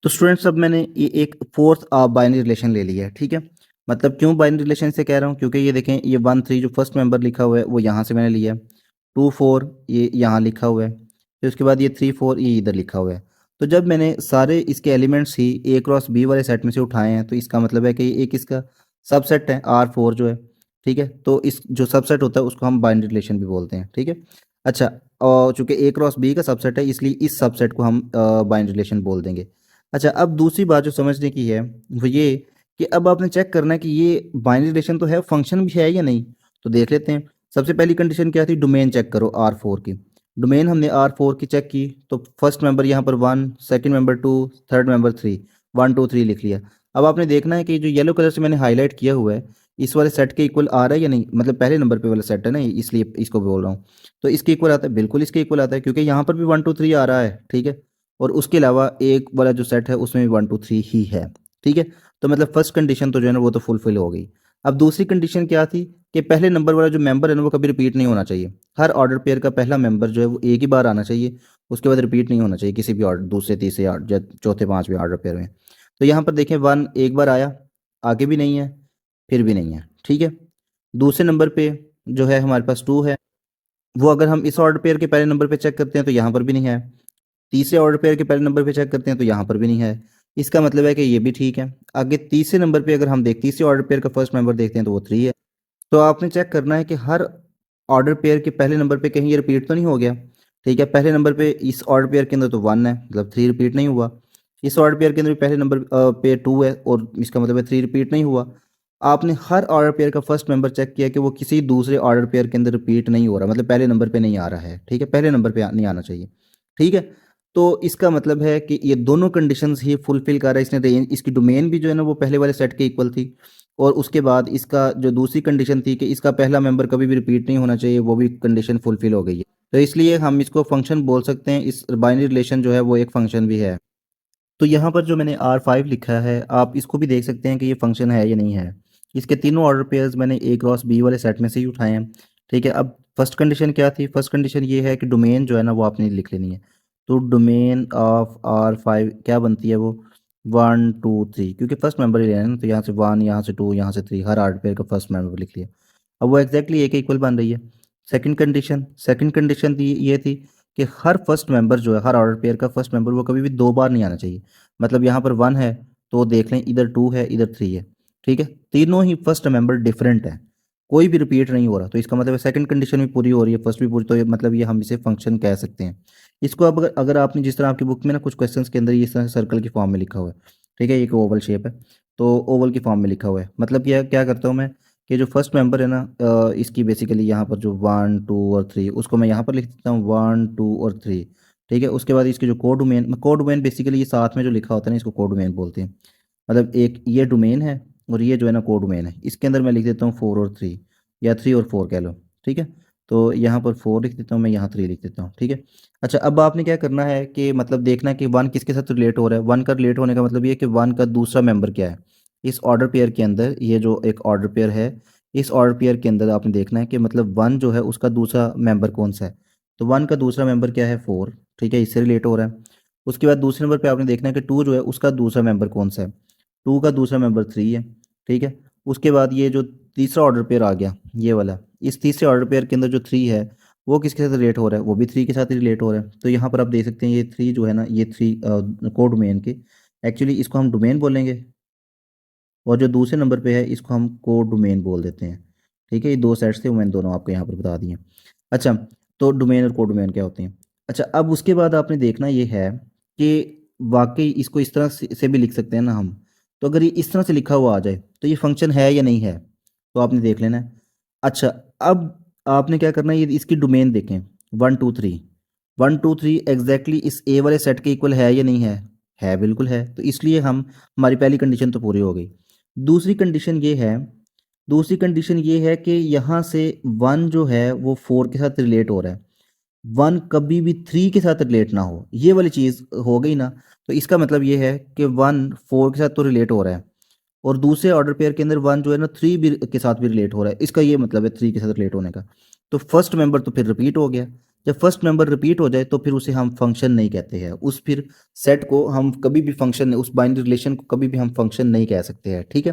तो स्टूडेंट्स, अब मैंने ये एक फोर्थ बाइनरी रिलेशन ले लिया है। ठीक है, मतलब क्यों बाइनरी रिलेशन से कह रहा हूँ, क्योंकि ये देखें ये 1 3 जो फर्स्ट मेंबर लिखा हुआ है वो यहाँ से मैंने लिया है, 2 4 ये यहाँ लिखा हुआ है, फिर उसके बाद ये 3 4 ये इधर लिखा हुआ है। तो जब मैंने सारे इसके एलिमेंट्स ही ए क्रॉस बी वाले सेट में से उठाए हैं तो इसका मतलब है कि ये एक इसका सबसेट है R4 जो है। ठीक है, तो इस जो सबसेट होता है उसको हम बाइनरी रिलेशन भी बोलते हैं। ठीक है, अच्छा, और चूंकि ए क्रॉस बी का सबसेट है इसलिए इस सबसेट को हम बाइनरी रिलेशन बोल देंगे। अच्छा, अब दूसरी बात जो समझने की है वो ये कि अब आपने चेक करना है कि ये बाइनरी रिलेशन तो है, फंक्शन भी है या नहीं। तो देख लेते हैं। सबसे पहली कंडीशन क्या थी? डोमेन चेक करो R4 की। डोमेन हमने R4 की चेक की तो फर्स्ट मेंबर यहाँ पर 1, सेकंड मेंबर 2, थर्ड मेंबर 3, 1 2 3 लिख लिया। अब आपने देखना है कि जो येलो कलर से मैंने हाईलाइट किया हुआ है इस वाले सेट के इक्वल आ रहा है या नहीं, मतलब पहले नंबर पे वाला सेट है ना, इसलिए इसको बोल रहा हूँ। तो इसके इक्वल आता है, बिल्कुल इसके इक्वल आता है क्योंकि यहाँ पर भी 1 2 3 आ रहा है। ठीक है, और उसके अलावा एक वाला जो सेट है उसमें भी 1 2 3 ही है। ठीक है, तो मतलब फर्स्ट कंडीशन तो जो है ना वो तो फुलफिल हो गई। अब दूसरी कंडीशन क्या थी कि पहले नंबर वाला जो मेंबर है ना वो कभी रिपीट नहीं होना चाहिए। हर ऑर्डर पेयर का पहला मेंबर जो है वो एक ही बार आना चाहिए, उसके बाद रिपीट नहीं होना चाहिए किसी भी ऑर्डर, दूसरे तीसरे ऑर्डर चौथे पांचवें ऑर्डर पेयर में। तो यहाँ पर देखें 1 एक बार आया, आगे भी नहीं है, फिर भी नहीं है। ठीक है, दूसरे नंबर पे जो है हमारे पास 2 है, वो अगर हम इस ऑर्डर पेयर के पहले नंबर पे चेक करते हैं तो यहाँ पर भी नहीं है, तीसरे ऑर्डर पेयर के पहले नंबर पे चेक करते हैं तो यहाँ पर भी नहीं है। इसका मतलब है कि ये भी ठीक है। आगे तीसरे नंबर पे अगर हम तीसरे ऑर्डर पेयर का फर्स्ट मेंबर देखते हैं तो वो 3 है। तो आपने चेक करना है कि हर ऑर्डर पेयर के पहले नंबर पे कहीं ये रिपीट तो नहीं हो गया। ठीक है, पहले नंबर पे इस ऑर्डर पेयर के अंदर तो 1 है, मतलब 3 रिपीट नहीं हुआ। इस ऑर्डर पेयर के अंदर भी पहले नंबर पे 2 है और इसका मतलब है 3 रिपीट नहीं हुआ। आपने हर ऑर्डर पेयर का फर्स्ट मेंबर चेक किया कि वो किसी दूसरे ऑर्डर पेयर के अंदर रिपीट नहीं हो रहा, मतलब पहले नंबर पे नहीं आ रहा है। ठीक है, पहले नंबर पे नहीं आना चाहिए। ठीक है, तो इसका मतलब है कि ये दोनों कंडीशंस ही फुलफिल कर रहा है। इसने रेंज, इसकी डोमेन भी जो है ना वो पहले वाले सेट के इक्वल थी, और उसके बाद इसका जो दूसरी कंडीशन थी कि इसका पहला मेंबर कभी भी रिपीट नहीं होना चाहिए, वो भी कंडीशन फुलफिल हो गई है। तो इसलिए हम इसको फंक्शन बोल सकते हैं। इस बाइनरी रिलेशन जो है वो एक फंक्शन भी है। तो यहाँ पर जो मैंने R5 लिखा है, आप इसको भी देख सकते हैं कि ये फंक्शन है या नहीं है। इसके तीनों ऑर्डर पेयर्स मैंने A क्रॉस B वाले सेट में से ही उठाए हैं। ठीक है, अब फर्स्ट कंडीशन क्या थी? फर्स्ट कंडीशन ये है कि डोमेन जो है ना वो आपने लिख लेनी है। तो डोमेन ऑफ R5 क्या बनती है? वो 1 2 3, क्योंकि फर्स्ट मेंबर ही लेना है ना, तो यहाँ से 1, यहाँ से 2, यहाँ से 3, हर ऑर्डर पेयर का फर्स्ट मेंबर लिख लिया। अब वो एग्जैक्टली A के इक्वल बन रही है। सेकंड कंडीशन थी, ये थी कि हर फर्स्ट मेंबर जो है, हर ऑर्डर पेयर का फर्स्ट मेंबर वो कभी भी 2 बार नहीं आना चाहिए। मतलब यहाँ पर 1 है तो देख लें इधर 2 है, इधर 3 है। ठीक है, तीनों ही फर्स्ट मेंबर डिफरेंट है, कोई भी रिपीट नहीं हो रहा। तो इसका मतलब है सेकंड कंडीशन भी पूरी हो रही है, फर्स्ट भी पूरी, तो ये मतलब ये हम इसे फंक्शन कह सकते हैं। इसको अब अगर आपने जिस तरह आपकी बुक में ना कुछ क्वेश्चंस के अंदर ये इस तरह सर्कल की फॉर्म में लिखा हुआ है। ठीक है, एक ओवल शेप है, तो ओवल की फॉर्म में लिखा हुआ है। मतलब क्या क्या करता हूँ मैं कि जो फर्स्ट मेंबर है ना, इसकी बेसिकली यहाँ पर जो 1 2 और 3, उसको मैं यहाँ पर लिख देता हूँ 1 2 और 3। ठीक है, उसके बाद इसके जो कोड डोमेन बेसिकली ये साथ में जो लिखा होता है ना, इसको कोड डोमेन बोलते हैं। मतलब एक ये डोमेन है और ये जो है ना कोड डोमेन है। इसके अंदर मैं लिख देता हूँ 4 और 3, या 3 और 4 कह लो। ठीक है, तो यहाँ पर 4 लिख देता हूँ मैं, यहाँ 3 लिख देता हूँ। ठीक है, अच्छा अब आपने क्या करना है कि मतलब देखना कि 1 किसके साथ रिलेट हो रहा है। 1 का रिलेट होने का मतलब ये है कि 1 का दूसरा मेंबर क्या है इस ऑर्डर पेयर के अंदर। ये जो एक ऑर्डर पेयर है, इस ऑर्डर पेयर के अंदर आपने देखना है कि मतलब 1 जो है उसका दूसरा मेंबर कौन सा है। तो 1 का दूसरा मेंबर क्या है? 4। ठीक है, इससे रिलेट हो रहा है। उसके बाद दूसरे नंबर पे आपने देखना है कि 2 जो है उसका दूसरा मेंबर कौन सा है। 2 का दूसरा मेंबर 3 है। ठीक है, उसके बाद ये जो तीसरा ऑर्डर पेयर आ गया, ये वाला, इस तीसरे ऑर्डर पेयर के अंदर जो 3 है वो किसके साथ रिलेट हो रहा है? वो भी 3 के साथ ही रिलेट हो रहा है। तो यहाँ पर आप देख सकते हैं ये 3 जो है ना, ये 3 कोड डोमेन के, एक्चुअली इसको हम डोमेन बोलेंगे, और जो दूसरे नंबर पे है इसको हम कोड डोमेन बोल देते हैं। ठीक है, ये दो सेट्स थे, वो मैंने दोनों आपको यहाँ पर बता दिए। अच्छा, तो डोमेन और कोड डोमेन क्या होते हैं? अच्छा, अब उसके बाद आपने देखना ये है कि वाकई इसको इस तरह से भी लिख सकते हैं ना हम। तो अगर ये इस तरह से लिखा हुआ आ जाए तो ये फंक्शन है या नहीं है, तो आपने देख लेना है। अच्छा, अब आपने क्या करना है, ये इसकी डोमेन देखें, 1 2 3, 1 2 3 एग्जैक्टली इस ए वाले सेट के इक्वल है या नहीं है? है, बिल्कुल है। तो इसलिए हम, हमारी पहली कंडीशन तो पूरी हो गई। दूसरी कंडीशन ये है, दूसरी कंडीशन ये है कि यहाँ से 1 जो है वो 4 के साथ रिलेट हो रहा है। 1 कभी भी 3 के साथ रिलेट ना हो, ये वाली चीज़ हो गई ना। तो इसका मतलब ये है कि 1 4 के साथ तो रिलेट हो रहा है, और दूसरे ऑर्डर पेयर के अंदर 1 जो है ना 3 भी के साथ भी रिलेट हो रहा है। इसका ये मतलब है 3 के साथ रिलेट होने का। तो फर्स्ट मेंबर तो फिर रिपीट हो गया। जब फर्स्ट मेंबर रिपीट हो जाए तो फिर उसे हम फंक्शन नहीं कहते हैं, उस फिर सेट को हम कभी भी फंक्शन, उस बाइनरी रिलेशन को कभी भी हम फंक्शन नहीं कह सकते हैं। ठीक है,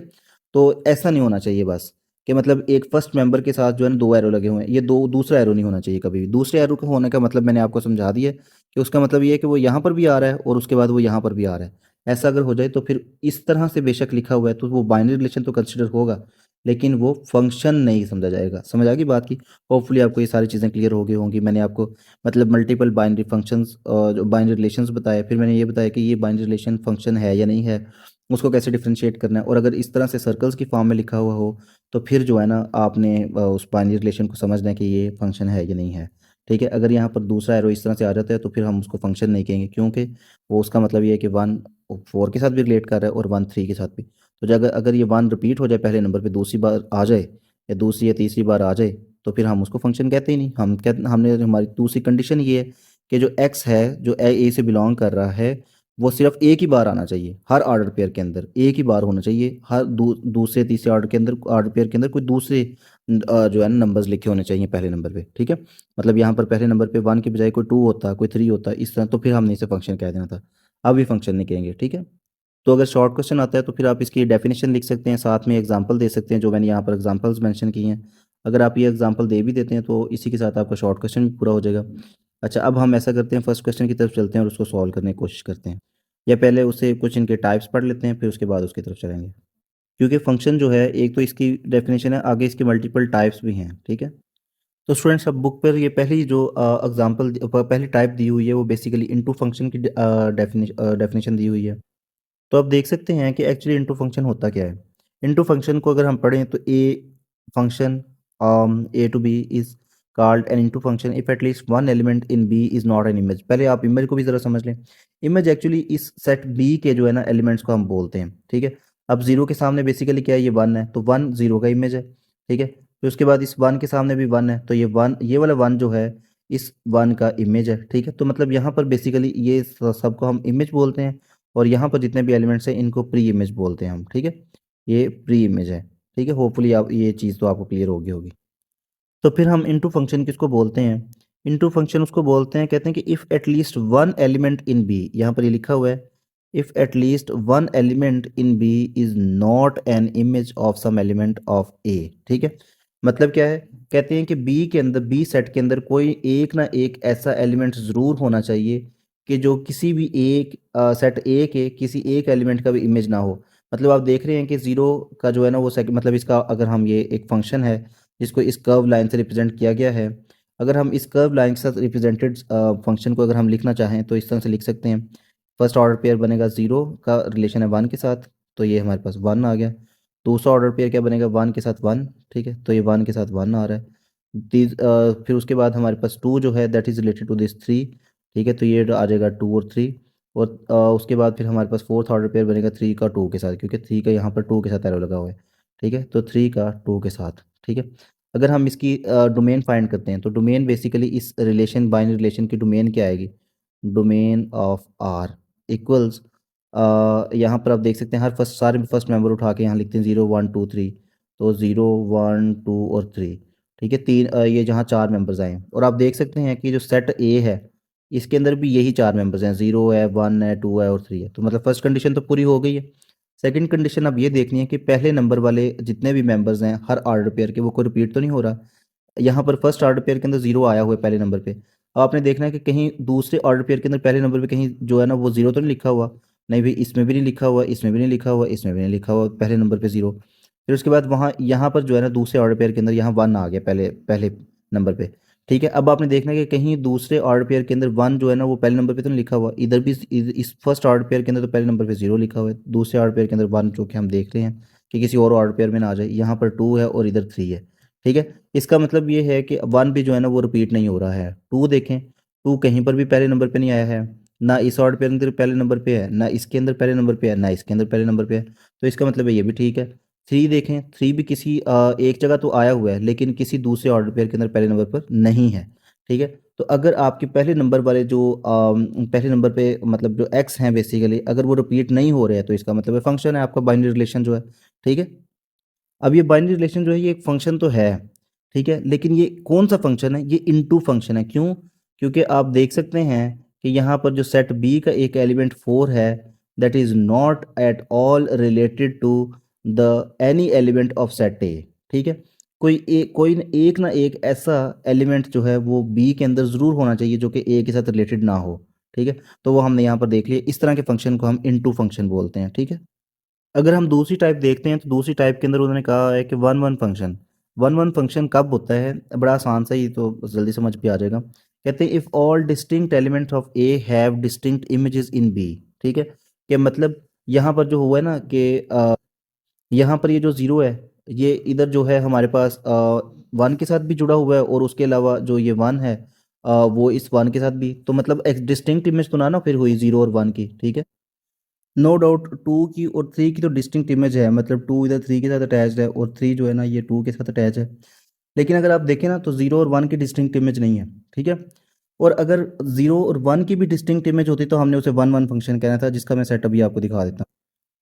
तो ऐसा नहीं होना चाहिए बस कि मतलब एक फर्स्ट मेंबर के साथ जो है ना 2 एरो लगे हुए हैं, ये दो दूसरा एरो नहीं होना चाहिए कभी भी। दूसरे एरो का होने का मतलब मैंने आपको समझा दिया कि उसका मतलब ये है कि वो यहाँ पर भी आ रहा है और उसके बाद वो यहाँ पर भी आ रहा है। ऐसा अगर हो जाए तो फिर इस तरह से बेशक लिखा हुआ है तो वो बाइनरी रिलेशन तो कंसिडर होगा, लेकिन वो फंक्शन नहीं समझा जाएगा। समझ आ गई बात की? होपफुली आपको ये सारी चीज़ें क्लियर हो गई होंगी। मैंने आपको मतलब मल्टीपल बाइनरी फंक्शंस और बाइनरी रिलेशंस बताए, फिर मैंने ये बताया कि ये बाइनरी रिलेशन फंक्शन है या नहीं है, उसको कैसे डिफ्रेंशिएट करना है। और अगर इस तरह से सर्कल्स की फॉर्म में लिखा हुआ हो तो फिर जो है ना आपने उस बाइनरी रिलेशन को समझना है कि ये फंक्शन है या नहीं है। ठीक है, अगर यहाँ पर दूसरा एरो इस तरह से आ जाता है तो फिर हम उसको फंक्शन नहीं कहेंगे, क्योंकि वो उसका मतलब ये है कि 1 4 के साथ भी रिलेट कर रहा है और 1 3 के साथ भी। तो जब अगर ये 1 रिपीट हो जाए पहले नंबर पे, दूसरी बार आ जाए या दूसरी या तीसरी बार आ जाए, तो फिर हम उसको फंक्शन कहते ही नहीं। हम कहते, हमने, हमारी दूसरी कंडीशन ये है कि जो एक्स है जो ए से बिलोंग कर रहा है, वो सिर्फ एक ही बार आना चाहिए हर ऑर्डर पेयर के अंदर, एक ही बार होना चाहिए हर दूसरे तीसरे ऑर्डर के अंदर, ऑर्डर पेयर के अंदर कोई दूसरे जो है ना नंबर्स लिखे होने चाहिए पहले नंबर पे। ठीक है, मतलब यहाँ पर पहले नंबर पे 1 की बजाय कोई 2 होता, कोई 3 होता, इस तरह, तो फिर हमने इसे फंक्शन कह देना था। अब ये फंक्शन नहीं कहेंगे। ठीक है, तो अगर शॉर्ट क्वेश्चन आता है तो फिर आप इसकी डेफिनेशन लिख सकते हैं, साथ में एग्जांपल दे सकते हैं, जो मैंने यहाँ पर एग्जांपल्स मेंशन की हैं। अगर आप ये एग्जांपल दे भी देते हैं तो इसी के साथ आपका शॉर्ट क्वेश्चन भी पूरा हो जाएगा। अच्छा, अब हम ऐसा करते हैं, फर्स्ट क्वेश्चन की तरफ चलते हैं और उसको सॉल्व करने की कोशिश करते हैं, या पहले उससे कुछ इनके टाइप्स पढ़ लेते हैं फिर उसके बाद उसकी तरफ चलेंगे। क्योंकि फंक्शन जो है, एक तो इसकी डेफिनेशन है, आगे इसके मल्टीपल टाइप्स भी हैं, ठीक है। तो स्टूडेंट्स, अब बुक पर ये पहली जो एग्जांपल पहली टाइप दी हुई है वो बेसिकली इनटू फंक्शन की डेफिनेशन दी हुई है। तो आप देख सकते हैं कि एक्चुअली इनटू फंक्शन होता क्या है। इनटू फंक्शन को अगर हम पढ़ें तो A function A to B is called an into function if at least one element in B is not an image. पहले आप इमेज को भी ज़रा समझ लें। इमेज एक्चुअली इस सेट बी के जो है ना एलिमेंट्स को हम बोलते हैं, ठीक है। अब जीरो के सामने बेसिकली क्या है, ये वन है, तो वन जीरो का इमेज है, ठीक है। फिर उसके बाद इस वन के सामने भी वन है, तो ये वन, ये वाला वन जो है इस वन का इमेज है, ठीक है। तो मतलब यहाँ पर बेसिकली ये सबको हम इमेज बोलते हैं, और यहाँ पर जितने भी एलिमेंट्स हैं इनको प्री इमेज बोलते हैं हम, ठीक है। ये प्री इमेज है, ठीक है। होपफुली आप ये चीज़ तो आपको क्लियर होगी। तो फिर हम इनटू फंक्शन किसको बोलते हैं? इनटू फंक्शन उसको बोलते हैं, कहते हैं कि if at least one element in B, यहाँ पर ये लिखा हुआ है, if at least one element in B is not an image of some element of A, ठीक है। मतलब क्या है, कहते हैं कि बी के अंदर, बी सेट के अंदर कोई एक ना एक ऐसा एलिमेंट ज़रूर होना चाहिए कि जो किसी भी एक सेट ए के किसी एक एलिमेंट का भी इमेज ना हो। मतलब आप देख रहे हैं कि ज़ीरो का जो है ना वो मतलब इसका, अगर हम ये एक फंक्शन है जिसको इस कर्व लाइन से रिप्रेजेंट किया गया है, अगर हम इस कर्व लाइन के साथ रिप्रेजेंटेड फंक्शन को अगर हम लिखना चाहें तो इस तरह से लिख सकते हैं। फर्स्ट ऑर्डर पेयर बनेगा, ज़ीरो का रिलेशन है वन के साथ, तो ये हमारे पास वन आ गया। दूसरा ऑर्डर पेयर क्या बनेगा, वन के साथ वन, ठीक है, तो ये वन के साथ वन आ रहा है। फिर उसके बाद हमारे पास टू जो है that is related to this three, ठीक है, तो ये आ जाएगा टू और थ्री। और उसके बाद फिर हमारे पास फोर्थ ऑर्डर पेयर बनेगा थ्री का टू के साथ, क्योंकि थ्री का यहाँ पर टू के साथ एरो लगा हुआ है, ठीक है, तो थ्री का टू के साथ, ठीक है। अगर हम इसकी डोमेन फाइंड करते हैं तो डोमेन बेसिकली इस रिलेशन, बाइनरी रिलेशन की डोमेन क्या आएगी, डोमेन ऑफ आर इक्वल्स, यहाँ पर आप देख सकते हैं हर फर्स्ट, सारे फर्स्ट मेंबर उठा के यहाँ लिखते हैं ज़ीरो वन टू थ्री, तो ज़ीरो वन टू और थ्री, ठीक है। तीन ये जहाँ चार मेंबर्स आए, और आप देख सकते हैं कि जो सेट ए है इसके अंदर भी यही चार मेंबर्स हैं, ज़ीरो है, वन है, टू है और थ्री है। तो मतलब फर्स्ट कंडीशन तो पूरी हो गई है। सेकंड कंडीशन अब ये देखनी है कि पहले नंबर वाले जितने भी मेंबर्स हैं हर ऑर्डर पेयर के, वो कोई रिपीट तो नहीं हो रहा। यहाँ पर फर्स्ट ऑर्डर पेयर के अंदर जीरो आया हुआ है पहले नंबर पे। अब आपने देखना है कि कहीं दूसरे ऑर्डर पेयर के अंदर पहले नंबर पे कहीं जो है ना वो जीरो तो नहीं लिखा हुआ। नहीं भाई, इसमें भी नहीं लिखा हुआ, इसमें भी नहीं लिखा हुआ, इसमें भी नहीं लिखा हुआ, पहले नंबर पे जीरो। फिर उसके बाद वहाँ यहाँ पर जो है ना दूसरे ऑर्डर पेयर के अंदर यहाँ वन आ गया पहले पहले नंबर पे, ठीक है। अब आपने देखना है कि कहीं दूसरे ऑर्डर पेयर के अंदर वन जो है ना वो पहले नंबर पे तो नहीं लिखा हुआ, इधर भी इस फर्स्ट ऑर्डर पेयर के अंदर तो पहले नंबर पे जीरो लिखा हुआ है, दूसरे ऑर्डर पेयर के अंदर वन, जो कि हम देख रहे हैं कि किसी और ऑर्डर पेयर में ना आ जाए। यहाँ पर टू है और इधर थ्री है, ठीक है। इसका मतलब ये है कि वन भी जो है ना वो रिपीट नहीं हो रहा है। टू देखें, टू कहीं पर भी पहले नंबर पे नहीं आया है, ना इस ऑर्डर पे अंदर पहले नंबर पे है, ना इसके अंदर पहले नंबर पे है, ना इसके अंदर पहले नंबर पे है, तो इसका मतलब है ये भी ठीक है। थ्री देखें, थ्री भी किसी एक जगह तो आया हुआ है लेकिन किसी दूसरे ऑर्डर पेयर के अंदर पहले नंबर पर नहीं है, ठीक है। तो अगर आपके पहले नंबर वाले जो पहले नंबर पे मतलब जो एक्स हैं बेसिकली, अगर वो रिपीट नहीं हो रहे हैं तो इसका मतलब है फंक्शन है आपका बाइनरी रिलेशन जो है, ठीक है। अब ये बाइनरी रिलेशन जो है ये एक फंक्शन तो है, ठीक है, लेकिन ये कौन सा फंक्शन है, ये इनटू फंक्शन है। क्यों? क्योंकि आप देख सकते हैं कि यहाँ पर जो सेट बी का एक एलिमेंट फोर है that is not at all related to the any element of set A, ठीक है। एक ना एक ऐसा एलिमेंट जो है वो बी के अंदर ज़रूर होना चाहिए जो कि ए के साथ रिलेटेड ना हो, ठीक है। तो वो हमने यहाँ पर देख लिया, इस तरह के फंक्शन को हम इनटू फंक्शन बोलते हैं, ठीक है। अगर हम दूसरी टाइप देखते हैं तो दूसरी टाइप के अंदर उन्होंने कहा है कि one one function. One one function कब होता है, बड़ा आसान सा ही, तो जल्दी समझ भी आ जाएगा। कहते हैं if all distinct elements of A have distinct images in B, ठीक है। कि मतलब यहाँ पर जो हुआ है ना कि यहाँ पर ये जो ज़ीरो है, ये इधर जो है हमारे पास वन के साथ भी जुड़ा हुआ है, और उसके अलावा जो ये वन है वो इस वन के साथ भी, तो मतलब एक डिस्टिंक्ट इमेज तो ना फिर हुई ज़ीरो और वन की, ठीक है। नो डाउट टू की और थ्री की तो डिस्टिंक्ट इमेज है, मतलब टू इधर थ्री के साथ अटैच्ड है और थ्री जो है ना ये टू के साथ अटैच है। लेकिन अगर आप देखें ना तो जीरो और वन की डिस्टिंक्ट इमेज नहीं है, ठीक है। और अगर जीरो और वन की भी डिस्टिंक्ट इमेज होती तो हमने उसे वन वन फंक्शन कहना था, जिसका मैं सेट अभी आपको दिखा देता हूँ।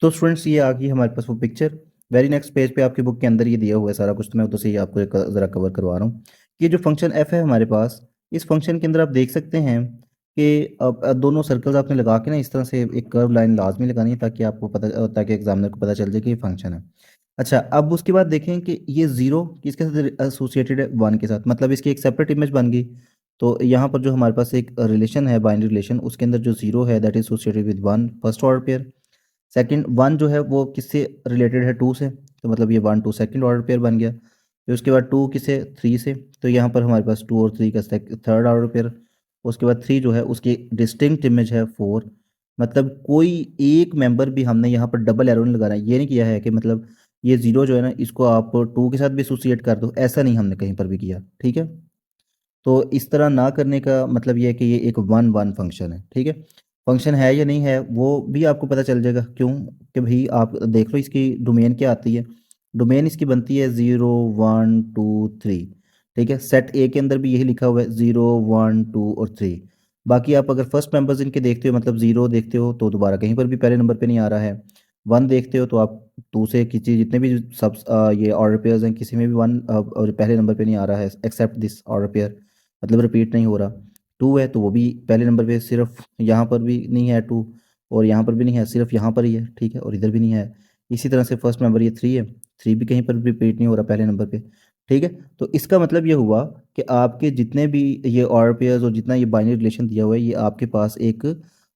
तो स्टूडेंट्स, ये आ गई हमारे पास वो पिक्चर। वेरी नेक्स्ट पेज पे आपकी बुक के अंदर ये दिया हुआ है सारा कुछ, तो मैं तो सही आपको ज़रा कवर करवा रहा हूँ। ये जो फंक्शन एफ है हमारे पास, इस फंक्शन के अंदर आप देख सकते हैं कि अब दोनों सर्कल्स आपने लगा के ना इस तरह से एक कर्व लाइन लाजमी लगानी है ताकि आपको पता, ताकि एग्जामिनर को पता चल जाए कि ये फंक्शन है। अच्छा, अब उसके बाद देखें कि ये ज़ीरो किसके साथ एसोसिएटेड है, 1 के साथ, मतलब इसकी एक सेपरेट इमेज बन गई। तो यहाँ पर जो हमारे पास एक रिलेशन है, बाइनरी रिलेशन, उसके अंदर जो ज़ीरो है that is associated with 1 first order pair. Second 1 जो है वो किससे रिलेटेड है, 2 से, तो मतलब ये 1 2 सेकंड ऑर्डर पेयर बन गया। फिर उसके बाद 2 किससे, 3 से, तो यहाँ पर हमारे पास 2 और 3 का थर्ड ऑर्डर पेयर। उसके बाद 3 जो है उसकी डिस्टिंक्ट इमेज है 4। मतलब कोई एक मेंबर भी हमने यहाँ पर डबल एरो नहीं लगाना है, ये नहीं किया है कि मतलब ये ज़ीरो जो है ना इसको आप 2 के साथ भी एसोसिएट कर दो, ऐसा नहीं हमने कहीं पर भी किया, ठीक है। तो इस तरह ना करने का मतलब ये है कि ये एक वन वन फंक्शन है, ठीक है। फंक्शन है या नहीं है वो भी आपको पता चल जाएगा, क्यों कि भाई आप देख लो इसकी डोमेन क्या आती है। डोमेन इसकी बनती है 0 1 2 3, ठीक है। सेट ए के अंदर भी यही लिखा हुआ है 0 1 2 और 3। बाकी आप अगर फर्स्ट मेंबर्स इनके देखते हो, मतलब 0 देखते हो तो दोबारा कहीं पर भी पहले नंबर पे नहीं आ रहा है। 1 देखते हो तो आप 2 से किसी जितने भी सब ये ऑर्डर पेयर्स हैं किसी में भी 1 और पहले नंबर पे नहीं आ रहा है एक्सेप्ट दिस ऑर्डर पेयर, मतलब रिपीट नहीं हो रहा। 2 है तो वो भी पहले नंबर पे, सिर्फ यहाँ पर भी नहीं है 2 और यहाँ पर भी नहीं है, सिर्फ यहाँ पर ही है, ठीक है, और इधर भी नहीं है। इसी तरह से फर्स्ट नंबर ये 3 है, 3 भी कहीं पर रिपीट नहीं हो रहा पहले नंबर पे, ठीक है। तो इसका मतलब ये हुआ कि आपके जितने भी ये ऑर्डर पेयर्स और जितना ये बाइनरी रिलेशन दिया हुआ है ये आपके पास एक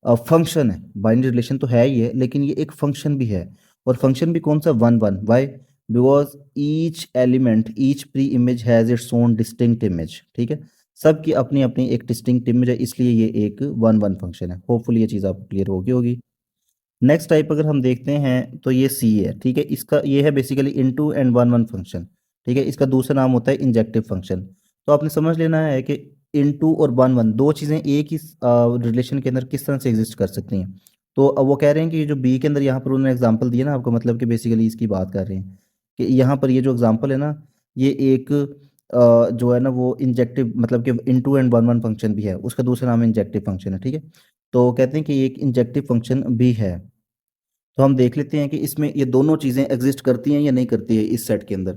फंक्शन है। बाइनरी रिलेशन तो है ही है लेकिन ये एक फंक्शन भी है। और फंक्शन भी कौन सा, 1 1, why, because each element each pre image has its own distinct image, ठीक है। सबकी अपनी अपनी एक डिस्टिंक्ट इमेज है, इसलिए ये एक 1 1 फंक्शन है। होपफुली ये चीज़ आपको क्लियर होगी। नेक्स्ट टाइप अगर हम देखते हैं तो ये सी है, ठीक है। इसका ये है बेसिकली इनटू एंड 1 1 फंक्शन, ठीक है। इसका दूसरा नाम होता है इंजेक्टिव फंक्शन। तो आपने समझ लेना है कि इनटू और 1 1 दो चीज़ें एक ही रिलेशन के अंदर किस तरह से एग्जिस्ट कर सकती हैं। तो अब वो कह रहे हैं कि ये जो बी के अंदर यहाँ पर उन्होंने एग्जांपल दिया ना आपको, मतलब कि बेसिकली इसकी बात कर रहे हैं कि यहाँ पर ये जो एग्जांपल है ना, ये एक जो है ना वो इंजेक्टिव, मतलब कि इनटू एंड 1 1 फंक्शन भी है, उसका दूसरा नाम इंजेक्टिव फंक्शन है, ठीक है। तो कहते हैं कि ये एक इंजेक्टिव फंक्शन भी है। तो हम देख लेते हैं कि इसमें ये दोनों चीज़ें एग्जिस्ट करती हैं या नहीं करती है इस सेट के अंदर।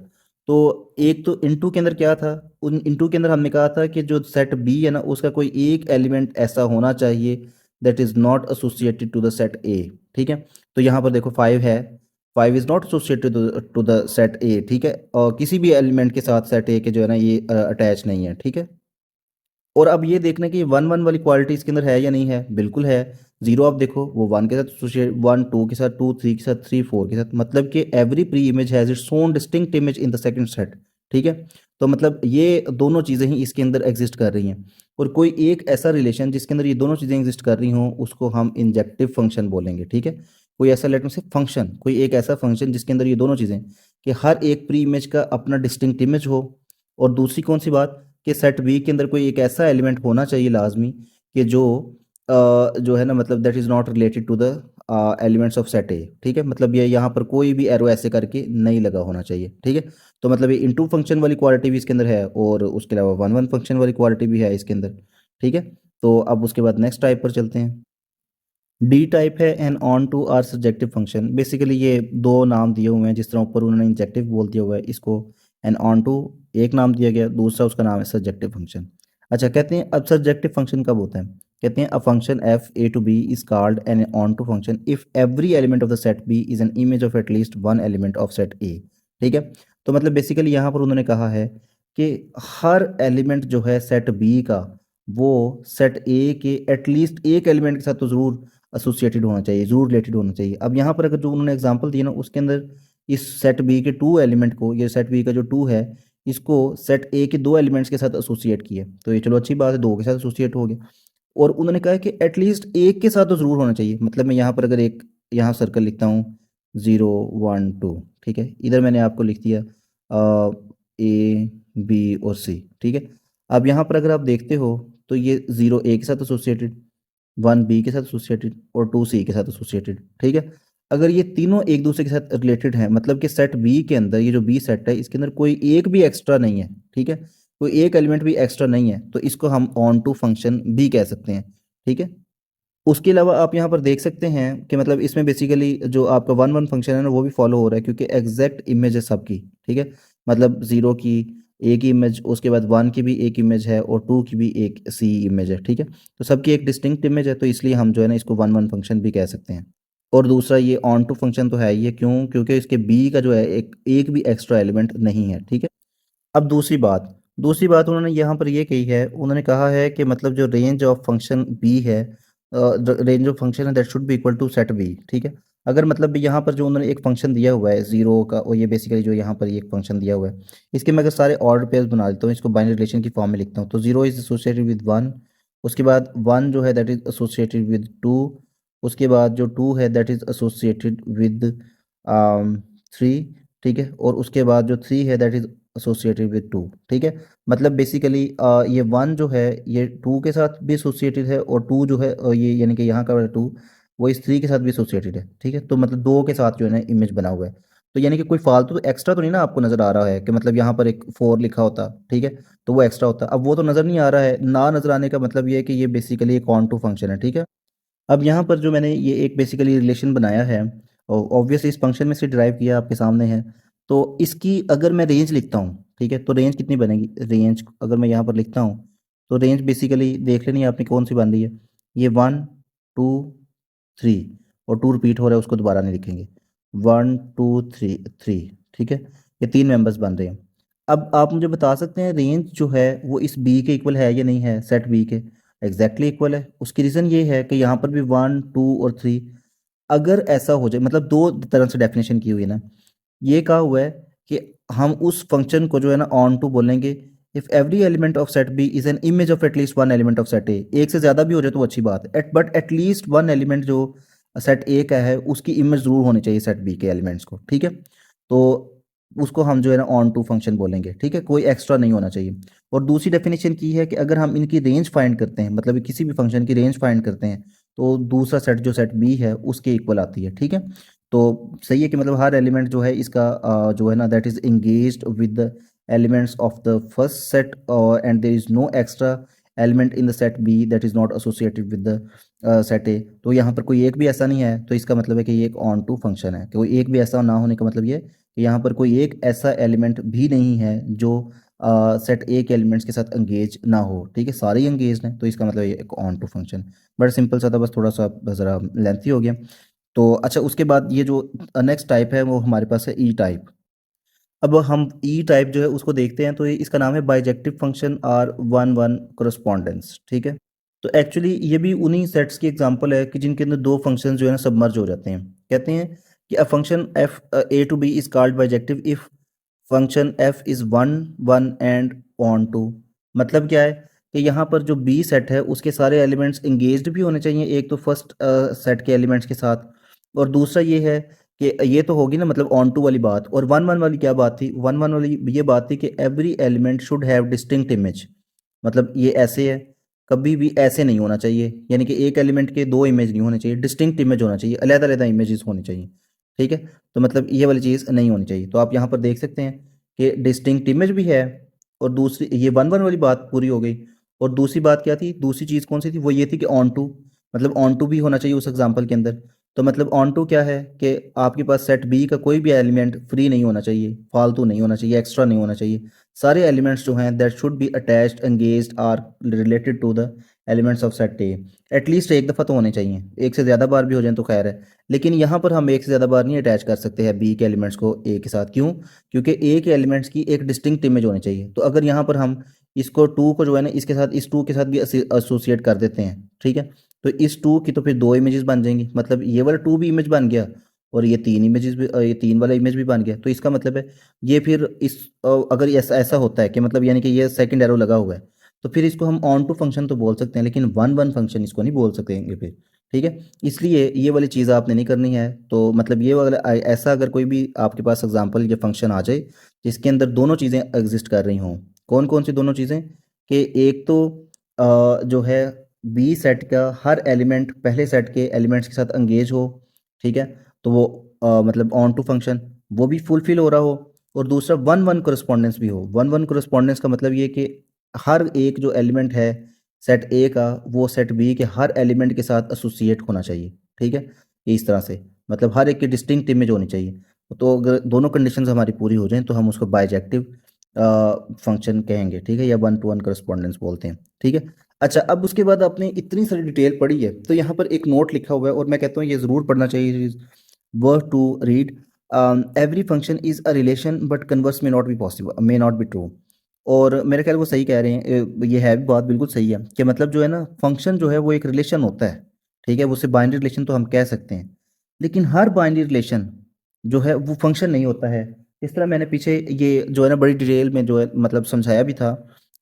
तो एक तो इनटू के अंदर क्या था, उन इनटू के अंदर हमने कहा था कि जो सेट बी है ना उसका कोई एक एलिमेंट ऐसा होना चाहिए that is not associated to the set A, ठीक है। तो यहाँ पर देखो 5 है, 5 is not associated to the set A, ठीक है। और किसी भी एलिमेंट के साथ सेट ए के जो है ना ये अटैच नहीं है, ठीक है। और अब ये देखना कि 1 1 वाली क्वालिटी इसके अंदर है या नहीं है, बिल्कुल है। 0 आप देखो वो 1 के साथ एसोसिएट, 1 2 के साथ, 2 3 के साथ, 3 4 के साथ, मतलब कि every pre image has its own distinct image in the second set, ठीक है। तो मतलब ये दोनों चीज़ें ही इसके अंदर एग्जिस्ट कर रही हैं। और कोई एक ऐसा रिलेशन जिसके अंदर ये दोनों चीज़ें एग्जिस्ट कर रही हों उसको हम इंजेक्टिव फंक्शन बोलेंगे, ठीक है। कोई ऐसा लेट में से फंक्शन, कोई एक ऐसा फंक्शन जिसके अंदर ये दोनों चीज़ें, कि हर एक प्री इमेज का अपना डिस्टिंक्ट इमेज हो। और दूसरी कौन सी बात, कि सेट बी के अंदर कोई एक ऐसा एलिमेंट होना चाहिए लाजमी कि जो है ना मतलब that is not related to the elements of set A, ठीक है। मतलब ये यहाँ पर कोई भी एरो ऐसे करके नहीं लगा होना चाहिए, ठीक है। तो मतलब ये इनटू फंक्शन वाली क्वालिटी भी इसके अंदर है और उसके अलावा 1 1 फंक्शन वाली क्वालिटी भी है इसके अंदर, ठीक है। तो अब उसके बाद नेक्स्ट टाइप पर चलते हैं। डी टाइप है an onto or subjective function. Basically ये दो नाम दिए हुए हैं, जिस तरह ऊपर उन्होंने इंजेक्टिव बोल दिया हुआ है, इसको एन ऑन टू एक नाम दिया गया, दूसरा उसका नाम है सब्जेक्टिव फंक्शन। अच्छा, कहते हैं अब सब्जेक्टिव फंक्शन कब होता है। कहते हैं a function f A to B is called an onto function if every element of the set B is an image of at least one element of set A, ठीक है। तो मतलब basically यहाँ पर उन्होंने कहा है कि हर एलिमेंट जो है सेट बी का वो सेट ए के एटलीस्ट एक एलिमेंट के साथ तो ज़रूर एसोसिएटेड होना चाहिए, ज़रूर रिलेटेड होना चाहिए। अब यहाँ पर अगर जो उन्होंने एग्जांपल दिया ना उसके अंदर इस सेट बी के 2 एलिमेंट को, ये सेट बी का जो 2 है इसको सेट ए के 2 एलिमेंट्स के साथ एसोसिएट किया, तो ये चलो अच्छी बात है, 2 के साथ एसोसिएट हो गया। और उन्होंने कहा है कि एटलीस्ट एक के साथ तो ज़रूर होना चाहिए। मतलब मैं यहाँ पर अगर एक यहाँ सर्कल लिखता हूँ 0 1 2, ठीक है, इधर मैंने आपको लिख दिया ए बी और सी, ठीक है। अब यहाँ पर अगर आप देखते हो तो ये 0 ए के साथ एसोसिएटेड, 1 बी के साथ एसोसिएटेड और 2 सी के साथ एसोसिएटेड, ठीक है। अगर ये तीनों एक दूसरे के साथ रिलेटेड हैं, मतलब कि सेट बी के अंदर ये जो बी सेट है इसके अंदर कोई एक भी एक्स्ट्रा नहीं है, ठीक है, कोई एक एलिमेंट भी एक्स्ट्रा नहीं है, तो इसको हम ऑन टू फंक्शन भी कह सकते हैं, ठीक है। उसके अलावा आप यहाँ पर देख सकते हैं कि मतलब इसमें बेसिकली जो आपका 1 1 फंक्शन है ना वो भी फॉलो हो रहा है, क्योंकि एग्जैक्ट इमेज है सबकी, ठीक है। मतलब 0 की एक ही इमेज, उसके बाद 1 की भी एक इमेज है और 2 की भी एक सी इमेज है, ठीक है। तो सबकी एक डिस्टिंक्ट इमेज है, तो इसलिए हम जो है ना इसको 1 1 फंक्शन भी कह सकते हैं। और दूसरा ये ऑन टू फंक्शन तो है ही है, क्यों? क्योंकि इसके बी का जो है एक भी एक्स्ट्रा एलिमेंट नहीं है, ठीक है। अब दूसरी बात उन्होंने यहाँ पर ये कही है, उन्होंने कहा है कि मतलब जो रेंज ऑफ फंक्शन बी है, रेंज ऑफ फंक्शन है that should be equal to set B, ठीक है। अगर मतलब यहाँ पर जो उन्होंने एक फंक्शन दिया हुआ है जीरो का, और ये बेसिकली जो यहाँ पर एक फंक्शन दिया हुआ है, इसके मैं अगर सारे ऑर्डर पेयर्स बना देता हूँ, इसको बाइनरी रिलेशन की फॉर्म में लिखता हूँ, तो zero is associated with one, उसके बाद वन जो है that is associated with two, उसके बाद जो टू है that is associated with three, ठीक है, और उसके बाद जो थ्री है that is associated with two, ठीक है। मतलब बेसिकली ये वन जो है ये टू के साथ भी एसोसिएटेड है, और टू जो है ये यानी कि यहाँ का टू वो इस थ्री के साथ भी एसोसिएटेड है, ठीक है। तो मतलब दो के साथ जो है ना इमेज बना हुआ है, तो यानी कि कोई फालतू तो एक्स्ट्रा तो नहीं ना आपको नज़र आ रहा है कि मतलब यहाँ पर एक फोर लिखा होता, ठीक है, तो वो एक्स्ट्रा होता। अब वो तो नज़र नहीं आ रहा है, ना नज़र आने का मतलब ये है कि ये बेसिकली एक ऑन टू फंक्शन है, ठीक है। अब यहाँ पर जो मैंने ये एक बेसिकली रिलेशन बनाया है, और ऑब्वियसली इस फंक्शन में से ड्राइव किया आपके सामने है, तो इसकी अगर मैं रेंज लिखता हूँ, ठीक है, तो रेंज कितनी बनेगी? रेंज अगर मैं यहाँ पर लिखता हूँ, तो रेंज बेसिकली देख लेनी है आपने कौन सी बन रही है, ये वन टू थ्री, और टू रिपीट हो रहा है उसको दोबारा नहीं लिखेंगे, वन टू थ्री थ्री, ठीक है, ये तीन मेंबर्स बन रहे हैं। अब आप मुझे बता सकते हैं रेंज जो है वो इस बी के इक्वल है या नहीं है, सेट बी के एग्जैक्टली इक्वल है। उसकी रीज़न ये है कि यहाँ पर भी वन टू और थ्री, अगर ऐसा हो जाए, मतलब दो तरह से डेफिनेशन की हुई है ना, ये कहा हुआ है कि हम उस फंक्शन को जो है ना ऑन टू बोलेंगे if every element of set B is an image of at least one element of set A. एक से ज़्यादा भी हो जाए तो अच्छी बात है, बट एटलीस्ट वन एलिमेंट जो सेट ए का है उसकी इमेज ज़रूर होनी चाहिए सेट बी के एलिमेंट्स को, ठीक है। तो उसको हम जो है ना ऑन टू फंक्शन बोलेंगे, ठीक है, कोई एक्स्ट्रा नहीं होना चाहिए। और दूसरी डेफिनेशन की है कि अगर हम इनकी रेंज फाइंड करते हैं, मतलब किसी भी फंक्शन की रेंज फाइंड करते हैं, तो दूसरा सेट जो सेट बी है उसके इक्वल आती है, ठीक है। तो सही है कि मतलब हर एलिमेंट जो है इसका जो है ना that is engaged with the elements of the first set, and there is no extra element in the set B that is not associated with the set A. तो यहाँ पर कोई एक भी ऐसा नहीं है, तो इसका मतलब है कि ये एक ऑन टू फंक्शन है। कोई एक भी ऐसा ना होने का मतलब ये कि यहाँ पर कोई एक ऐसा एलिमेंट भी नहीं है जो सेट ए के एलिमेंट्स के साथ एंगेज ना हो, ठीक है, सारे ही एंगेज हैं, तो इसका मतलब ये एक ऑन टू फंक्शन। बड़ा सिंपल सा था, बस थोड़ा सा ज़रा लेंथी हो गया। तो अच्छा, उसके बाद ये जो नेक्स्ट टाइप है वो हमारे पास है ई टाइप। अब हम ई टाइप जो है उसको देखते हैं, तो ये इसका नाम है bijective function or one one correspondence, ठीक है। तो एक्चुअली ये भी उन्हीं सेट्स की एग्जांपल है कि जिनके अंदर दो फंक्शंस जो है ना सबमर्ज हो जाते हैं। कहते हैं कि a function f A to B is called bijective if function f is one one and onto. मतलब क्या है कि यहाँ पर जो बी सेट है उसके सारे एलिमेंट्स इंगेज्ड भी होने चाहिए, एक तो फर्स्ट सेट के एलिमेंट्स के साथ, और दूसरा ये है कि ये तो होगी ना मतलब ऑन टू वाली बात। और वन वन वाली क्या बात थी? वन वन वाली ये बात थी कि every element should have distinct image. मतलब ये ऐसे है, कभी भी ऐसे नहीं होना चाहिए, यानी कि एक एलिमेंट के दो इमेज नहीं होने चाहिए, डिस्टिंक्ट इमेज होना चाहिए, अलग अलग इमेजेस होनी चाहिए, ठीक है। तो मतलब ये वाली चीज़ नहीं होनी चाहिए। तो आप यहाँ पर देख सकते हैं कि डिस्टिंक्ट इमेज भी है, और दूसरी ये वन वन वाली बात पूरी हो गई। और दूसरी बात क्या थी? दूसरी चीज़ कौन सी थी? वो ये थी कि ऑन टू, मतलब ऑन टू भी होना चाहिए उस एग्जाम्पल के अंदर। तो मतलब ऑन टू क्या है कि आपके पास सेट बी का कोई भी एलिमेंट फ्री नहीं होना चाहिए, फालतू नहीं होना चाहिए, एक्स्ट्रा नहीं होना चाहिए। सारे एलिमेंट्स जो हैं that should be attached engaged or related to the elements of set A. At least एक दफ़ा तो होने चाहिए, एक से ज़्यादा बार भी हो जाए तो खैर है, लेकिन यहाँ पर हम एक से ज़्यादा बार नहीं अटैच कर सकते हैं बी के एलिमेंट्स को ए के साथ। क्यों? क्योंकि ए के एलिमेंट्स की एक डिस्टिंक्ट इमेज होनी चाहिए। तो अगर यहाँ पर हम इसको टू को जो है ना इसके साथ, इस टू के साथ भी एसोसिएट कर देते हैं, ठीक है, तो इस टू की तो फिर दो इमेजेस बन जाएंगी, मतलब ये वाला टू भी इमेज बन गया, और ये तीन इमेजेस भी, ये तीन वाला इमेज भी बन गया। तो इसका मतलब है ये फिर इस अगर ऐसा ऐसा होता है कि मतलब यानी कि ये सेकंड एरो लगा हुआ है, तो फिर इसको हम ऑन टू फंक्शन तो बोल सकते हैं, लेकिन वन वन फंक्शन इसको नहीं बोल सकते फिर, ठीक है। इसलिए ये वाली चीज़ आपने नहीं करनी है। तो मतलब ये वाला ऐसा अगर कोई भी आपके पास एग्जांपल या फंक्शन आ जाए जिसके अंदर दोनों चीज़ें एग्जिस्ट कर रही हों, कौन कौन सी दोनों चीज़ें? कि एक तो जो है बी सेट का हर एलिमेंट पहले सेट के एलिमेंट्स के साथ एंगेज हो, ठीक है, तो वो मतलब ऑन टू फंक्शन वो भी फुलफिल हो रहा हो। और दूसरा वन वन कोरस्पॉन्डेंस भी हो। वन वन कोरस्पॉन्डेंस का मतलब ये कि हर एक जो एलिमेंट है सेट ए का वो सेट बी के हर एलिमेंट के साथ एसोसिएट होना चाहिए, ठीक है। ये इस तरह से मतलब हर एक की डिस्टिंक्ट इमेज होनी चाहिए। तो अगर दोनों कंडीशंस हमारी पूरी हो जाएं तो हम उसको बाइजेक्टिव फंक्शन कहेंगे, ठीक है, या वन टू वन करस्पॉन्डेंस बोलते हैं, ठीक है। अच्छा, अब उसके बाद आपने इतनी सारी डिटेल पढ़ी है तो यहाँ पर एक नोट लिखा हुआ है और मैं कहता हूँ ये ज़रूर पढ़ना चाहिए, worth to read. Every function is a relation but converse may not be possible, may not be true. और मेरे ख्याल वो सही कह रहे हैं, ये है भी बात बिल्कुल सही है कि मतलब जो है ना फंक्शन जो है वो एक रिलेशन होता है, ठीक है, उसे बाइनरी रिलेशन तो हम कह सकते हैं, लेकिन हर बाइनरी रिलेशन जो है वो फंक्शन नहीं होता है। इस तरह मैंने पीछे ये जो है ना बड़ी डिटेल में जो है मतलब समझाया भी था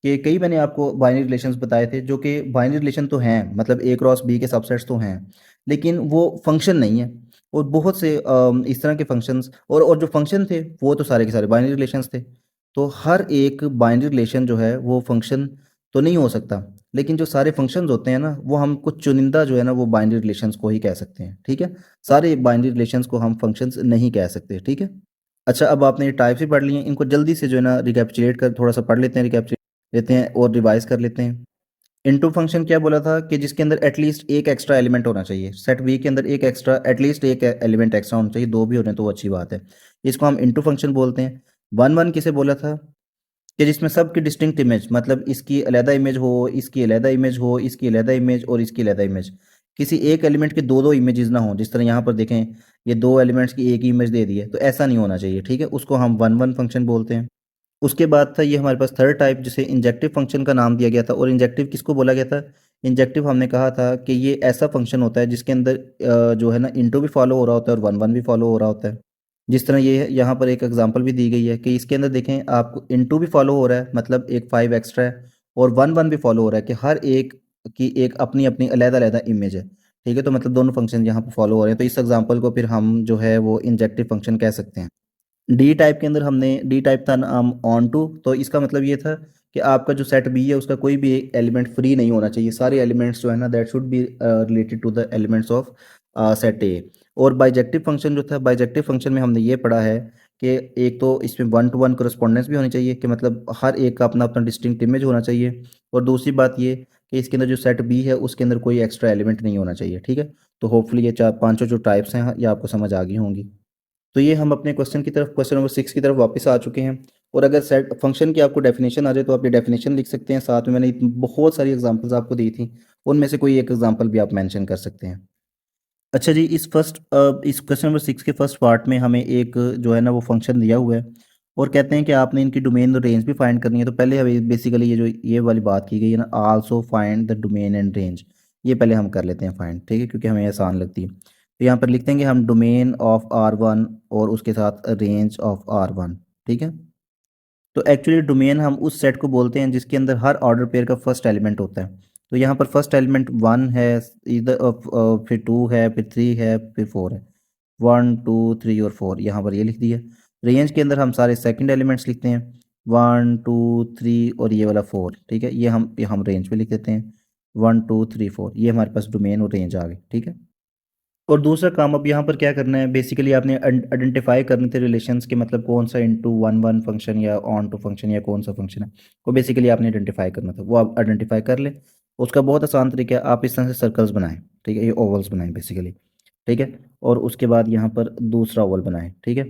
कि कई मैंने आपको बाइनरी रिलेशंस बताए थे जो कि बाइनरी रिलेशन तो हैं, मतलब ए क्रॉस बी के सबसेट्स तो हैं, लेकिन वो फंक्शन नहीं है। और बहुत से इस तरह के फंक्शंस और जो फंक्शन थे वो तो सारे के सारे बाइनरी रिलेशंस थे। तो हर एक बाइनरी रिलेशन जो है वो फंक्शन तो नहीं हो सकता, लेकिन जो सारे फंक्शंस होते हैं ना वो हम कुछ चुनिंदा जो है ना वो बाइनरी रिलेशंस को ही कह सकते हैं, ठीक है। सारे बाइनरी रिलेशंस को हम फंक्शंस नहीं कह सकते, ठीक है। अच्छा, अब आपने ये टाइप्स ही पढ़ लिए हैं, इनको जल्दी से जो है ना रिकैपिचुलेट कर थोड़ा सा पढ़ लेते हैं, रिकैपिचुलेट लेते हैं और रिवाइज कर लेते हैं। इनटू फंक्शन क्या बोला था कि जिसके अंदर एटलीस्ट एक एक्स्ट्रा एलिमेंट होना चाहिए, सेट वी के अंदर एक एक्स्ट्रा एटलीस्ट एक एलिमेंट एक्स्ट्रा होना चाहिए, दो भी होने तो वो अच्छी बात है, इसको हम इनटू फंक्शन बोलते हैं। वन वन किसे बोला था कि जिसमें सबकी डिस्टिंक्ट इमेज, मतलब इसकी अलहदा इमेज हो, इसकी अलहदा इमेज हो, इसकी अलहदा इमेज और इसकी अलहदा इमेज, किसी एक एलिमेंट के दो दो इमेजेस ना हो, जिस तरह यहाँ पर देखें ये दो एलिमेंट्स की एक ही इमेज दे दी है, तो ऐसा नहीं होना चाहिए, ठीक है, उसको हम वन वन फंक्शन बोलते हैं। उसके बाद था ये हमारे पास थर्ड टाइप जिसे इंजेक्टिव फंक्शन का नाम दिया गया था। और इंजेक्टिव किसको बोला गया था? इंजेक्टिव हमने कहा था कि ये ऐसा फंक्शन होता है जिसके अंदर जो है ना इनटू भी फॉलो हो रहा होता है और वन वन भी फॉलो हो रहा होता है। जिस तरह ये यहाँ पर एक एग्जांपल भी दी गई है कि इसके अंदर देखें आपको इनटू भी फॉलो हो रहा है, मतलब एक फाइव एक्स्ट्रा है, और वन वन भी फॉलो हो रहा है कि हर एक की एक अपनी अपनी अलग-अलग इमेज है, ठीक है, तो मतलब दोनों फंक्शन यहाँ पर फॉलो हो रहे हैं, तो इस एग्जांपल को फिर हम जो है वो इंजेक्टिव फंक्शन कह सकते हैं। डी टाइप के अंदर हमने डी टाइप था नाम ऑन टू, तो इसका मतलब ये था कि आपका जो सेट बी है उसका कोई भी एलिमेंट फ्री नहीं होना चाहिए, सारे एलिमेंट्स जो है ना that should be related to the elements of set A. और बाइजेक्टिव फंक्शन जो था, बाइजेक्टिव फंक्शन में हमने ये पढ़ा है कि एक तो इसमें वन टू वन करस्पॉन्डेंस भी होनी चाहिए कि मतलब हर एक का अपना अपना डिस्टिंक्ट इमेज होना चाहिए, और दूसरी बात ये कि इसके अंदर जो सेट बी है उसके अंदर कोई एक्स्ट्रा एलिमेंट नहीं होना चाहिए, ठीक है। तो होपफुली ये चार पांचों जो टाइप्स हैं ये आपको समझ आ गई होंगी। तो ये हम अपने क्वेश्चन की तरफ, क्वेश्चन नंबर 6 की तरफ वापस आ चुके हैं। और अगर सेट फंक्शन की आपको डेफिनेशन आ जाए तो आप ये डेफिनेशन लिख सकते हैं, साथ में मैंने बहुत सारी एग्जांपल्स आपको दी थी, उनमें से कोई एक एग्जांपल भी आप मेंशन कर सकते हैं। अच्छा जी, इस क्वेश्चन नंबर 6 के फर्स्ट पार्ट में हमें एक जो है ना वो फंक्शन दिया हुआ है और कहते हैं कि आपने इनकी डोमेन और रेंज भी फाइंड करनी है। तो पहले हमें बेसिकली ये जो ये वाली बात की गई है ना, also find the domain and range, ये पहले हम कर लेते हैं फाइंड, ठीक है, क्योंकि हमें आसान लगती है। तो यहाँ पर लिखते हैं कि हम डोमेन ऑफ R1 और उसके साथ रेंज ऑफ R1, ठीक है। तो एक्चुअली डोमेन हम उस सेट को बोलते हैं जिसके अंदर हर ऑर्डर पेयर का फर्स्ट एलिमेंट होता है। तो यहाँ पर फर्स्ट एलिमेंट वन है, इधर फिर टू है, फिर थ्री है, फिर फोर है, वन टू थ्री और फोर, यहाँ पर ये लिख दिया। रेंज के अंदर हम सारे सेकंड एलिमेंट्स लिखते हैं, वन टू थ्री और ये वाला फोर, ठीक है, ये हम रेंज पे लिख देते हैं, वन टू थ्री फोर, ये हमारे पास डोमेन और रेंज आ गई, ठीक है। और दूसरा काम अब यहाँ पर क्या करना है, बेसिकली आपने आइडेंटिफाई करने थे रिलेशंस के, मतलब कौन सा इनटू वन वन फंक्शन या ऑन टू फंक्शन या कौन सा फंक्शन है, वो बेसिकली आपने आइडेंटिफाई करना था, वो आप आइडेंटिफाई कर लें। उसका बहुत आसान तरीका है, आप इस तरह से सर्कल्स बनाएं, ठीक है, ये ओवल्स बनाएं बेसिकली, ठीक है। और उसके बाद यहाँ पर दूसरा ओवल बनाएं, ठीक है।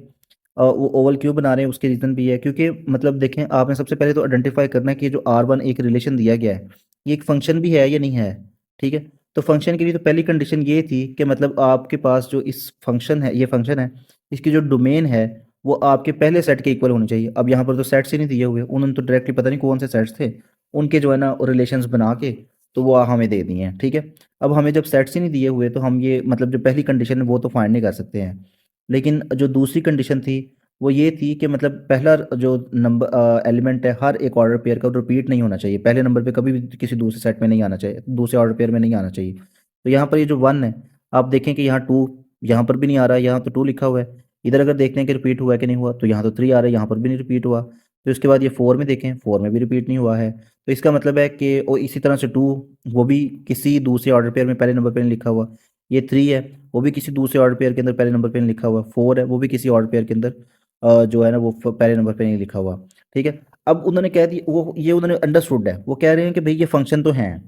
वो ओवल क्यों बना रहे हैं उसके रीज़न भी है, क्योंकि मतलब देखें आपने सबसे पहले तो आइडेंटिफाई करना है कि जो R1 एक रिलेशन दिया गया है ये एक फंक्शन भी है या नहीं है, ठीक है। तो फंक्शन के लिए तो पहली कंडीशन ये थी कि मतलब आपके पास जो इस फंक्शन है, ये फंक्शन है, इसकी जो डोमेन है वो आपके पहले सेट के इक्वल होनी चाहिए। अब यहाँ पर तो सेट्स ही नहीं दिए हुए, उन्होंने तो डायरेक्टली पता नहीं कौन से सेट्स थे, उनके जो है ना रिलेशंस बना के तो वो हमें दे दिए हैं, ठीक है। अब हमें जब सेट्स ही नहीं दिए हुए तो हम ये मतलब जो पहली कंडीशन है वो तो फाइंड नहीं कर सकते हैं। लेकिन जो दूसरी कंडीशन थी वो ये थी कि मतलब पहला जो नंबर एलिमेंट है हर एक ऑर्डर पेयर का रिपीट नहीं होना चाहिए, पहले नंबर पे कभी भी किसी दूसरे सेट में नहीं आना चाहिए, दूसरे ऑर्डर पेयर में नहीं आना चाहिए। तो यहाँ पर ये जो वन है, आप देखें कि यहाँ टू यहाँ पर भी नहीं आ रहा है, यहाँ तो टू लिखा हुआ है। इधर अगर देखते हैं कि रिपीट हुआ है कि नहीं हुआ, तो यहाँ तो थ्री आ रहा है, यहाँ पर भी नहीं रिपीट हुआ। तो इसके बाद ये फोर में देखें, फोर में भी रिपीट नहीं हुआ है। तो इसका मतलब है कि और इसी तरह से टू, वो भी किसी दूसरे ऑर्डर पेयर में पहले नंबर पे नहीं लिखा हुआ। ये थ्री है, वो भी किसी दूसरे ऑर्डर पेयर के अंदर पहले नंबर पे नहीं लिखा हुआ। फोर है, वो भी किसी ऑर्डर पेयर के अंदर जो है ना वो पहले नंबर पे नहीं लिखा हुआ, ठीक है। अब उन्होंने कह दिया, वो ये उन्होंने अंडरस्टूड है, वो कह रहे हैं कि भाई ये फंक्शन तो हैं,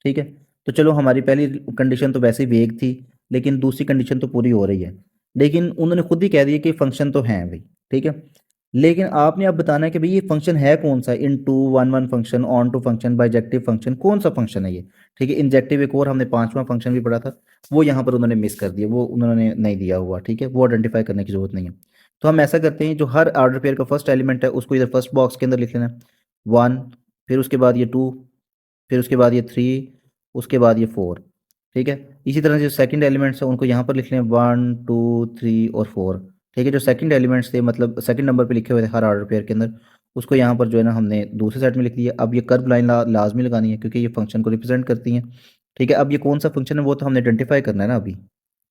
ठीक है। तो चलो हमारी पहली कंडीशन तो वैसे ही वेग थी, लेकिन दूसरी कंडीशन तो पूरी हो रही है, लेकिन उन्होंने खुद ही कह दिया कि फंक्शन तो हैं भाई, ठीक है। लेकिन आपने अब बताना है कि भाई ये फंक्शन है कौन सा, into, one one function, onto function, bijective function, कौन सा फंक्शन है ये। ठीक है, इंजेक्टिव एक और हमने पांचवा फंक्शन भी पढ़ा था, वो यहाँ पर उन्होंने मिस कर दिया, वो उन्होंने नहीं दिया हुआ। ठीक है, वो आइडेंटिफाई करने की जरूरत नहीं है। तो हम ऐसा करते हैं, जो हर ऑर्डर पेयर का फर्स्ट एलिमेंट है उसको इधर फर्स्ट बॉक्स के अंदर लिख लेना, 1, फिर उसके बाद ये 2, फिर उसके बाद ये 3, उसके बाद ये 4। ठीक है, इसी तरह से जो सेकंड एलिमेंट्स हैं उनको यहाँ पर लिख लें, 1 2 3 और 4। ठीक है, जो सेकंड एलिमेंट्स थे मतलब सेकंड नंबर पे लिखे हुए थे हर ऑर्डर पेयर के अंदर, उसको यहाँ पर जो है ना हमने दूसरे सेट में लिख दिया। अब ये कर्व लाइन लाजमी लगानी है क्योंकि ये फंक्शन को रिप्रेजेंट करती हैं। ठीक है, अब ये कौन सा फंक्शन है वो तो हमने आइडेंटिफाई करना है ना अभी।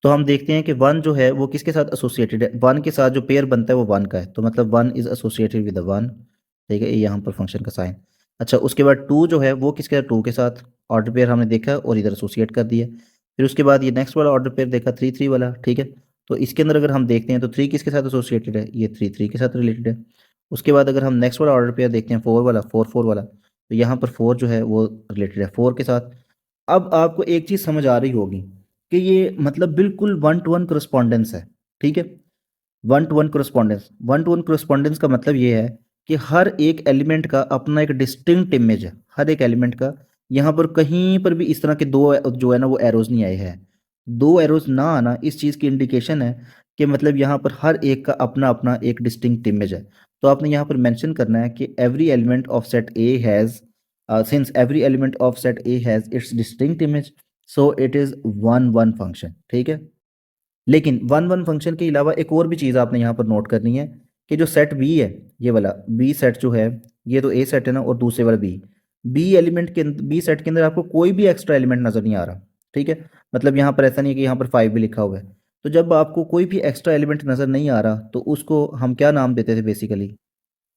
तो हम देखते हैं कि वन जो है वो किसके साथ एसोसिएटेड है, वन के साथ जो पेयर बनता है वो वन का है, तो मतलब one is associated with one. ठीक है, ये यहाँ पर फंक्शन का साइन। अच्छा, उसके बाद टू जो है वो किसके साथ, टू के साथ ऑर्डर पेयर हमने देखा और इधर एसोसिएट कर दिया। फिर उसके बाद ये नेक्स्ट वाला ऑर्डर पेयर देखा, थ्री थ्री वाला। ठीक है, तो इसके अंदर अगर हम देखते हैं तो थ्री किसके साथ एसोसिएटेड है, ये थ्री थ्री के साथ रिलेटेड है। उसके बाद अगर हम नेक्स्ट वाला ऑर्डर पेयर देखते हैं, फोर वाला, फोर फोर वाला, तो यहाँ पर फोर जो है वो रिलेटेड है फोर के साथ। अब आपको एक चीज़ समझ आ रही होगी कि ये मतलब बिल्कुल वन टू वन करस्पॉन्डेंस है। ठीक है, one two one correspondence, one two one correspondence का मतलब ये है कि हर एक एलिमेंट का अपना एक डिस्टिंक्ट इमेज है, हर एक एलिमेंट का। यहाँ पर कहीं पर भी इस तरह के दो जो है ना वो एरोज नहीं आए हैं। दो एरोज ना आना इस चीज़ की इंडिकेशन है कि मतलब यहाँ पर हर एक का अपना अपना एक डिस्टिंक्ट इमेज है। तो आपने यहाँ पर मेंशन करना है कि every element of set A has, since every element of set A has its distinct image, so it is one one function. ठीक है, लेकिन वन वन फंक्शन के अलावा एक और भी चीज़ आपने यहाँ पर नोट करनी है कि जो सेट बी है, ये वाला बी सेट जो है, ये तो ए सेट है ना, और दूसरे वाला बी, बी एलिमेंट के बी सेट के अंदर आपको कोई भी एक्स्ट्रा एलिमेंट नज़र नहीं आ रहा। ठीक है, मतलब यहाँ पर ऐसा नहीं है कि यहाँ पर फाइव भी लिखा हुआ है। तो जब आपको कोई भी एक्स्ट्रा एलिमेंट नज़र नहीं आ रहा तो उसको हम क्या नाम देते थे बेसिकली,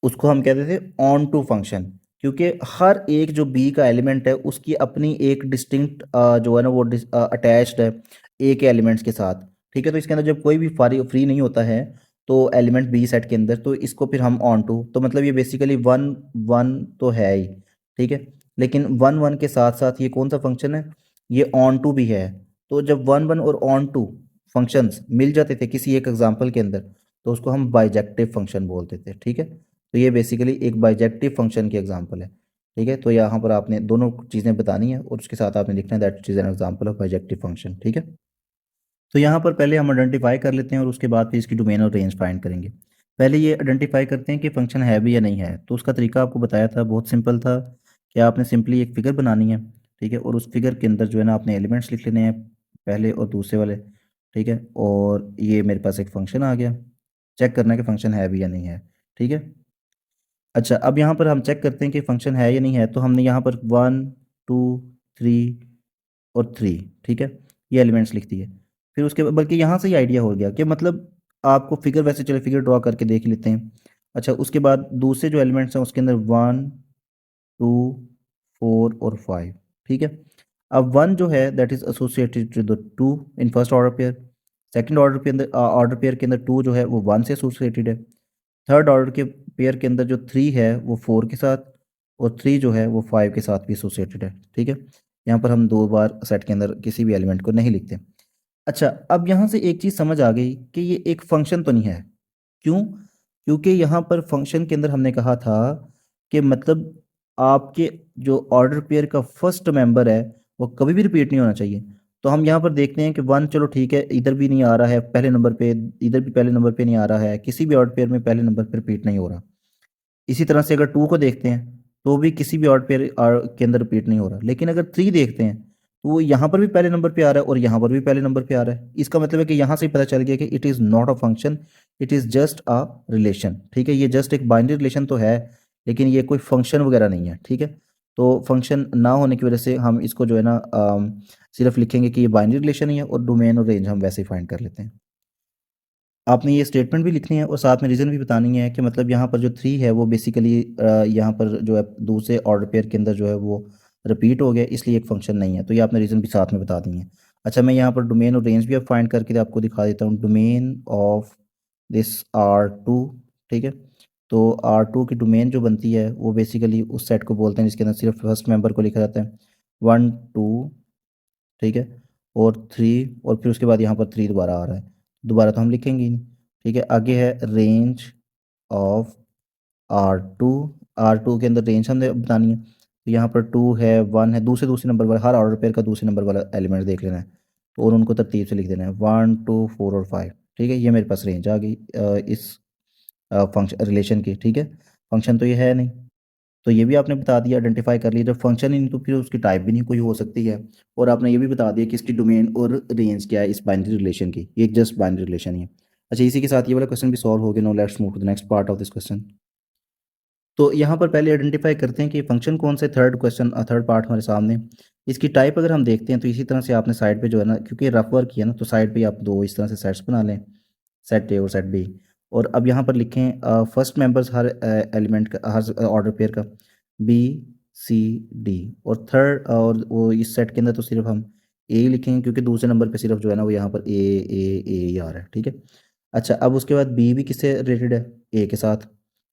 उसको हम कहते थे ऑन टू फंक्शन। क्योंकि हर एक जो बी का एलिमेंट है उसकी अपनी एक डिस्टिंक्ट जो है ना वो अटैच्ड है ए के एलिमेंट्स के साथ। ठीक है, तो इसके अंदर जब कोई भी फ्री नहीं होता है तो एलिमेंट बी सेट के अंदर, तो इसको फिर हम ऑन टू, तो मतलब ये बेसिकली वन वन तो है ही। ठीक है, लेकिन वन वन के साथ साथ ये कौन सा फंक्शन है, ये ऑन टू भी है। तो जब वन वन और ऑन टू फंक्शंस मिल जाते थे किसी एक एग्जाम्पल के अंदर तो उसको हम बाइजेक्टिव फंक्शन बोलते थे। ठीक है, तो ये बेसिकली एक बाइजेक्टिव फंक्शन की एग्जांपल है। ठीक है, तो यहाँ पर आपने दोनों चीज़ें बतानी है और उसके साथ आपने लिखना है that is an example of bijective function. ठीक है, तो यहाँ पर पहले हम आइडेंटिफाई कर लेते हैं और उसके बाद फिर इसकी डोमेन और रेंज फाइंड करेंगे। पहले ये आइडेंटिफाई करते हैं कि फंक्शन है भी या नहीं है। तो उसका तरीका आपको बताया था, बहुत सिंपल था कि आपने सिंपली एक फिगर बनानी है। ठीक है, और उस फिगर के अंदर जो है ना आपने एलिमेंट्स लिख लेने हैं, पहले और दूसरे वाले। ठीक है, और ये मेरे पास एक फंक्शन आ गया, चेक करना है कि फंक्शन है भी या नहीं है। ठीक है, अच्छा, अब यहाँ पर हम चेक करते हैं कि फंक्शन है या नहीं है। तो हमने यहाँ पर वन, टू, थ्री और थ्री, ठीक है, ये एलिमेंट्स लिख दिए। फिर उसके बल्कि यहाँ से ही आइडिया हो गया कि मतलब आपको फिगर, वैसे चलो फिगर ड्रॉ करके देख लेते हैं। अच्छा, उसके बाद दूसरे जो एलिमेंट्स हैं उसके अंदर वन, टू, फोर और फाइव। ठीक है, अब वन जो है that is associated to the two in first order pair. Second order के अंदर ऑर्डर पेयर के अंदर टू जो है वो वन से एसोसिएटेड है। थर्ड ऑर्डर के पेयर के अंदर जो थ्री है वो फोर के साथ, और थ्री जो है वो फाइव के साथ भी एसोसिएटेड है। ठीक है, यहाँ पर हम दो बार सेट के अंदर किसी भी एलिमेंट को नहीं लिखते। अच्छा, अब यहाँ से एक चीज़ समझ आ गई कि ये एक फंक्शन तो नहीं है। क्यों? क्योंकि यहाँ पर फंक्शन के अंदर हमने कहा था कि मतलब आपके जो ऑर्डर पेयर का फर्स्ट मेंबर है वो कभी भी रिपीट नहीं होना चाहिए। तो हम यहाँ पर देखते हैं कि वन चलो ठीक है, इधर भी नहीं आ रहा है पहले नंबर पे, इधर भी पहले नंबर पे नहीं आ रहा है, किसी भी ऑर्डर पेयर में पहले नंबर पे रिपीट नहीं हो रहा। इसी तरह से अगर टू को देखते हैं तो भी किसी भी ऑड पेयर के अंदर रिपीट नहीं हो रहा। लेकिन अगर थ्री देखते हैं तो वो यहाँ पर भी पहले नंबर पे आ रहा है और यहाँ पर भी पहले नंबर पे आ रहा है। इसका मतलब है कि यहाँ से ही पता चल गया कि it is not a function, it is just a relation. ठीक है, ये जस्ट एक बाइनरी रिलेशन तो है लेकिन ये कोई फंक्शन वगैरह नहीं है। ठीक है, तो फंक्शन ना होने की वजह से हम इसको जो है ना सिर्फ लिखेंगे कि ये बाइनरी रिलेशन ही है, और डोमेन और रेंज हम वैसे ही फाइंड कर लेते हैं। आपने ये स्टेटमेंट भी लिखनी है और साथ में रीज़न भी बतानी है कि मतलब यहाँ पर जो थ्री है वो बेसिकली यहाँ पर जो है दूसरे ऑर्डर पेयर के अंदर जो है वो रिपीट हो गया, इसलिए एक फंक्शन नहीं है। तो ये आपने रीज़न भी साथ में बता दी है। अच्छा, मैं यहाँ पर डोमेन और रेंज भी अब फाइंड करके आपको दिखा देता हूँ। Domain of this R two, ठीक है, तो आर टू की डोमेन जो बनती है वो बेसिकली उस सेट को बोलते हैं जिसके अंदर सिर्फ फर्स्ट मेंबर को लिखा जाता है, वन टू, ठीक है, और थ्री, और फिर उसके बाद यहाँ पर थ्री दोबारा आ रहा है, दोबारा तो हम लिखेंगे ही नहीं। ठीक है, आगे है रेंज, ऑफ R2 के अंदर रेंज हमने बतानी है। तो यहाँ पर 2 है, 1 है, दूसरे नंबर वाला हर ऑर्डर पेयर का दूसरे नंबर वाला एलिमेंट देख लेना है तो और उनको तरतीब से लिख देना है 1 2 4 और 5। ठीक है, ये मेरे पास रेंज आ गई इस फंक्शन रिलेशन की। ठीक है, फंक्शन तो ये है नहीं, तो ये भी आपने बता दिया, आइडेंटिफाई कर लिया। जब फंक्शन ही नहीं तो फिर उसकी टाइप भी नहीं कोई हो सकती है। और आपने ये भी बता दिया कि इसकी डोमेन और रेंज क्या है इस बाइनरी रिलेशन की, ये एक जस्ट बाइनरी रिलेशन ही है। अच्छा, इसी के साथ ये वाला क्वेश्चन भी सॉल्व हो गया। No let's move to the next part of this question. तो यहाँ पर पहले आइडेंटिफाई करते हैं कि फंक्शन कौन से, थर्ड क्वेश्चन थर्ड पार्ट हमारे सामने। इसकी टाइप अगर हम देखते हैं तो इसी तरह से आपने साइड पे जो है ना, क्योंकि रफ वर्क किया ना, तो साइड पे आप दो इस तरह से सेट्स बना लें, सेट ए और सेट बी। और अब यहाँ पर लिखें फर्स्ट मेंबर्स हर एलिमेंट का, हर ऑर्डर पेयर का बी सी डी, और थर्ड और वो इस सेट के अंदर तो सिर्फ हम ए ही लिखेंगे क्योंकि दूसरे नंबर पे सिर्फ जो है ना वो यहाँ पर ए ही आ रहा है। ठीक है, अच्छा अब उसके बाद बी भी किससे रिलेटेड है, ए के साथ।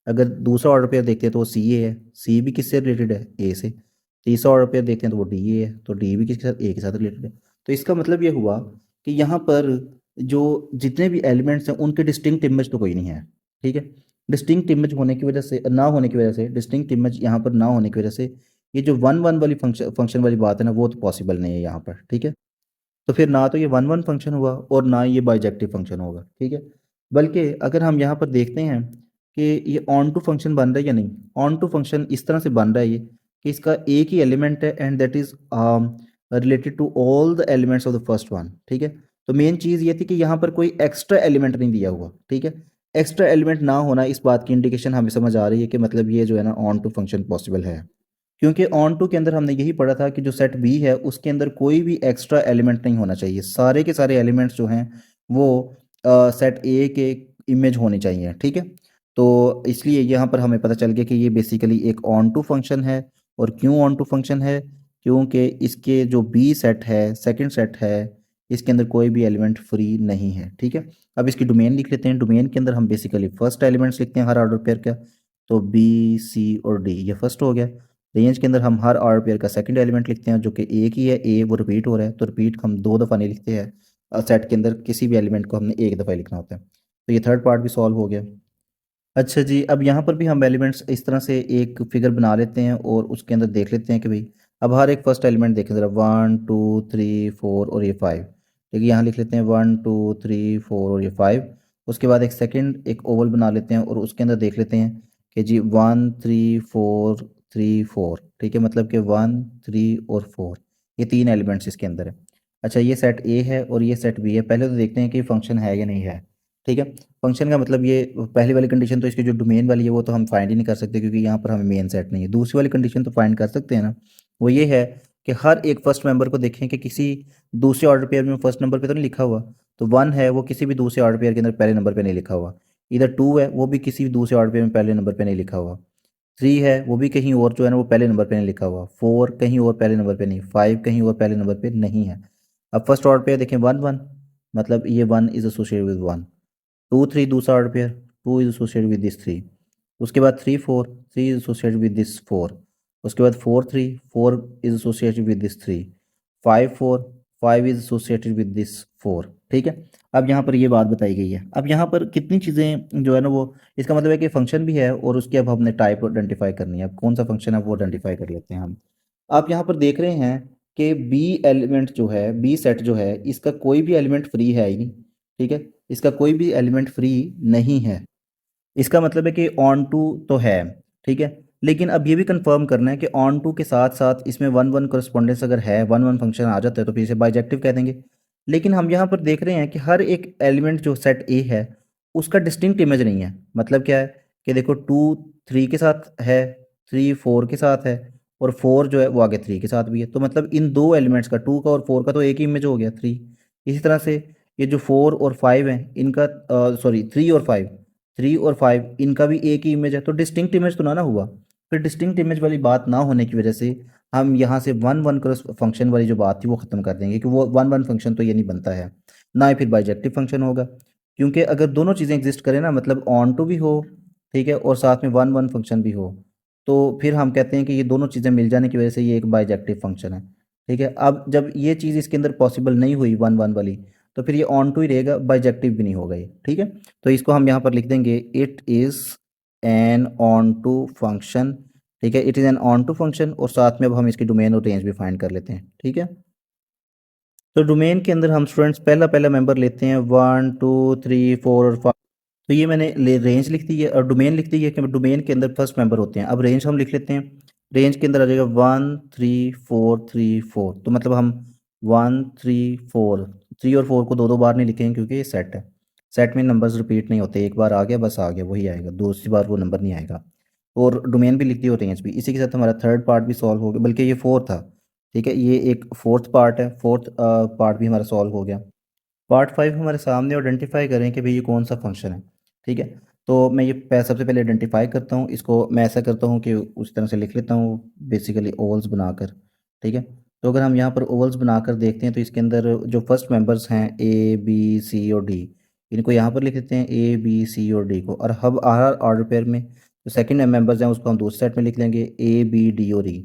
अगर दूसरा ऑर्डर पेयर देखते हैं तो वो सी ए है, सी भी किससे रिलेटेड है, ए से। तीसरा ऑर्डर पेयर देखते हैं तो वो डी ए है, तो डी भी किसके साथ, ए के साथ रिलेटेड है। तो इसका मतलब ये हुआ कि यहाँ पर जो जितने भी एलिमेंट्स हैं उनके डिस्टिंक्ट इमेज तो कोई नहीं है। ठीक है, डिस्टिंक्ट इमेज होने की वजह से, ना होने की वजह से, डिस्टिंक्ट इमेज यहाँ पर ना होने की वजह से ये जो वन वन वाली फंक्शन वाली बात है ना वो तो पॉसिबल नहीं है यहाँ पर। ठीक है, तो फिर ना तो ये वन वन फंक्शन हुआ और ना ये बाइजेक्टिव फंक्शन होगा। ठीक है, बल्कि अगर हम यहाँ पर देखते हैं कि ये ऑन टू फंक्शन बन रहा है या नहीं, ऑन टू फंक्शन इस तरह से बन रहा है ये कि इसका एक ही एलिमेंट है and that is related to all the elements of the first one. ठीक है, तो मेन चीज़ ये थी कि यहाँ पर कोई एक्स्ट्रा एलिमेंट नहीं दिया हुआ। ठीक है, एक्स्ट्रा एलिमेंट ना होना इस बात की इंडिकेशन हमें समझ आ रही है कि मतलब ये जो है ना ऑन टू फंक्शन पॉसिबल है, क्योंकि ऑन टू के अंदर हमने यही पढ़ा था कि जो सेट बी है उसके अंदर कोई भी एक्स्ट्रा एलिमेंट नहीं होना चाहिए, सारे के सारे एलिमेंट्स जो हैं वो सेट ए के इमेज होने चाहिए। ठीक है, तो इसलिए यहाँ पर हमें पता चल गया कि ये बेसिकली एक ऑन टू फंक्शन है। और क्यों ऑन टू फंक्शन है, क्योंकि इसके जो बी सेट है, सेकंड सेट है, इसके अंदर कोई भी एलिमेंट फ्री नहीं है। ठीक है, अब इसकी डोमेन लिख लेते हैं। डोमेन के अंदर हम बेसिकली फर्स्ट एलिमेंट्स लिखते हैं हर ऑर्डर पेयर का, तो बी सी और डी ये फर्स्ट हो गया। रेंज के अंदर हम हर ऑर्डर पेयर का सेकंड एलिमेंट लिखते हैं जो कि एक ही है, ए वो रिपीट हो रहा है, तो रिपीट हम दो दफ़ा नहीं लिखते हैं, सेट के अंदर किसी भी एलिमेंट को हमने एक दफ़ा लिखना होता है। तो ये थर्ड पार्ट भी सॉल्व हो गया। अच्छा जी, अब यहाँ पर भी हम एलिमेंट्स इस तरह से एक फिगर बना लेते हैं और उसके अंदर देख लेते हैं कि भाई अब हर एक फर्स्ट एलिमेंट देखें ज़रा, 1 2 3 4 और ये 5। ठीक है, यहाँ लिख लेते हैं 1 2 3 4 और ये 5। उसके बाद एक सेकंड एक ओवल बना लेते हैं और उसके अंदर देख लेते हैं कि जी 1 3 4 3 4। ठीक है, मतलब कि 1 3 और 4 ये तीन एलिमेंट्स इसके अंदर है। अच्छा, ये सेट ए है और ये सेट बी है। पहले तो देखते हैं कि फंक्शन है या नहीं है। ठीक है, फंक्शन का मतलब ये पहली वाली कंडीशन तो इसकी जो डोमेन वाली है वो तो हम फाइंड ही नहीं कर सकते क्योंकि यहाँ पर हमें मेन सेट नहीं है। दूसरी वाली कंडीशन तो फाइंड कर सकते हैं ना, वो ये है कि हर एक फर्स्ट मेंबर को देखें कि किसी दूसरे ऑर्डर पेयर में फर्स्ट नंबर पे तो नहीं लिखा हुआ। तो 1 है वो किसी भी दूसरे ऑर्डर पेयर के अंदर पहले नंबर पे नहीं लिखा हुआ। इधर 2 है वो भी किसी भी दूसरे ऑर्डर पेयर में पहले नंबर पे नहीं लिखा हुआ। 3 है वो भी कहीं और जो है ना वो पहले नंबर पे नहीं लिखा हुआ। 4 कहीं और पहले नंबर पे नहीं, 5 कहीं और पहले नंबर पे नहीं है। अब फर्स्ट ऑर्डर पेयर देखें 1 1, मतलब ये 1 इज एसोसिएटेड विद 1। 2 3 दूसरा order pair, 2 is associated with this 3। उसके बाद 3 4, 3 इज एसोसिएटेड विद दिस 4। उसके बाद 4 3, 4 is associated with this 3। 5 4, 5 is associated with this 4। ठीक है, अब यहाँ पर ये बात बताई गई है। अब यहाँ पर कितनी चीज़ें जो है ना वो, इसका मतलब है कि फंक्शन भी है और उसकी अब हमने टाइप आइडेंटिफाई करनी है। अब कौन सा फंक्शन है वो आइडेंटिफाई कर लेते हैं हम। आप यहाँ पर देख रहे हैं कि बी एलिमेंट जो है, बी सेट जो है, इसका कोई भी एलिमेंट फ्री है ही नहीं। ठीक है, इसका कोई भी एलिमेंट फ्री नहीं है। इसका मतलब है कि ऑन टू तो है। ठीक है, लेकिन अब ये भी कंफर्म करना है कि ऑन टू के साथ साथ इसमें 1 1 करस्पॉन्डेंस अगर है, 1 1 फंक्शन आ जाता है तो फिर इसे बाइजेक्टिव कह देंगे। लेकिन हम यहाँ पर देख रहे हैं कि हर एक एलिमेंट जो सेट ए है उसका डिस्टिंक्ट इमेज नहीं है। मतलब क्या है कि देखो 2 3 के साथ है, 3 4 के साथ है, और 4 जो है वो आगे 3 के साथ भी है। तो मतलब इन दो एलिमेंट्स का, 2 का और 4 का, तो एक ही इमेज हो गया 3। इसी तरह से ये जो 4 और 5 हैं इनका, सॉरी 3 और 5 इनका भी एक ही इमेज है, तो डिस्टिंक्ट इमेज तो ना हुआ। फिर डिस्टिंक्ट इमेज वाली बात ना होने की वजह से हम यहाँ से 1 1 क्रॉस फंक्शन वाली जो बात थी वो ख़त्म कर देंगे कि वो 1 1 फंक्शन तो ये नहीं बनता है, ना ही फिर बाइजेक्टिव फंक्शन होगा। क्योंकि अगर दोनों चीज़ें एग्जिस्ट करें ना, मतलब ऑन टू भी हो, ठीक है, और साथ में 1 1 फंक्शन भी हो, तो फिर हम कहते हैं कि ये दोनों चीज़ें मिल जाने की वजह से ये एक बाइजेक्टिव फंक्शन है। ठीक है, अब जब ये चीज़ इसके अंदर पॉसिबल नहीं हुई 1 1 वाली, तो फिर ये ऑन टू ही रहेगा, बाइजेक्टिव भी नहीं होगा ये। ठीक है, तो इसको हम यहाँ पर लिख देंगे, it is an onto function, ठीक है, it is an onto function, और साथ में अब हम इसकी डोमेन और रेंज भी फाइंड कर लेते हैं, ठीक है। तो डोमेन के अंदर हम स्टूडेंट्स पहला पहला मेंबर लेते हैं 1 2 3 4 और 5। तो ये मैंने रेंज लिख दी है और डोमेन लिख दी है कि डोमेन के अंदर फर्स्ट मेंबर होते हैं। अब रेंज हम लिख लेते हैं, रेंज के अंदर आ जाएगा 1 3 4 3 4। तो मतलब हम 1 3 4, 3 और 4 को दो दो बार नहीं लिखेंगे क्योंकि ये सेट है। सेट में नंबर्स रिपीट नहीं होते, एक बार आ गया बस आ गया वही आएगा, दूसरी बार वो नंबर नहीं आएगा। और डोमेन भी लिख दी और रेंज भी। इसी के साथ हमारा थर्ड पार्ट भी सॉल्व हो गया, बल्कि ये फोर्थ था, ठीक है, ये एक फोर्थ पार्ट है, फोर्थ पार्ट भी हमारा सॉल्व हो गया। पार्ट 5 हमारे सामने आइडेंटिफाई करें कि भाई ये कौन सा फंक्शन है, ठीक है। तो मैं ये सबसे पहले आइडेंटिफाई करता हूँ इसको, मैं ऐसा करता हूँ कि उस तरह से लिख लेता हूँ बेसिकली ओवल्स बनाकर, ठीक है। तो अगर हम यहाँ पर ओवल्स बनाकर देखते हैं तो इसके अंदर जो फर्स्ट मेंबर्स हैं ए बी सी और डी, इनको यहाँ पर लिख लेते हैं ए बी सी और डी को, और हम हर ऑर्डर पेयर में जो सेकंड मेंबर्स हैं उसको हम दूसरे सेट में लिख लेंगे ए बी डी और ई।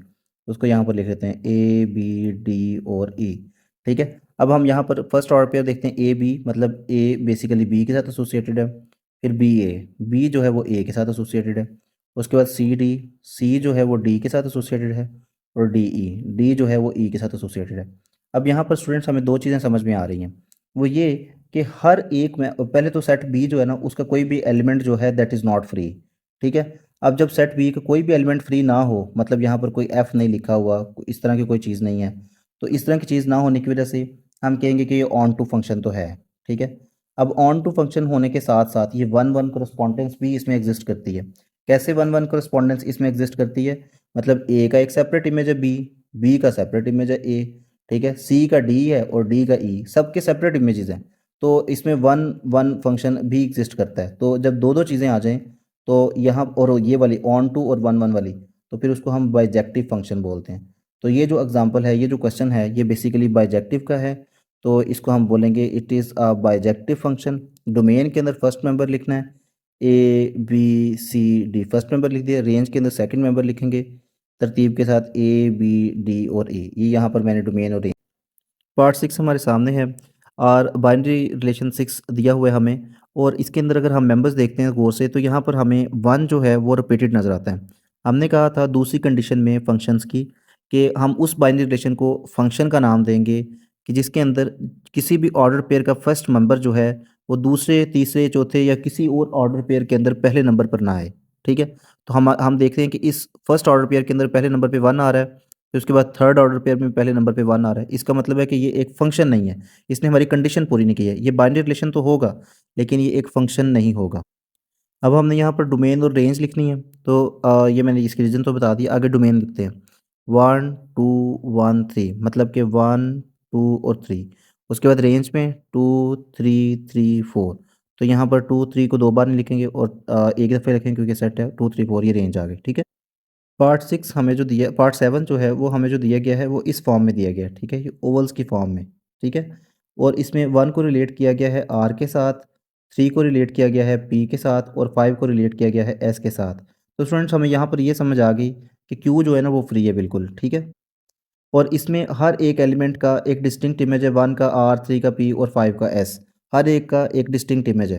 उसको यहाँ पर लिख लेते हैं ए बी डी और ई, ठीक है। अब हम यहाँ पर फर्स्ट ऑर्डर पेयर देखते हैं ए बी, मतलब ए बेसिकली बी के साथ एसोसिएटेड है, फिर बी ए, बी जो है वो ए के साथ एसोसिएटेड है, उसके बाद सी डी, सी जो है वो डी के साथ एसोसिएटेड है, और डी ई, डी जो है वो ई के साथ एसोसिएटेड है। अब यहाँ पर स्टूडेंट्स हमें दो चीज़ें समझ में आ रही हैं, वो ये कि हर एक में पहले तो सेट बी जो है ना उसका कोई भी एलिमेंट जो है दैट इज़ नॉट फ्री, ठीक है। अब जब सेट बी का कोई भी एलिमेंट फ्री ना हो, मतलब यहाँ पर कोई एफ नहीं लिखा हुआ, इस तरह की कोई चीज़ नहीं है, तो इस तरह की चीज़ ना होने की वजह से हम कहेंगे कि ये ऑन टू फंक्शन तो है, ठीक है। अब ऑन टू फंक्शन होने के साथ साथ ये वन वन करस्पॉन्डेंस भी इसमें एग्जिस्ट करती है। कैसे वन वन करस्पॉन्डेंस इसमें एग्जिस्ट करती है, मतलब ए का एक सेपरेट इमेज है बी, बी का सेपरेट इमेज है ए, ठीक है, सी का डी है और डी का ई, सबके सेपरेट इमेजेस हैं। तो इसमें वन वन फंक्शन भी एग्जिस्ट करता है। तो जब दो दो चीज़ें आ जाएं तो यहाँ, और ये वाली ऑन टू और वन वन वाली, तो फिर उसको हम बाइजेक्टिव फंक्शन बोलते हैं। तो ये जो एग्जांपल है, ये जो क्वेश्चन है, ये बेसिकली बाइजेक्टिव का है। तो इसको हम बोलेंगे it is a bijective function. Domain के अंदर फर्स्ट मेंबर लिखना है A B C D, first member लिख दिया। रेंज के अंदर सेकंड मेंबर लिखेंगे तरतीब के साथ ए बी डी और ए, ये यहाँ पर मैंने डोमेन और रेंज। पार्ट 6 हमारे सामने है और बाइनरी रिलेशन 6 दिया हुआ है हमें, और इसके अंदर अगर हम मेंबर्स देखते हैं गौर से तो यहाँ पर हमें वन जो है वो रिपीटेड नज़र आता है। हमने कहा था दूसरी कंडीशन में फंक्शंस की कि हम उस बाइनरी रिलेशन को फंक्शन का नाम देंगे कि जिसके अंदर किसी भी ऑर्डर पेयर का फर्स्ट मेंबर जो है वो दूसरे तीसरे चौथे या किसी और ऑर्डर पेयर के अंदर पहले नंबर पर ना आए, ठीक है। तो हम देखते हैं कि इस फर्स्ट ऑर्डर पेयर के अंदर पहले नंबर पे वन आ रहा है, फिर उसके बाद थर्ड ऑर्डर पेयर में पहले नंबर पे वन आ रहा है। इसका मतलब है कि ये एक फंक्शन नहीं है, इसने हमारी कंडीशन पूरी नहीं की है। ये बाइनरी रिलेशन तो होगा लेकिन ये एक फंक्शन नहीं होगा। अब हमने यहाँ पर डोमेन और रेंज लिखनी है, तो ये मैंने इसकी रीज़न तो बता दिया। आगे डोमेन लिखते हैं 1 2 1 3, मतलब कि 1 2 और 3। उसके बाद रेंज में 2 3 3 4। तो यहाँ पर 2 3 को दो बार नहीं लिखेंगे और एक दफ़े लिखेंगे क्योंकि सेट है 2 3 4, ये रेंज आ गई, ठीक है। पार्ट 6 हमें जो दिया, पार्ट 7 जो है वो हमें जो दिया गया है वो इस फॉर्म में दिया गया है, ठीक है, ये ओवल्स की फॉर्म में, ठीक है। और इसमें 1 को रिलेट किया गया है आर के साथ, 3 को रिलेट किया गया है पी के साथ, और 5 को रिलेट किया गया है एस के साथ। तो स्टूडेंट्स हमें यहाँ पर ये समझ आ गई कि क्यू जो है ना वो फ्री है बिल्कुल, ठीक है। और इसमें हर एक एलिमेंट का एक डिस्टिंक्ट इमेज है, 1 का आर, 3 का पी और 5 का एस, हर एक का एक डिस्टिंक्ट इमेज है,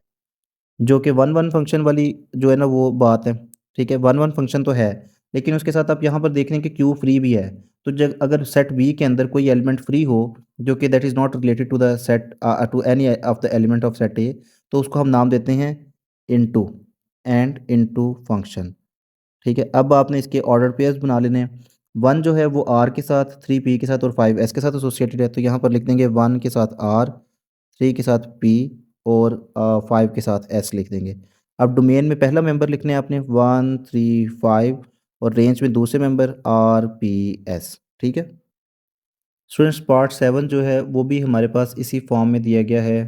जो कि वन वन फंक्शन वाली जो है ना वो बात है, ठीक है। वन वन फंक्शन तो है लेकिन उसके साथ आप यहाँ पर देख रहे हैं कि क्यू फ्री भी है। तो जब अगर सेट बी के अंदर कोई एलिमेंट फ्री हो जो कि that is not related to the set to any of the element of set A, तो उसको हम नाम देते हैं इनटू, एंड इनटू फंक्शन, ठीक है। अब आपने इसके ऑर्डर पेयर्स बना लेने हैं। वन जो है वो आर के साथ, 3 पी के साथ और 5 एस के साथ एसोसिएटेड है, तो यहाँ पर लिख देंगे 1 के साथ आर, 3 के साथ पी और 5 के साथ एस लिख देंगे। अब डोमेन में पहला मेंबर लिखने हैं आपने 1 3 5, और रेंज में दूसरे मेंबर आर पी एस, ठीक है। स्टूडेंट्स पार्ट 7 जो है वो भी हमारे पास इसी फॉर्म में दिया गया है।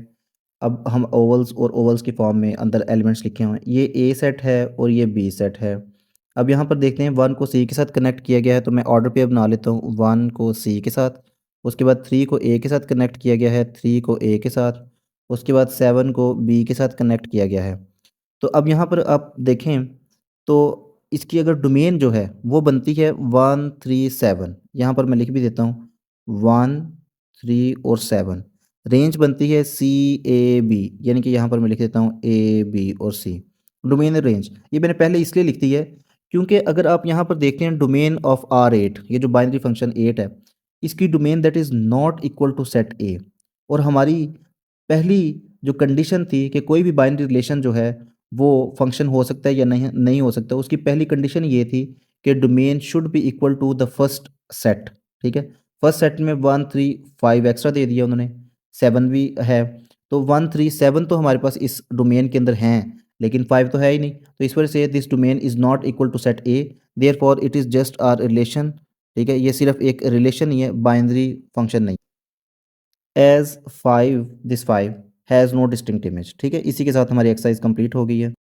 अब हम ओवल्स और ओवल्स की फॉर्म में अंदर एलिमेंट्स लिखे हुए हैं, ये ए सेट है और ये बी सेट है। अब यहाँ पर देखते हैं 1 को सी के साथ कनेक्ट किया गया है, तो मैं ऑर्डर पे बना लेता हूँ। 1 को सी के साथ, उसके बाद 3 को ए के साथ कनेक्ट किया गया है, 3 को ए के साथ, उसके बाद 7 को बी के साथ कनेक्ट किया गया है। तो अब यहाँ पर आप देखें तो इसकी अगर डोमेन जो है वो बनती है 1 3 7, यहाँ पर मैं लिख भी देता हूँ 1 3 और 7। रेंज बनती है सी ए बी, यानी कि यहाँ पर मैं लिख देता हूँ ए बी और सी। डोमेन रेंज ये मैंने पहले इसलिए लिख दी है क्योंकि अगर आप यहाँ पर देखते हैं डोमेन ऑफ R8 ये जो बाइनरी फंक्शन 8 है इसकी domain that is not equal to set A और हमारी पहली जो कंडीशन थी कि कोई भी बाइनरी रिलेशन जो है वो फंक्शन हो सकता है या नहीं नहीं हो सकता उसकी पहली कंडीशन ये थी कि domain should be equal to the first set ठीक है फर्स्ट सेट में 1 3 5 एक्स्ट्रा दे दिया उन्होंने 7 भी है तो 1 3 7 तो हमारे पास इस डोमेन के अंदर हैं लेकिन 5 तो है ही नहीं तो इस वजह से this domain is not equal to set A therefore it is just R relation ठीक है ये सिर्फ एक रिलेशन ही है बाइनरी फंक्शन नहीं as 5 this 5 has no distinct image ठीक है इसी के साथ हमारी एक्सरसाइज कंप्लीट हो गई है